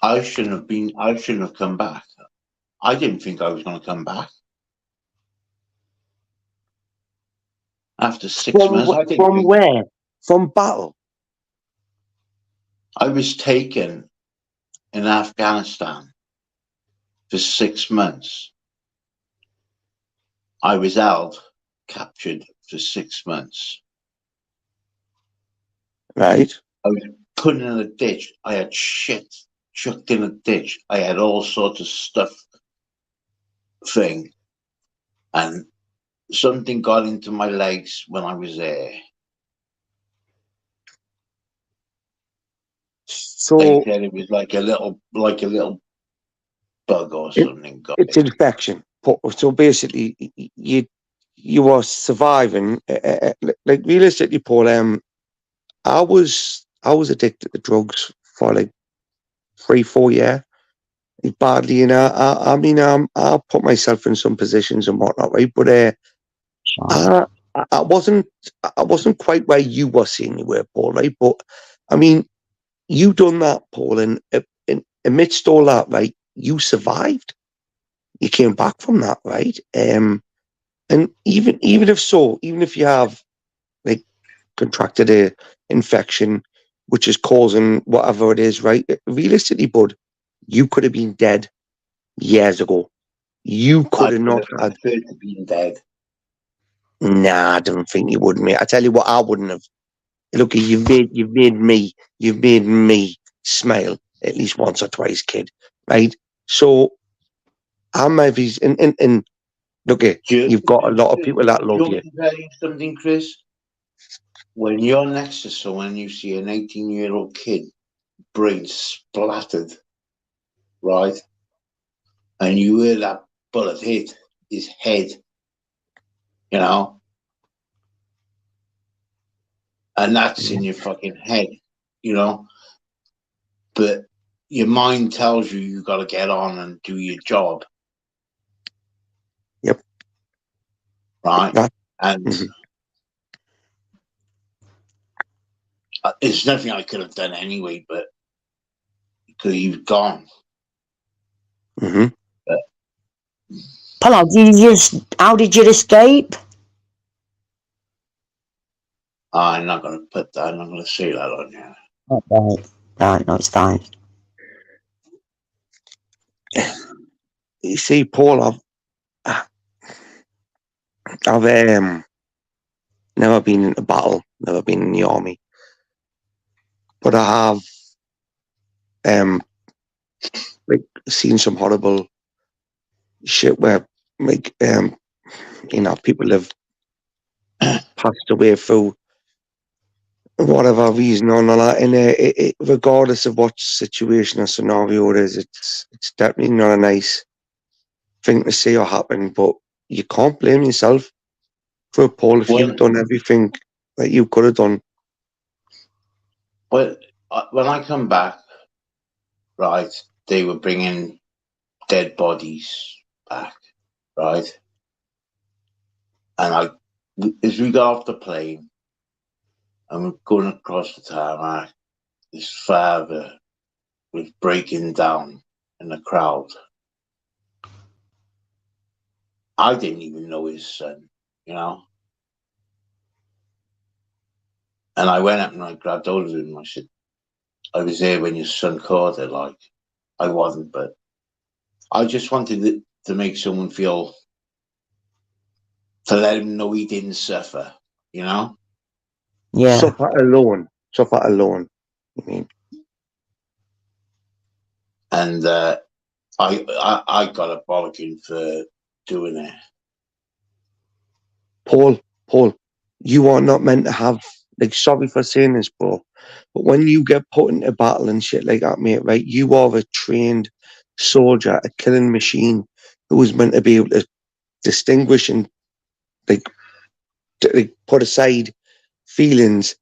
I shouldn't have come back. I didn't think I was going to come back. After 6 months, I didn't from where? From battle. I was taken in Afghanistan for 6 months. I was captured for 6 months. Right. I was put in a ditch. I had shit chucked in a ditch. I had all sorts of stuff and something got into my legs when I was there. So they said it was like a little bug or something. It's infection. So basically, you were surviving. Like realistically, Paul, I was addicted to drugs for like 3-4 years. Badly, and I mean, I put myself in some positions and whatnot, right? But I wasn't quite where you were saying you were, Paul, right? But I mean, you done that, Paul, and amidst all that, right? You survived. You came back from that, right? And even if you have like contracted a infection, which is causing whatever it is, right? Realistically, bud, you could have been dead years ago. You could have not had. To be dead. Nah, I don't think you would, mate. I tell you what, I wouldn't have. Look, you've made me smile at least once or twice, kid. Right? So I maybe and look, you've got a lot of people that love you. Tell you something, Chris. When you're next to someone, you see an 18-year-old kid, brain splattered, right, and you hear that bullet hit his head, you know, and that's in your fucking head, you know, but your mind tells you got to get on and do your job. Yep. Right. And there's nothing I could have done anyway, but because you've gone. Mm-hmm. Paul, how did you escape? I'm not going to put that. I'm not going to say that on you. Right, no, it's fine. You see, Paul, I've never been in a battle, never been in the army, but I have like seen some horrible shit where like people have passed away through whatever reason or not, and regardless of what situation or scenario it is, it's definitely not a nice thing to see or happen. But you can't blame yourself for it, Paul, if you've done everything that you could have done. But when I come back, right, they were bringing dead bodies back, right? And as we got off the plane and we're going across the tarmac, his father was breaking down in the crowd. I didn't even know his son, you know? And I went up and I grabbed hold of him and I said, I was there when your son caught it. Like, I wasn't, but I just wanted to make someone feel, to let him know he didn't suffer, you know? Yeah. Suffer alone. I mean, And I got a bollocking for doing it. Paul, you are not meant to have, like, sorry for saying this, bro, but when you get put into battle and shit like that, mate, right, you are a trained soldier, a killing machine who is meant to be able to distinguish and, like put aside feelings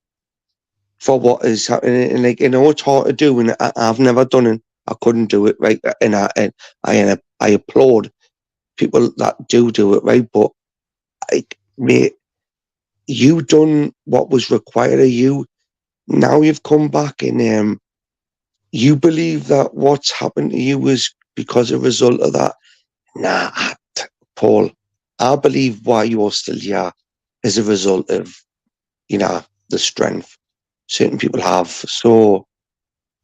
for what is happening. And, like, you know, it's hard to do, and I've never done it. I couldn't do it, right? And I applaud people that do it, right? But, like, mate, you done what was required of you. Now you've come back and you believe that what's happened to you was because a result of that. Nah, Paul, I believe why you're still here is a result of, you know, the strength certain people have. So,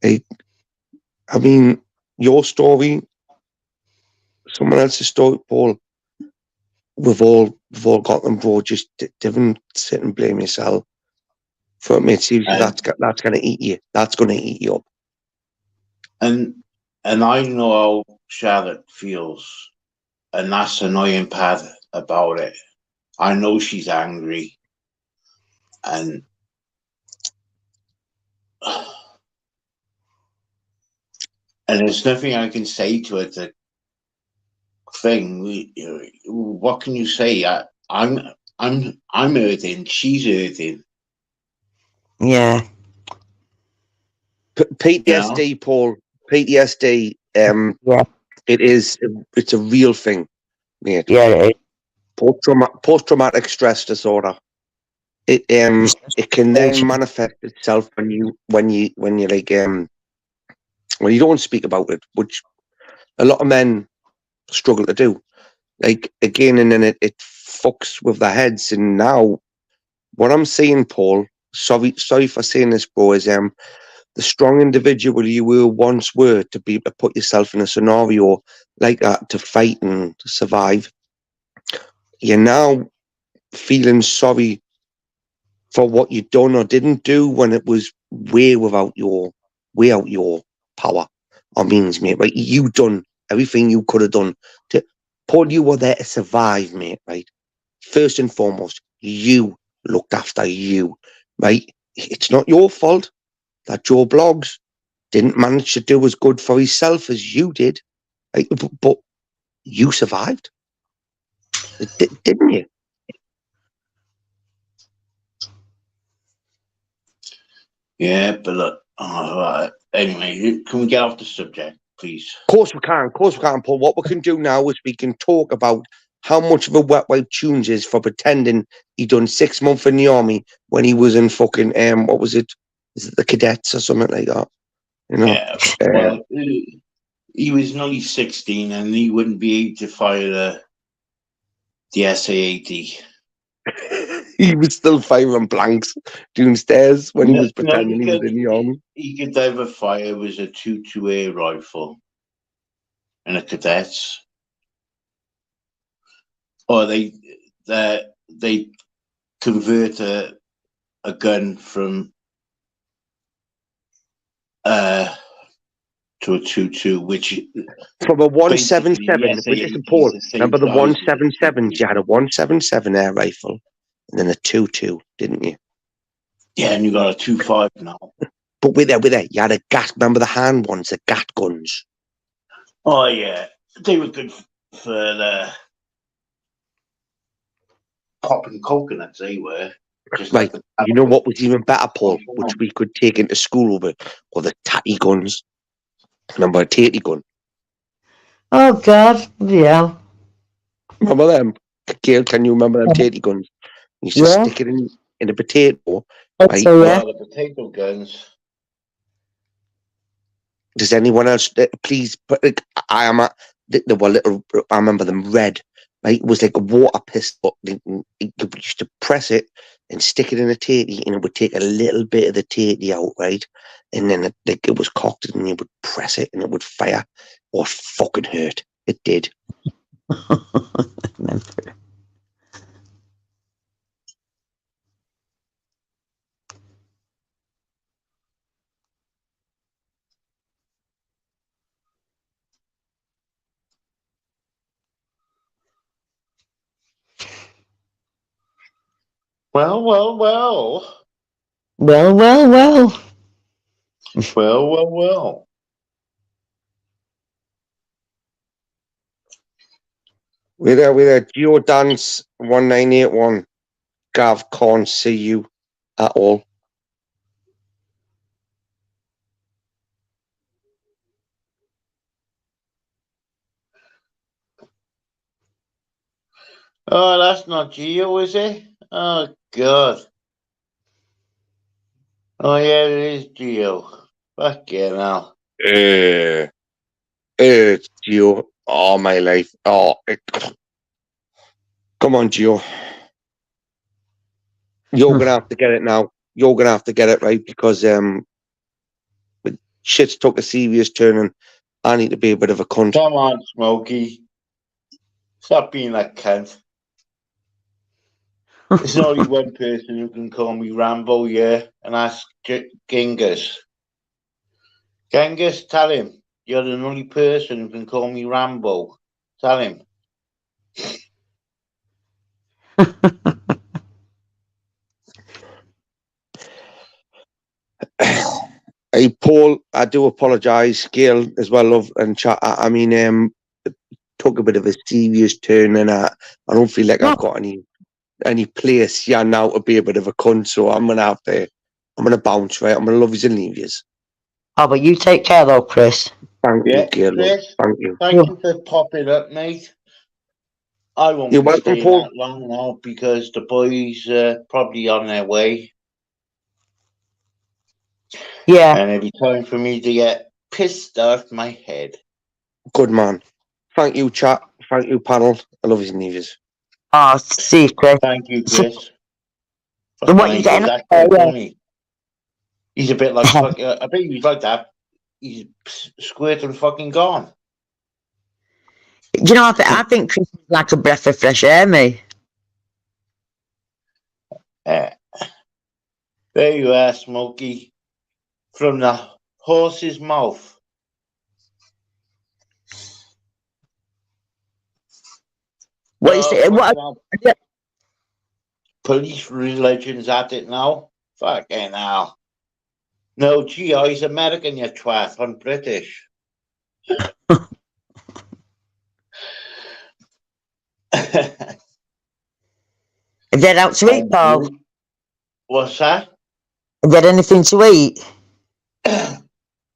I mean, your story, someone else's story, Paul, we've all got them, bro. Just don't sit and blame yourself. For me, seriously, And that's gonna eat you. That's gonna eat you up. and I know how Charlotte feels, and that's the annoying part about it. I know she's angry, and there's nothing I can say to it. The thing, what can you say? I'm hurting. She's hurting. Yeah. PTSD, You know? Paul. PTSD. Yeah. It's a real thing, mate. Yeah. Post traumatic stress disorder. It can then manifest itself when you like when you don't speak about it, which a lot of men struggle to do. Like, again, and then it fucks with their heads. And now what I'm saying, Paul, sorry for saying this, bro, is the strong individual you were once were to be to put yourself in a scenario like that to fight and to survive. You're now feeling sorry for what you done or didn't do when it was way out your power or means, mate. Right? You done everything you could have done to. Paul, you were there to survive, mate. Right? First and foremost, you looked after you, right? It's not your fault that Joe Bloggs didn't manage to do as good for himself as you did, right? But you survived, didn't you? Yeah, but look. Right. Anyway, can we get off the subject, please? Of course we can, Paul. What we can do now is we can talk about how much of a wet wipe Tunes is for pretending he done 6 months in the army when he was in fucking what was it? Is it the cadets or something like that? You know. Yeah. Well, he was only 16, and he wouldn't be able to fire the SAAT. He was still firing blanks doing stairs when he was pretending he was in the army. He could ever fire was a 2-2 air rifle and a cadets. Or they convert a gun from to a 2-2, which From a basically 177, the listen, SAAT is Paul, the same remember the size as a 177s? You had a 177 air rifle and then a 2-2, didn't you? Yeah, and you got a 2.5 now. But with that, you had a gat. Remember the hand ones, the gat guns? Oh yeah, they were good for the popping coconuts. They were just Right. like You know what was even better, Paul, which we could take into school with, or the tatty guns. Remember a tatey gun? Oh God, yeah, Remember them? Gail, can you remember them tatey guns? You used to yeah. stick it in a potato, right? So yeah. Well, the potato guns. Does anyone else please? But like, I am. They were little. I remember them red. Right, it was like a water pistol. You used to press it and stick it in a tatey, and it would take a little bit of the tatey out, right? And then it was cocked, and you would press it, and it would fire. Oh, it fucking hurt. It did. Well, well, well. Well, well, well. Well, well, well. With a Geodance 1981. Gav can't see you at all. Oh, that's not Geo, is it? Oh, God. Oh, yeah, it is Geo. Fucking hell. It's Geo. Oh, my life. Oh, come on, Geo. You're gonna have to get it now. You're gonna have to get it right because shit's took a serious turn, and I need to be a bit of a cunt. Come on, Smokey. Stop being that cunt. There's only one person who can call me Rambo, yeah, and that's Genghis. Genghis, tell him. You're the only person who can call me Rambo. Tell him. Hey, Paul, I do apologise. Gail as well, love and chat. I mean, took a bit of a serious turn, and I don't feel like I've got any place here now to be a bit of a cunt. So I'm gonna bounce, right? I'm gonna love yous and leave yous. Oh, but you take care though, Chris. Thank you, Yeah, Gail. Love. Chris, Thank you. thank you for popping up, mate. I won't You're be welcome, staying Paul. that long now because the boys are probably on their way. Yeah. And it'll be time for me to get pissed off my head. Good man. Thank you, chat. Thank you, panel. I love yous and leave yous. Oh, see, Chris. Thank you, So, Chris. so Fucking what hell, you he does getting? that Oh, quite yeah. funny. He's a bit like fucking. I bet he's like that. He's squirting fucking gone. You know, I think Chris is like a breath of fresh air, me. There you are, Smokey. From the horse's mouth. What you say? What? Yeah. Police religion's at it now. Fucking hell. No, gee, he's American, you twat. I'm British. Is there out to eat, Paul? What's that? Is there anything to eat?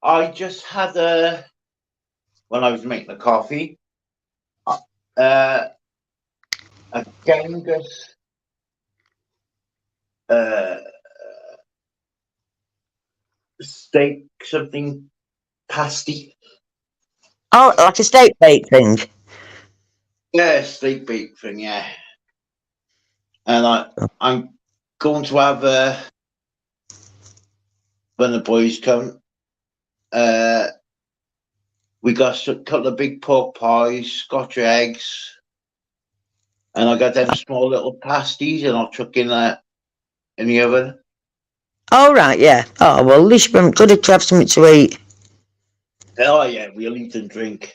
I just had when I was making the coffee, a Genghis steak something pasty. Oh, like a steak bake thing. Yeah, steak bake thing, yeah. And I'm going to have when the boys come. We got a couple of big pork pies, Scotch eggs, and I got them small little pasties, and I'll chuck in the oven. Oh, right, yeah. Oh, well, at least you're good to have something to eat. Oh yeah, we'll eat and drink.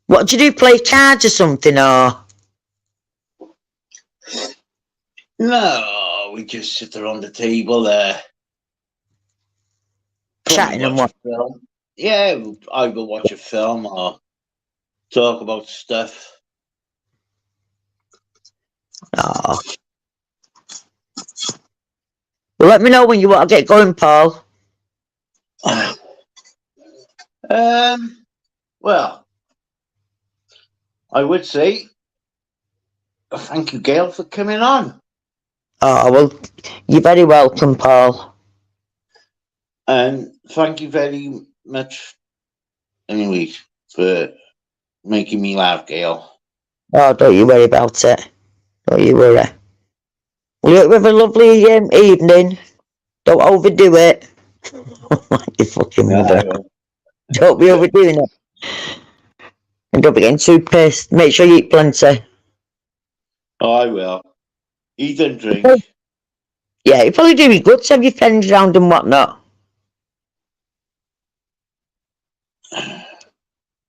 What do you do? Play cards or something, or? No, we just sit around the table there. Chatting and what? A film. Yeah, I will watch a film or talk about stuff. Oh. Well, let me know when you want to get going, Paul. Well, I would say thank you, Gail, for coming on. Oh, well, you're very welcome, Paul. And thank you very much, anyway, for making me laugh, Gail. Oh, don't you worry about it. Don't you worry. Well, you have a lovely evening. Don't overdo it. Like your fucking Yeah, mother. I will. Don't be overdoing it. And don't be getting too pissed. Make sure you eat plenty. Oh, I will. Eat and drink. Yeah, you probably do be good to have your friends around and whatnot.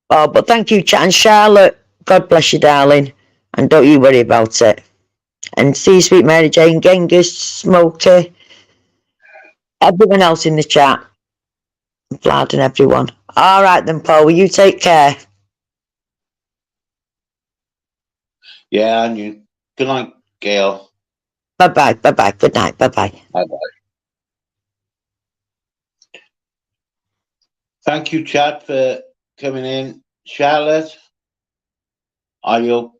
Oh, but thank you, Chat and Charlotte. God bless you, darling. And don't you worry about it. And see you, sweet Mary Jane, Genghis, Smokey, everyone else in the chat. Vlad and everyone. All right then, Paul. Will you take care? Yeah, and you. Good night, Gail. Bye bye. Bye bye. Good night. Bye bye. Bye-bye. Thank you, Chad, for coming in. Charlotte, I hope,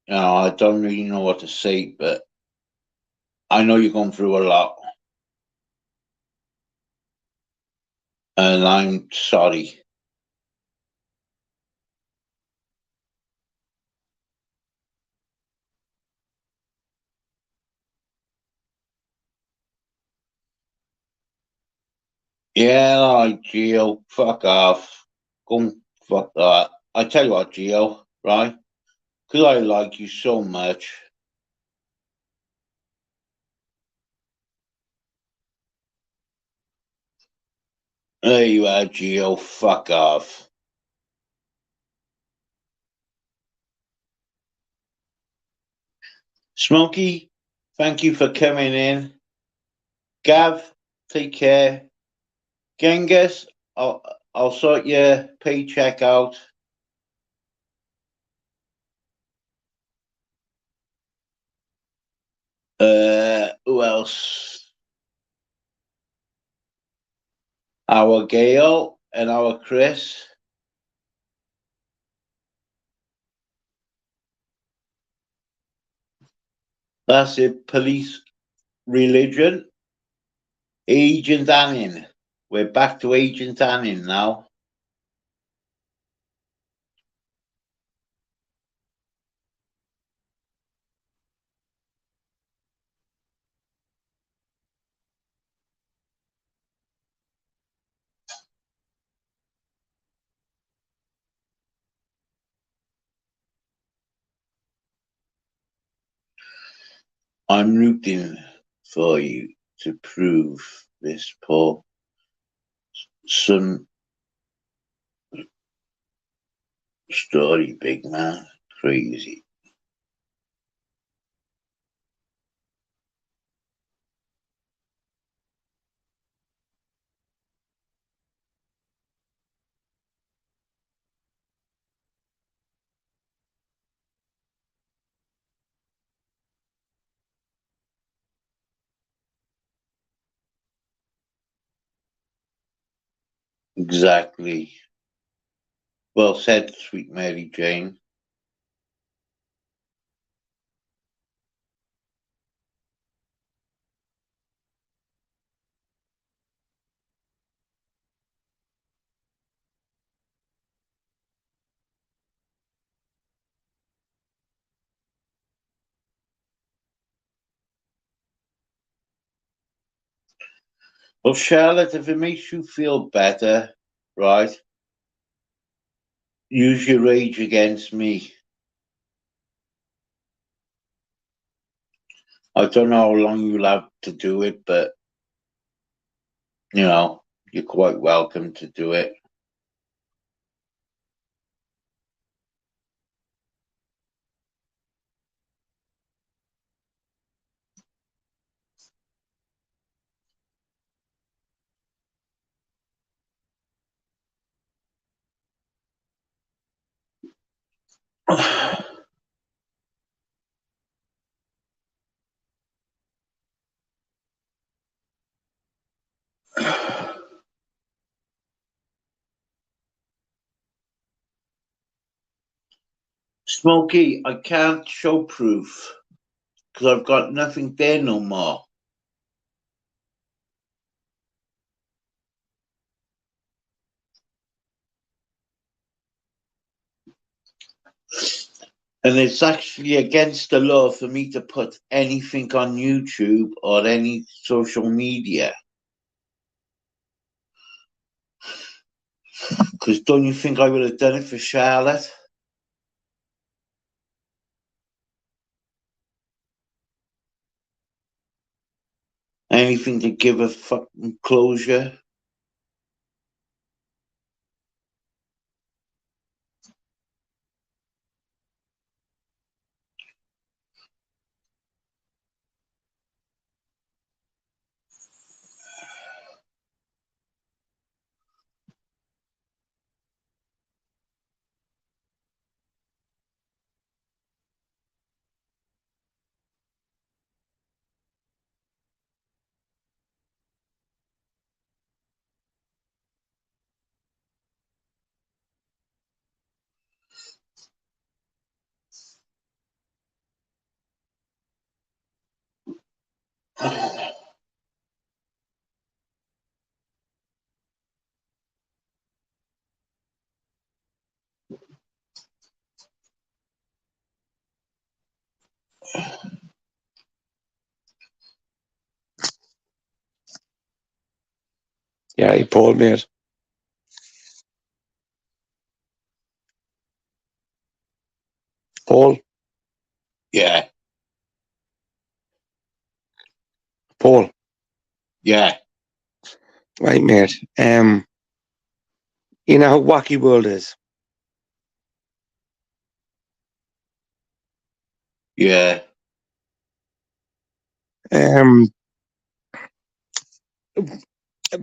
I don't really know what to say, but I know you're going through a lot. And I'm sorry. Yeah, like, Gio, fuck off. Go fuck that. I tell you what, Gio, right? Because I like you so much. There you are, Gio. Fuck off. Smokey, thank you for coming in. Gav, take care. Genghis, I'll sort your paycheck out. Who else? Our Gail and our Chris. That's it. Police religion. Agent Annin. We're back to Agent Annin now. I'm rooting for you to prove this poor son story, big man. Crazy. Exactly. Well said, sweet Mary Jane. Well, Charlotte, if it makes you feel better, right, use your rage against me. I don't know how long you'll have to do it, but, you're quite welcome to do it. Smokey, I can't show proof because I've got nothing there no more. And it's actually against the law for me to put anything on YouTube or any social media. Because don't you think I would have done it for Charlotte? Anything to give her fucking closure? Yeah, he Paul, mate. Paul, Yeah, Paul, yeah, right, mate. You know how wacky world is. yeah.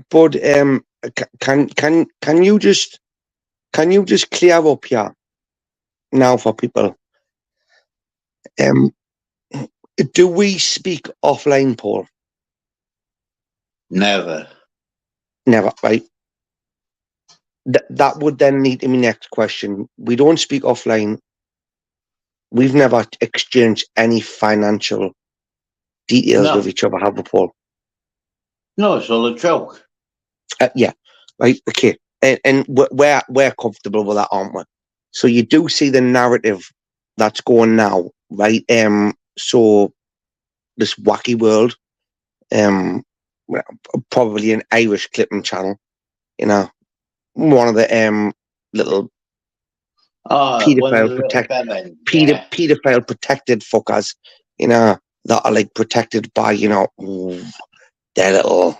But can you just clear up here now for people? Do we speak offline, Paul? Never. Never, right? That would then lead to my next question. We don't speak offline. We've never exchanged any financial details with No, each other, have we, Paul? no, it's all a joke. Yeah, right. Okay, and we're comfortable with that, aren't we? So you do see the narrative that's going now, right? So this wacky world, well, probably an Irish clipping channel, you know, one of the little One of pedophile the little bellends. Yeah, pedophile protected fuckers, you know, that are like protected by, you know, their little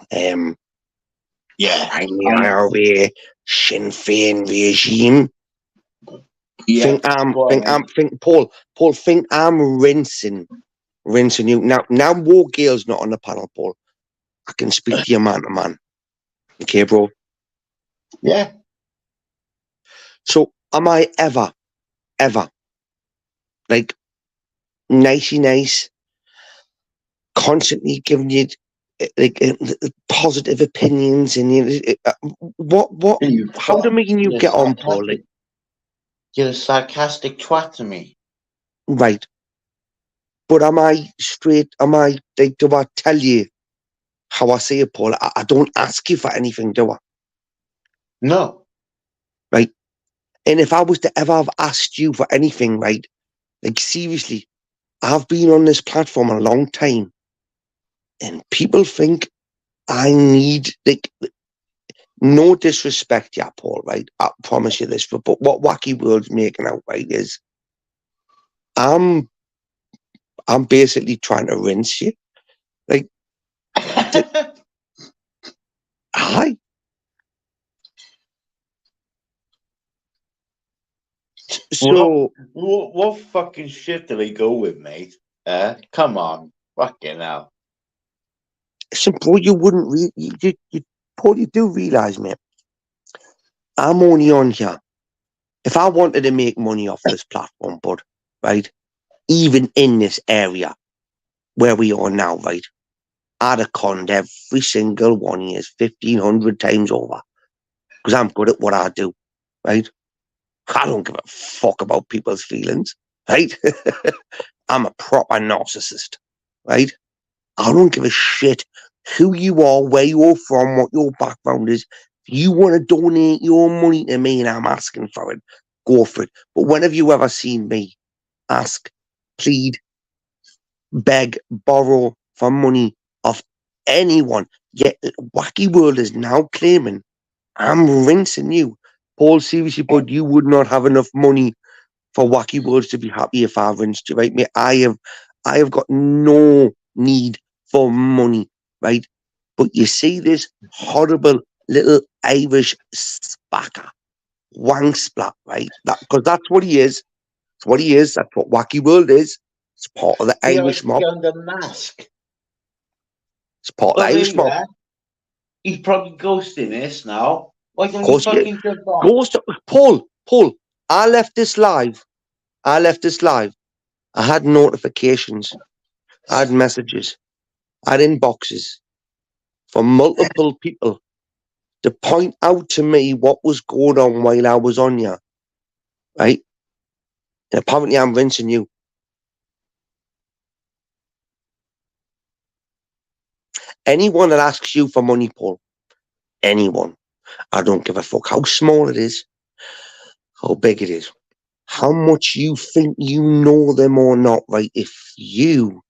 yeah, IRA Sinn Féin regime. yeah. Think I'm rinsing you now. War Gale's not on the panel, Paul. I can speak to you man to man. Okay, bro. Yeah. So am I ever like nicey nice, constantly giving you like positive opinions and what You how do me and you you're get on, Paul? Like, you're a sarcastic twat to me. right. But am I straight? Am I like? Do I tell you how I see it, Paul? I don't ask you for anything, do I? No. Right. And if I was to ever have asked you for anything, right? Like seriously, I've been on this platform a long time, and people think I need like no disrespect, yeah, Paul. Right? I promise you this. But what Wacky World's making out right is, I'm basically trying to rinse you. Like, hi. So what fucking shit do they go with, mate? Come on, fucking hell. listen, bro, you wouldn't Paul, you do realise, mate, I'm only on here. If I wanted to make money off this platform, bud, right, even in this area where we are now, right, I'd have conned every single one of you 1,500 times over because I'm good at what I do, right? I don't give a fuck about people's feelings, right? I'm a proper narcissist, right? I don't give a shit who you are, where you're from, what your background is. If you want to donate your money to me and I'm asking for it, go for it. But when have you ever seen me ask, plead, beg, borrow for money of anyone? Yet Wacky World is now claiming I'm rinsing you. Paul, seriously, bud, you would not have enough money for Wacky Worlds to be happy if I rinsed you, right, mate? I have got no need for money, right? But you see this horrible little Irish spacker, wang splat, right? Because that's what he is. That's what he is. That's what Wacky World is. It's part of the He Irish hides mob. behind a mask. It's part of the Irish mob. He's probably ghosting us now. Why Of don't you course, yeah. fucking jump on? Ghost, Paul, I left this live. I had notifications. I had messages. I had inboxes from multiple people to point out to me what was going on while I was on here, right? And apparently I'm rinsing you. Anyone that asks you for money, Paul, anyone, I don't give a fuck how small it is, how big it is, how much you think you know them or not, right? If you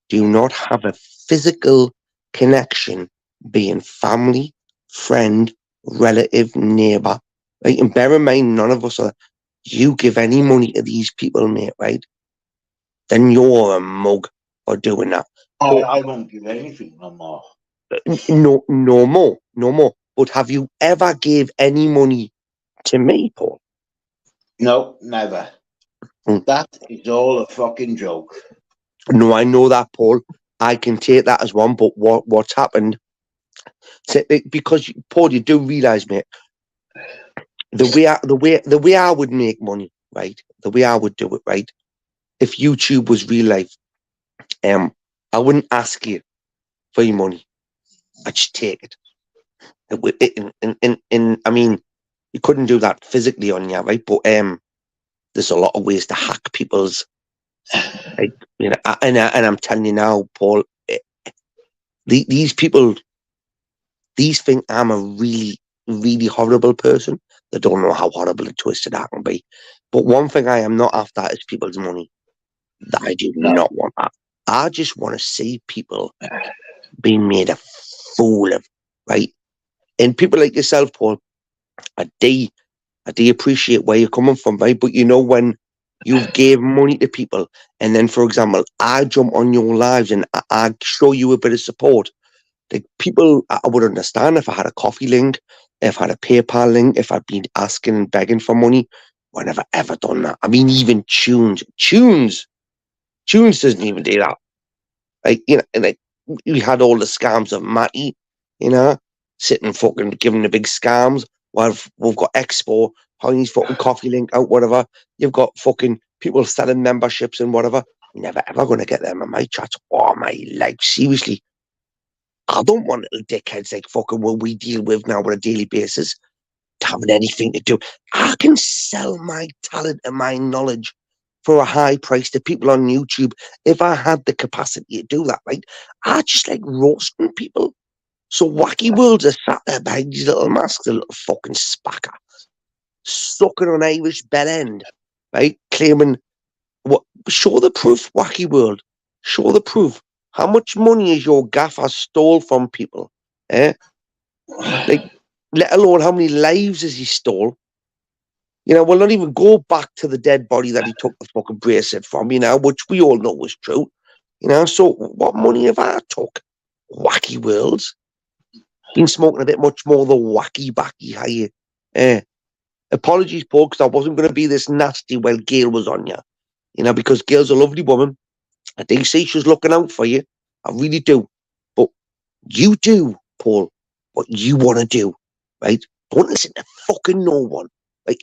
do not have a physical connection, being family, friend, relative, neighbor, right? And bear in mind, none of us are, you give any money to these people, mate, right? Then you're a mug for doing that. I won't give anything no more. No more. But have you ever gave any money to me, Paul? No, never. That is all a fucking joke. No, I know that, Paul. I can take that as one. But what's happened? Because Paul, you do realise, mate, the way I would make money, right? The way I would do it, right? If YouTube was real life, I wouldn't ask you for your money. I'd just take it. I mean, you couldn't do that physically on you, right? But there's a lot of ways to hack people's, like, you know. And I'm telling you now, Paul, these people, these think I'm a really, really horrible person. They don't know how horrible and twisted I can be. But one thing I am not after is people's money. I do not want that. I just want to see people being made a fool of, right? And people like yourself, Paul, I do appreciate where you're coming from, right? But you know, when you gave money to people, and then, for example, I jump on your lives and I show you a bit of support. Like, people, I would understand if I had a coffee link, if I had a PayPal link, if I'd been asking and begging for money. I never ever done that. I mean, even Tunes doesn't even do that. Like, you know, and like, we had all the scams of Matty, you know, sitting fucking giving the big scams. While we've got Expo, putting his fucking coffee link out, whatever. You've got fucking people selling memberships and whatever. You're never ever going to get them in my chat. Oh, my life, seriously. I don't want little dickheads like fucking what we deal with now on a daily basis having anything to do. I can sell my talent and my knowledge for a high price to people on YouTube if I had the capacity to do that, right? I just like roasting people. So Wacky Worlds are sat there behind these little masks, a little fucking spacker, sucking on Irish bell end, right? Claiming, what? Show the proof, Wacky World. Show the proof. How much money is your gaffer stole from people? Eh? Like, let alone how many lives has he stole? You know, we'll not even go back to the dead body that he took the fucking bracelet from, you know, which we all know was true. You know, so what money have I took? Wacky Worlds. Been smoking a bit much more the wacky backy, how you? Apologies, Paul, because I wasn't going to be this nasty while Gail was on you. You know, because Gail's a lovely woman. I do see she's looking out for you. I really do. But you do, Paul, what you want to do, right? Don't listen to fucking no one, like,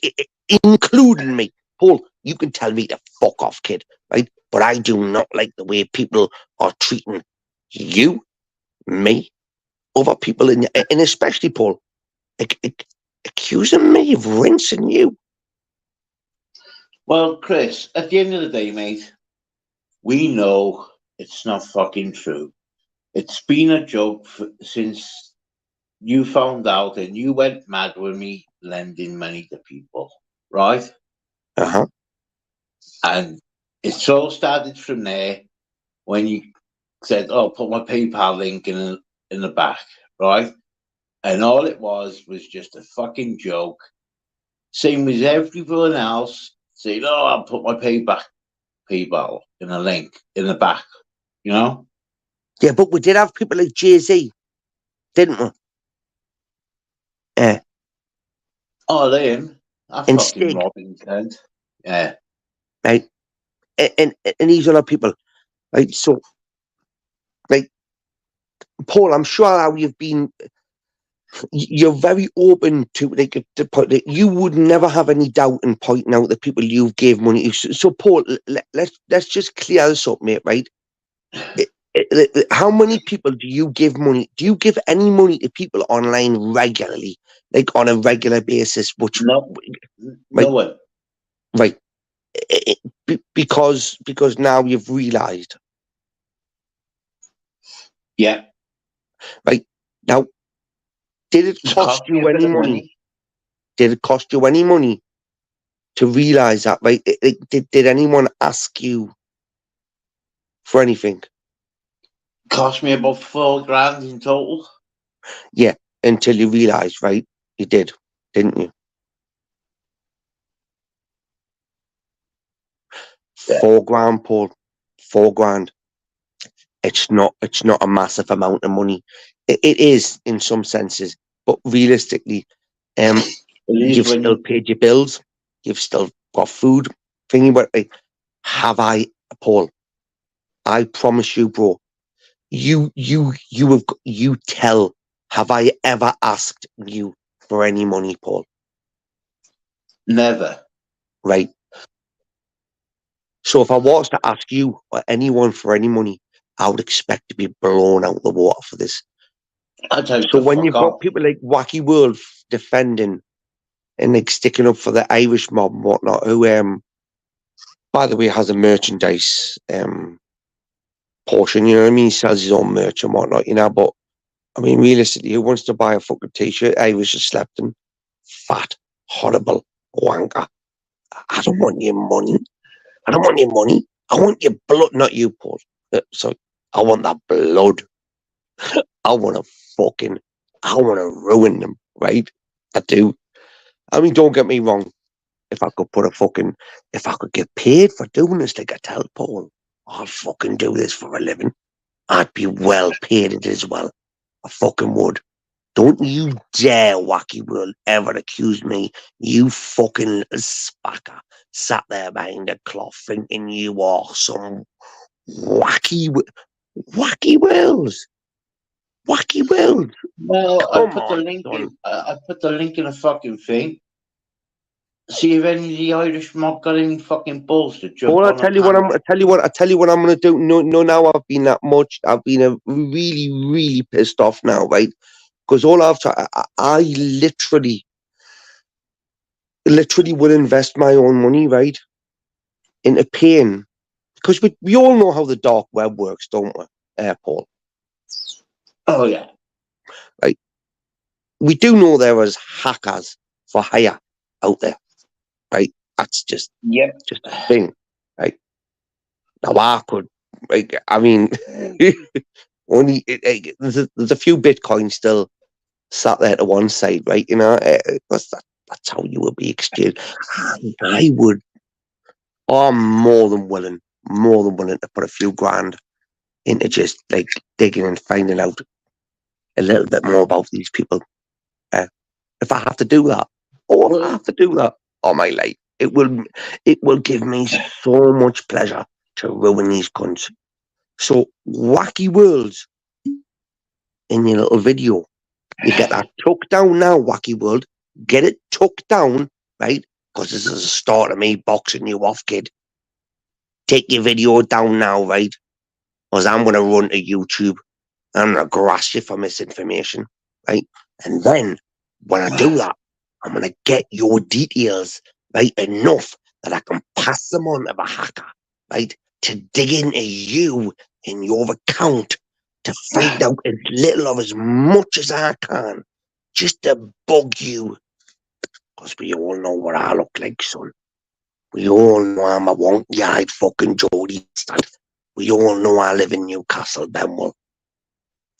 including me. Paul, you can tell me to fuck off, kid, right? But I do not like the way people are treating you, me, other people, and especially, Paul, accusing me of rinsing you. Well, Chris, at the end of the day, mate, we know it's not fucking true. It's been a joke since you found out and you went mad with me lending money to people, right? Uh-huh. And it's all started from there when you said, "Oh, put my PayPal link in the back," right? And all it was just a fucking joke. Same as everyone else saying, "Oh, I'll put my PayPal in a link in the back," you know? Yeah, but we did have people like Jay-Z, didn't we? Yeah. Oh, then I And fucking Stig, robbing cunt. Yeah. right? And these other people, right? So, like, Paul, I'm sure how you've been, you're very open to, like, you would never have any doubt in pointing out the people you gave money to. So Paul, let's just clear this up, mate, right? How many people do you give money? Do you give any money to people online regularly, like on a regular basis? Which, No, no right, one. right, because now you've realised, Yeah. right? Now, did it It's cost cost me a you bit any of money? money. Did it cost you any money to realise that? Right? Did anyone ask you for anything? Cost me about 4 grand in total. Yeah, until you realised, right? You did, didn't you? Yeah. 4 grand, Paul. 4 grand. It's not a massive amount of money. It is in some senses, but realistically, It is you've when still you paid your bills. You've still got food. Thinking about it, have I, Paul? I promise you, bro. You tell. Have I ever asked you for any money, Paul? never. Right. So if I was to ask you or anyone for any money, I would expect to be blown out the water for this. I tell you So to when fuck you've got off. people like Wacky World defending and like sticking up for the Irish mob and whatnot, who by the way has a merchandise portion, you know what I mean? He sells his own merch and whatnot, you know, but I mean realistically, who wants to buy a fucking t-shirt? Irish has slept in. Fat, horrible wanker. I don't want your money. I don't want your money. I want your blood, not you, Paul. Sorry. I want that blood. I want to ruin them, right? I do. I mean, don't get me wrong. If I could if I could get paid for doing this, like I tell Paul, I'll fucking do this for a living. I'd be well paid it as well. I fucking would. Don't you dare, Wacky World, ever accuse me, you fucking little spacker, sat there behind a cloth thinking you are some wacky, wacky worlds. Wacky worlds. Well, I Come put the on, link son. in. I put the link in a fucking thing. See if any of the Irish mob got any fucking balls to jump Well, on a panel. I tell you what I'm gonna do. No, no, now I've been that much. I've been really, really pissed off now, right? Because all I've tried, I literally will invest my own money, right, into paying. Because we all know how the dark web works, don't we, Paul? Oh yeah. Right? We do know there is hackers for hire out there, right? That's just Yep. a thing, right? Now I could, like, I mean, only there's a few bitcoins still sat there to one side, right? You know, that's how you would be exchanged. I would. I'm more than willing to put a few grand into just like digging and finding out a little bit more about these people. If I have to do that, or if I have to do that, oh my life, it will give me so much pleasure to ruin these cunts. So Wacky Worlds in your little video, you get that tucked down now, Wacky World. Get it tucked down, right? Because this is the start of me boxing you off, kid. Take your video down now, right? Because I'm gonna run to YouTube. I'm gonna grass you for misinformation, right? And then when I do that, I'm gonna get your details, right? Enough that I can pass them on to the hacker, right? To dig into you in your account to find out as little of as much as I can, just to bug you. Because we all know what I look like, son. We all know I'm a wonky-eyed fucking Jody bastard. We all know I live in Newcastle, Benwell.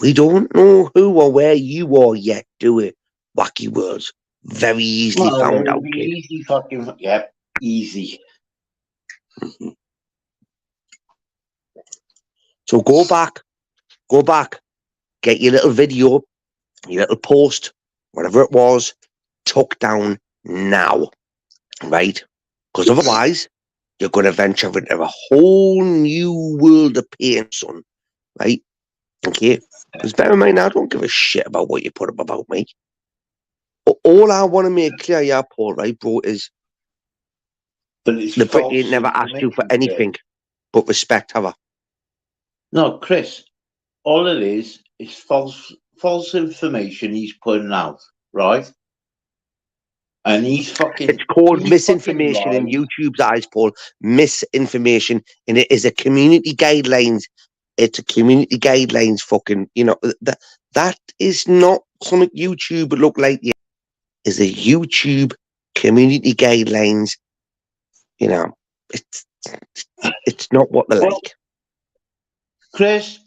We don't know who or where you are yet, do we? Wacky words. Very easily Well, found it'll out, be kid. easy fucking, yep, easy. So go back, get your little video, your little post, whatever it was, took down now, right? Because otherwise, you're going to venture into a whole new world of pain, son, right? Okay? Because bear in mind, I don't give a shit about what you put up about me. But all I want to make clear, yeah, Paul, right, bro, is But it's the Brit false ain't never asked you for information, Chris. anything but respect, have I? No, Chris, all it is false information he's putting out, right? And It's called he's fucking misinformation in lied. YouTube's eyes, Paul. Misinformation, and it is a community guidelines. It's a community guidelines. Fucking, that is not something YouTube would look like. Is a YouTube community guidelines. You know, it's not what they Well, like. Chris,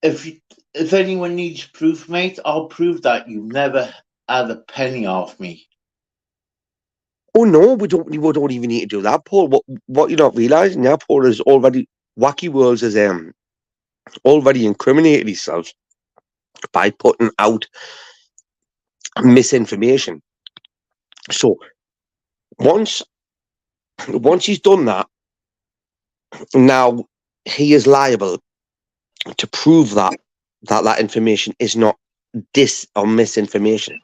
if anyone needs proof, mate, I'll prove that you never had a penny off me. Oh no, we don't even need to do that, Paul. What you're not realising, yeah, Paul, is already Wacky Worlds has already incriminated himself by putting out misinformation. So once he's done that, now he is liable to prove that information is not dis or misinformation.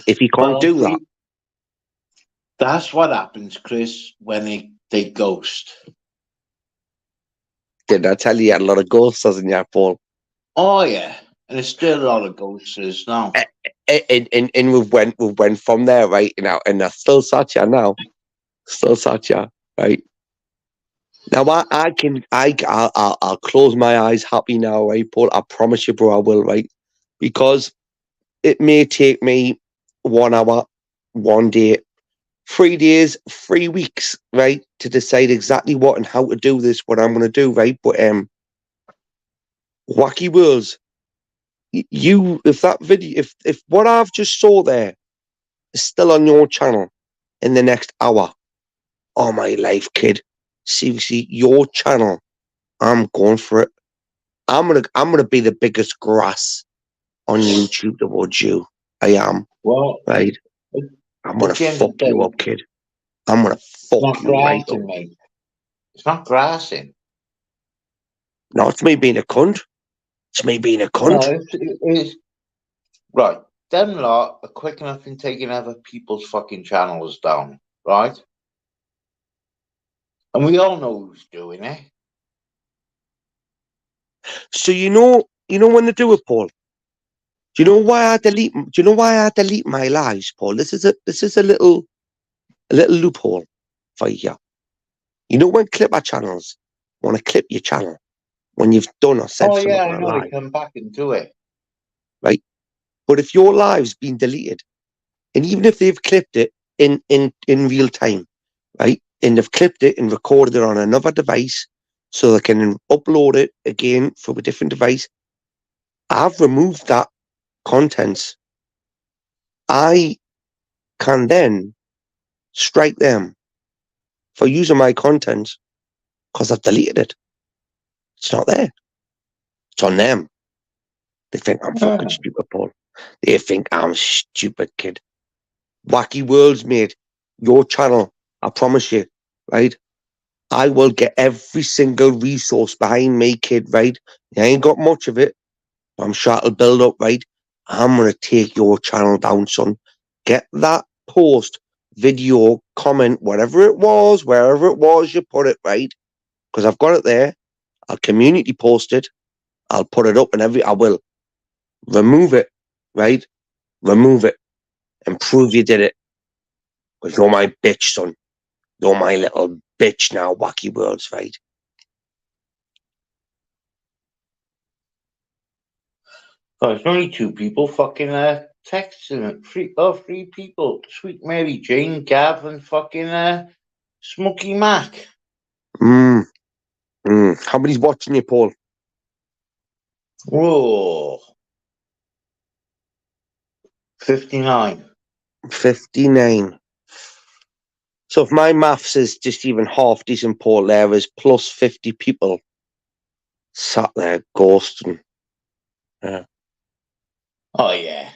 If he can't do that, that's what happens, Chris, when they ghost. did I tell you he had a lot of ghosts, hasn't you, Paul? Oh yeah, and there's still a lot of ghosters now. And we went from there, right? And I still sat here now. Still sat here, right? Now I'll close my eyes happy now, right, Paul? I promise you, bro, I will, right? Because it may take me 1 hour, 1 day, 3 days, 3 weeks, right, to decide exactly what and how to do this, what I'm gonna do, right? But Wacky Worlds, if that video, if what I've just saw there is still on your channel in the next hour, oh my life, kid. Seriously, your channel, I'm going for it. I'm gonna be the biggest grass on YouTube towards you. I am. Well, right? I'm gonna fuck you up, kid. I'm gonna fuck you right up. Mate. It's not grassing. No, it's me being a cunt. It's me being a cunt. No, it's right. Them lot are quick enough in taking other people's fucking channels down, right? And we all know who's doing it. So you know when they do it, Paul. Do you know why I delete? Do you know why I delete my lives, Paul? This is a little loophole for you. You know when clipper channels want to clip your channel when you've done or said something on a live, they come back and do it, right? But if your live's been deleted, and even if they've clipped it in real time, right, and they've clipped it and recorded it on another device, so they can upload it again from a different device, I've removed that contents. I can then strike them for using my content because I've deleted it. It's not there. It's on them. They think I'm fucking stupid, Paul. They think I'm stupid, kid. Wacky Worlds, mate. Your channel, I promise you, right? I will get every single resource behind me, kid, right? I ain't got much of it. I'm sure it'll build up, right? I'm going to take your channel down, son. Get that post, video, comment, whatever it was, wherever it was you put it, right? Because I've got it there. I'll community post it. I'll put it up and I will. Remove it, right? Remove it and prove you did it. Because you're my bitch, son. You're my little bitch now, Wacky Worlds, right? Oh, there's only 2 people fucking texting it. 3 people. Sweet Mary Jane, Gav, and fucking Smokey Mac. How many's watching you, Paul? Whoa. 59. 59. So if my maths is just even half decent, Paul, there is plus 50 people sat there ghosting. Oh, yeah.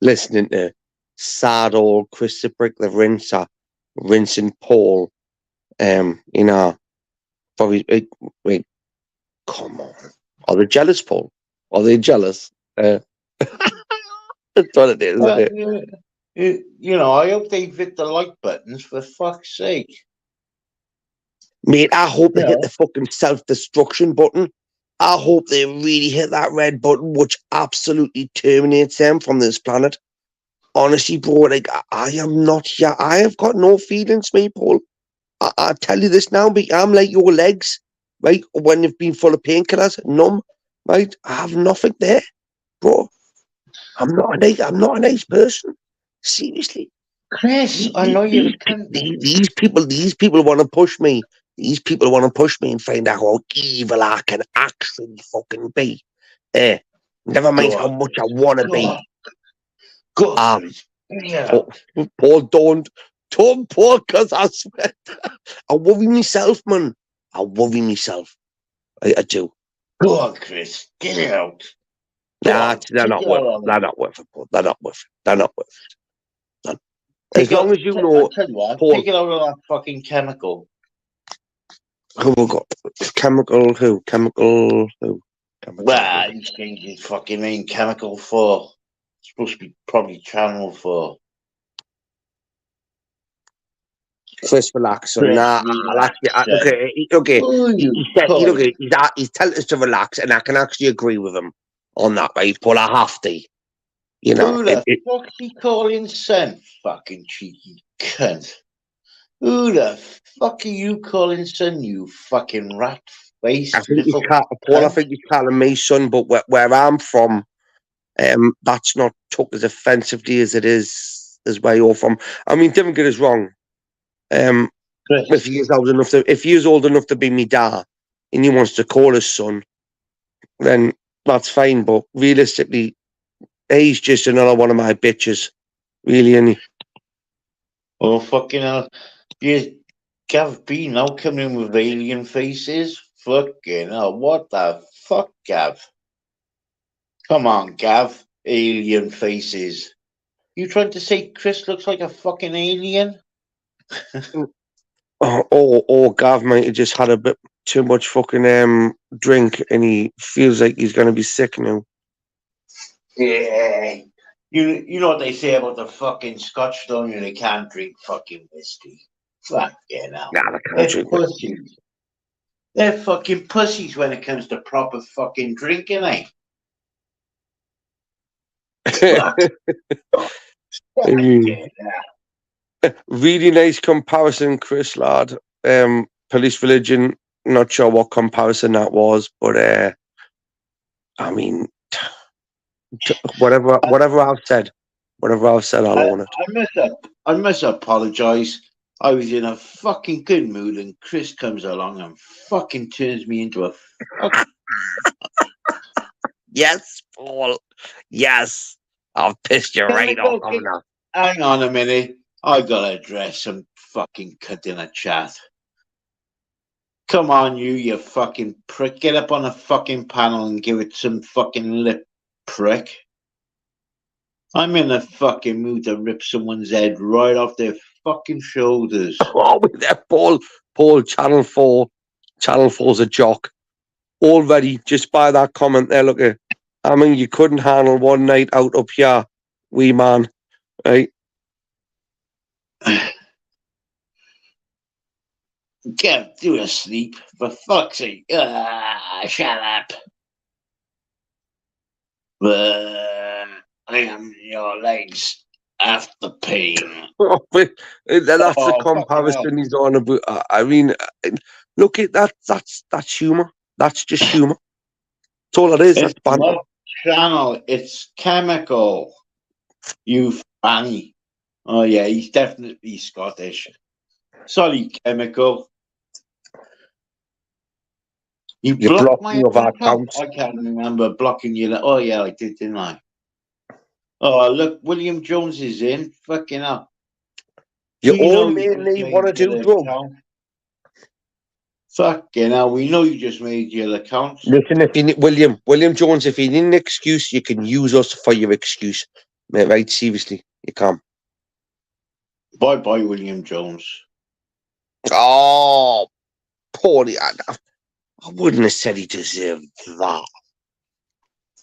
Listening to sad old Chris the Brick the Rinser rinsing Paul. Probably, wait, come on. Are they jealous, Paul? Are they jealous? That's what it is, isn't it? I hope they hit the like buttons, for fuck's sake. Mate, I hope they Yeah. hit the fucking self-destruction button. I hope they really hit that red button, which absolutely terminates them from this planet. Honestly, bro, like, I am not here. I have got no feelings, mate, Paul. I tell you this now, mate, I'm like your legs, right? When you've been full of painkillers, numb, right? I have nothing there, bro. I'm not a nice person. Seriously. Chris, I know you're a cunt. These people want to push me. These people want to push me and find out how evil I can actually fucking be. Never mind how much I want to be. Paul, don't, Paul, because I swear, I worry myself, man. I worry myself. I do. Go on, Chris, get it out. Nah, they're not worth it. They're not worth it, Paul. They're not worth it. They're not worth it. As long as you know, Paul, take it out of that fucking chemical. Who we got? Chemical who? Chemical who? Well, he's changed his fucking name. Chemical 4. It's supposed to be probably Channel 4. Chris, relax, son. Nah, okay. He said, he's telling us to relax, and I can actually agree with him on that, right? But I have to, you know. Who the fuck's he calling son? Fucking cheeky cunt. Who the fuck are you calling son, you fucking rat face? I think Paul, I think he's calling me son, but where I'm from, that's not took as offensively as it is as where you're from. I mean, don't get us wrong. If he is old enough to be me dad, and he wants to call us son, then that's fine. But realistically, he's just another one of my bitches, really, isn't he? Oh fucking hell! Gav B now coming in with alien faces. Fucking hell! What the fuck, Gav? Come on, Gav. Alien faces. You trying to say Chris looks like a fucking alien? or Gav might have just had a bit too much fucking drink, and he feels like he's gonna be sick now. Yeah. You know what they say about the fucking Scotch, don't you? They can't drink fucking whiskey. Fucking hell. Nah, they can't drink pussies. They're fucking pussies when it comes to proper fucking drinking, eh? Really nice comparison, Chris, lad. Police religion, not sure what comparison that was, but I mean, whatever I've said, I'll own it. I must apologise. I was in a fucking good mood, and Chris comes along and fucking turns me into a fucking... Yes, Paul. Yes. I've pissed you right off. Hang on a minute. I gotta address some fucking cunt in a chat. Come on, you fucking prick. Get up on a fucking panel and give it some fucking lip, prick. I'm in a fucking mood to rip someone's head right off their fucking shoulders. Oh, with that, Paul, Channel 4. Channel 4's a jock. Already, just by that comment there, look at. I mean, you couldn't handle one night out up here, wee man, right? Get to a sleep, for fuck's sake. Shut up. I am your legs. After pain. But that's the Oh, fucking comparison he's on about. I mean, look at that. That's humour. That's just humour. That's all it is. It's That's banter. not channel. It's chemical. You fanny. Oh yeah, he's definitely Scottish. Sorry, chemical. You You blocked blocked my me of our account. accounts. I can't remember blocking you. Oh yeah, I did, didn't I? Oh look, William Jones is in. Fucking hell. You We all know you just mainly made want to do your drugs. account. Fucking hell, we know you just made your account. Listen, if you need, William Jones, if you need an excuse, you can use us for your excuse. Mate, right? Seriously, you can. Bye bye, William Jones. Oh, Paulie, I wouldn't have said he deserved that.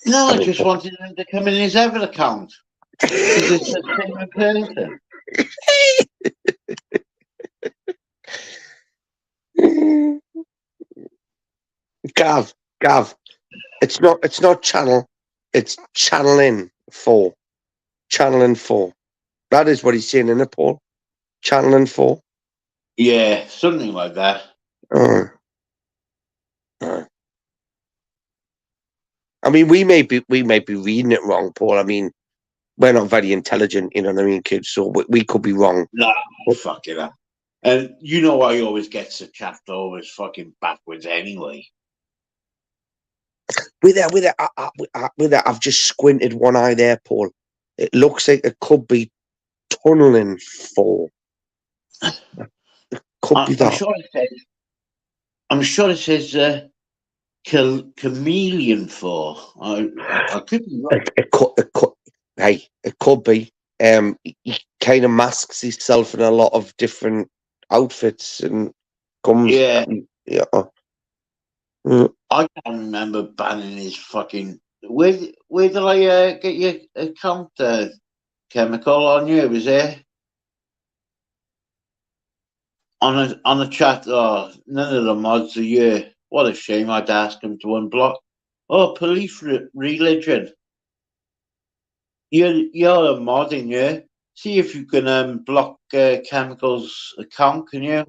No, I just wanted him to come in his other account. Because it's the same person. Gav, it's not channel, it's channeling 4. Channeling 4. That is what he's saying, isn't it, Paul? Channeling 4. Yeah, something like that. Oh. I mean, we may be reading it wrong, Paul. I mean, we're not very intelligent, you know what I mean, kids. So we could be wrong. Nah, fuck it up. And you know I always get the chapter always fucking backwards anyway. With that, I've just squinted one eye there, Paul. It looks like it could be tunneling 4. Could be that. I'm sure it says chameleon 4. I could be wrong. It could be. He kind of masks himself in a lot of different outfits and comes. Yeah. Yeah. I can't remember banning his fucking. Where did I get your account, Chemical, on you? Was there on a chat? Oh, none of the mods are you. What a shame! I'd ask him to unblock. Oh, police religion. You're a mod, in you. See if you can block Chemical's account. Can you?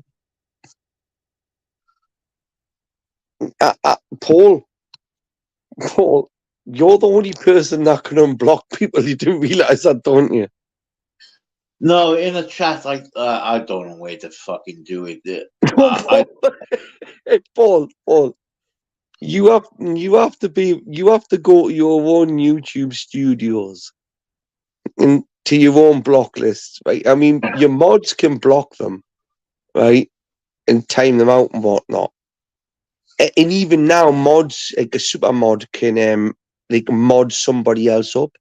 Paul, you're the only person that can unblock people. You do realise that, don't you? No, in a chat, I don't know where to fucking do it. Paul, you have to go to your own YouTube studios and to your own block lists, right? I mean, your mods can block them, right, and time them out and whatnot. And even now, mods like a super mod can mod somebody else up.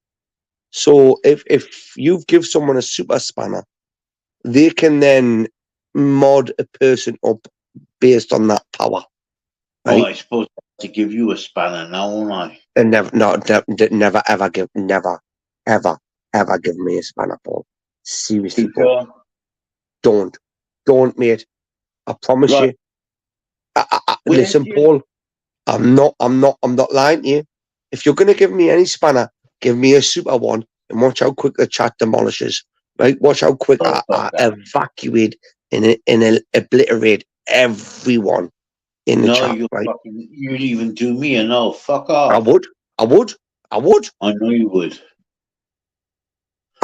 So if you give someone a super spanner, they can then mod a person up based on that power. Right? Oh, I suppose to give you a spanner now, won't I? And never ever give me a spanner, Paul. Seriously, Paul. Don't, mate. I promise you. Listen, Paul. I'm not lying to you. If you're gonna give me any spanner, give me a super one, and watch how quick the chat demolishes. Right? Watch how quick I evacuate and obliterate everyone in the chat. Right? You'd even do me a no. Fuck off. I would. I know you would.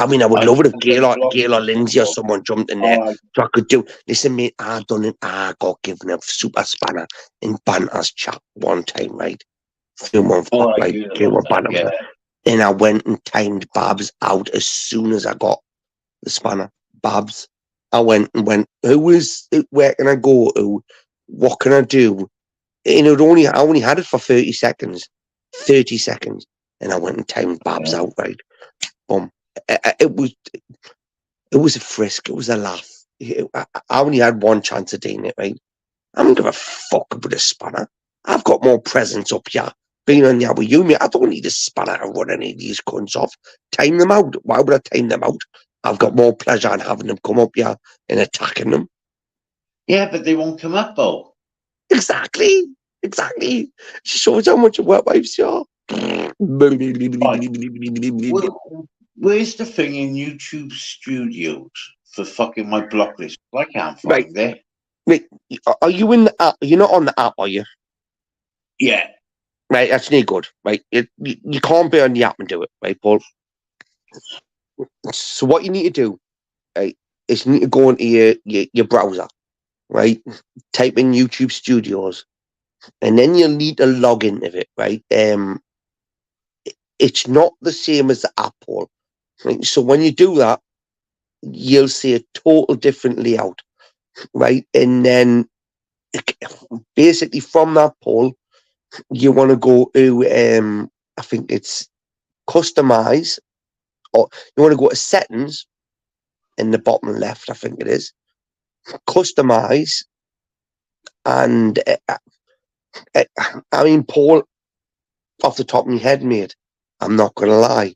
I mean, I would love it if Gail or Lindsay or someone jumped in there. So I could do. Listen, mate, I got given a super spanner in Banter's chat one time, right? And I went and timed Babs out as soon as I got the spanner. Babs, I went, where can I go to? What can I do? And I only had it for 30 seconds. 30 seconds. And I went and timed Babs out, right? Boom. It was a frisk. It was a laugh. I only had one chance of doing it, right? I don't give a fuck about a spanner. I've got more presence up here. Being on here with you, mate. I don't need a spanner to run any of these cunts off. Time them out. Why would I time them out? I've got more pleasure in having them come up here and attacking them. Yeah, but they won't come up, though. Exactly. Shows how much of what wives are. Where's the thing in YouTube Studios for fucking my block list? I can't Right. find it. Wait, are you in the app? You're not on the app, are you? Yeah. Right, that's no good. Right, you can't be on the app and do it, right, Paul? So what you need to do, right, is you need to go into your browser, right? Type in YouTube Studios, and then you'll need to log into it, right? It's not the same as the app, Paul. Right? So when you do that, you'll see a total different layout, right? And then basically from that, Paul, you want to go to I think it's customize, or you want to go to settings in the bottom left, I think it is. Customize, and I mean, Paul, off the top of my head, mate, I'm not gonna lie.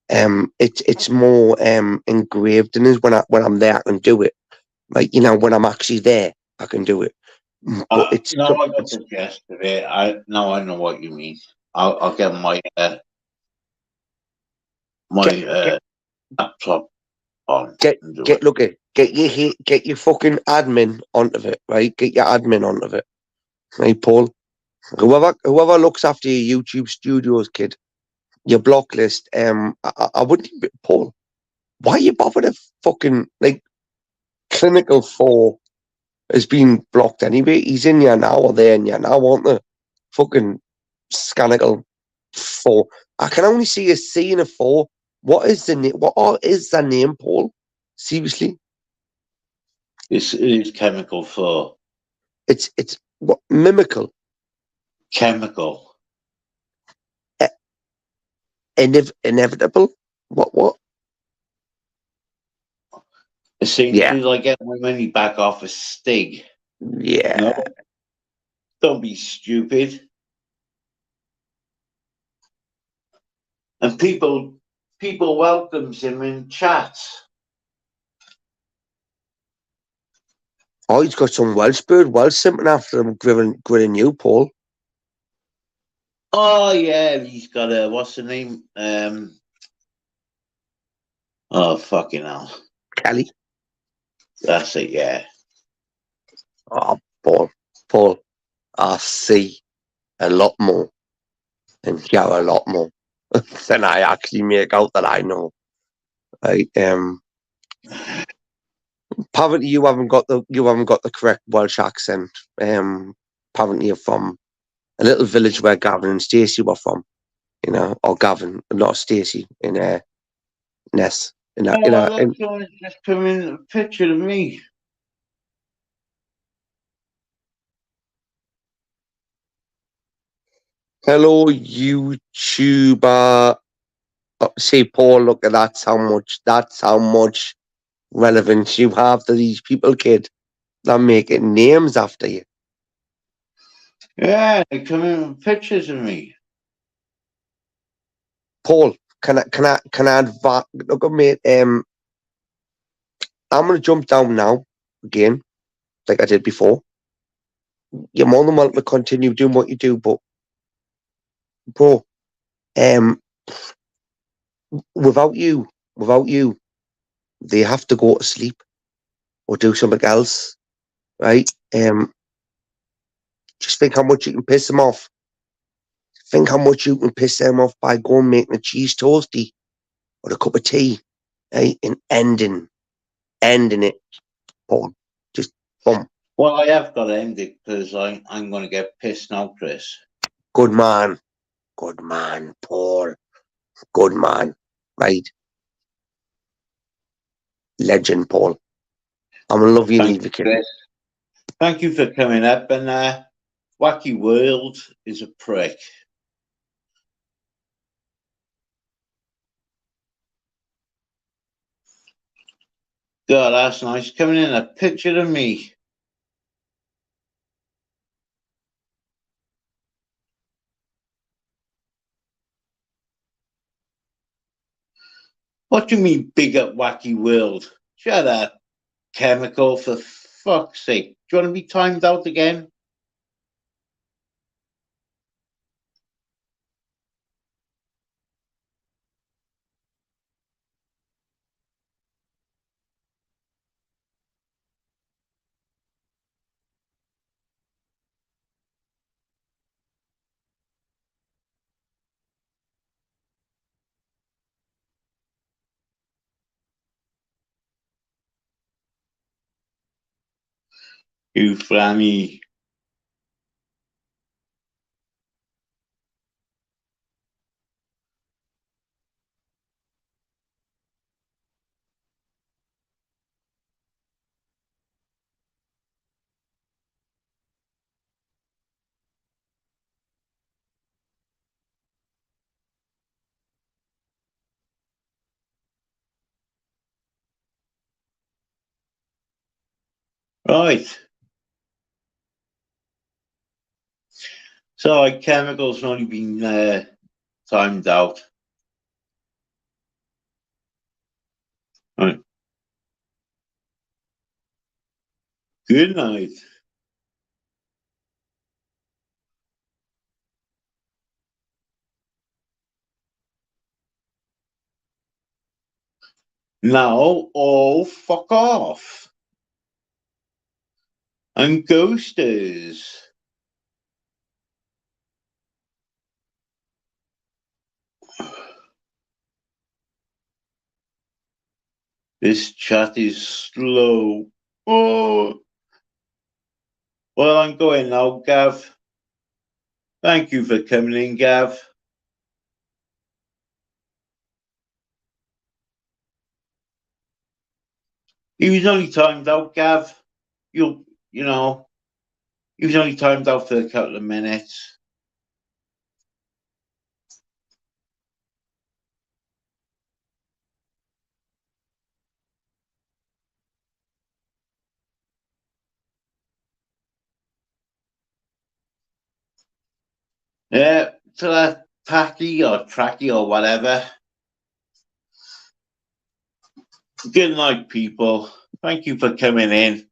It's more engraved in us when I'm there, I can do it. Like, you know, when I'm actually there, I can do it. But Now I got the gist of it. I know what you mean. I'll get my laptop on and do it. look at get your fucking admin onto it, right? Get your admin onto it, right, Paul? Whoever looks after your YouTube Studios, kid, your block list. I wouldn't even, Paul. Why you bother to fucking like clinical 4 has been blocked anyway? He's in here now, or there in here now, aren't they? Fucking scanical 4. I can only see a C and a 4. What is the name? What is the name, Paul? Seriously, It is chemical for it's what mimical, chemical. inevitable. What? Yeah, Essentially, like getting my money back off a Stig. yeah. No, don't be stupid. And people welcomes him in chats. Oh, he's got some Welsh bird, Welsh something after him, grilling you, Paul. Oh yeah, he's got a what's the name? Oh fucking hell. Kelly. That's it, yeah. Oh, Paul. I see a lot more and hear a lot more than I actually make out that I know. Right? Apparently you haven't got the correct Welsh accent. Apparently you're from a little village where Gavin and Stacey were from, you know, or Gavin, not Stacey, in Ness. Oh, look, someone's just come in a picture of me. Hello, YouTuber. Oh, see, Paul, look at that's how much relevance you have to these people, kid. They're making names after you. Yeah, they come in with pictures of me. Paul, can I advise? Look at me. I'm gonna jump down now again, like I did before. You're more than welcome to continue doing what you do, but bro, um, without you, they have to go to sleep or do something else, right? Just think how much you can piss them off. Think how much you can piss them off by going making a cheese toasty or a cup of tea, right? And ending it, Paul. Just boom. Well, I have got to end it because I'm going to get pissed now, Chris. Good man, Paul. Good man, right? Legend, Paul. I'm gonna love you, Thank leave you, you, kid. Chris. Thank you for coming up. And Wacky World is a prick. God, that's nice. Coming in a picture of me. What do you mean, big up Wacky World? Shut up, chemical, for fuck's sake. Do you want to be timed out again? You Franny. Right. So like chemicals only been timed out. Right. Good night. Now all fuck off. And ghosters. This chat is slow. Oh. Well, I'm going now, Gav. Thank you for coming in, Gav. He was only timed out, Gav. You know, he was only timed out for a couple of minutes. Yeah, to that tacky or tracky or whatever. Good night, people. Thank you for coming in.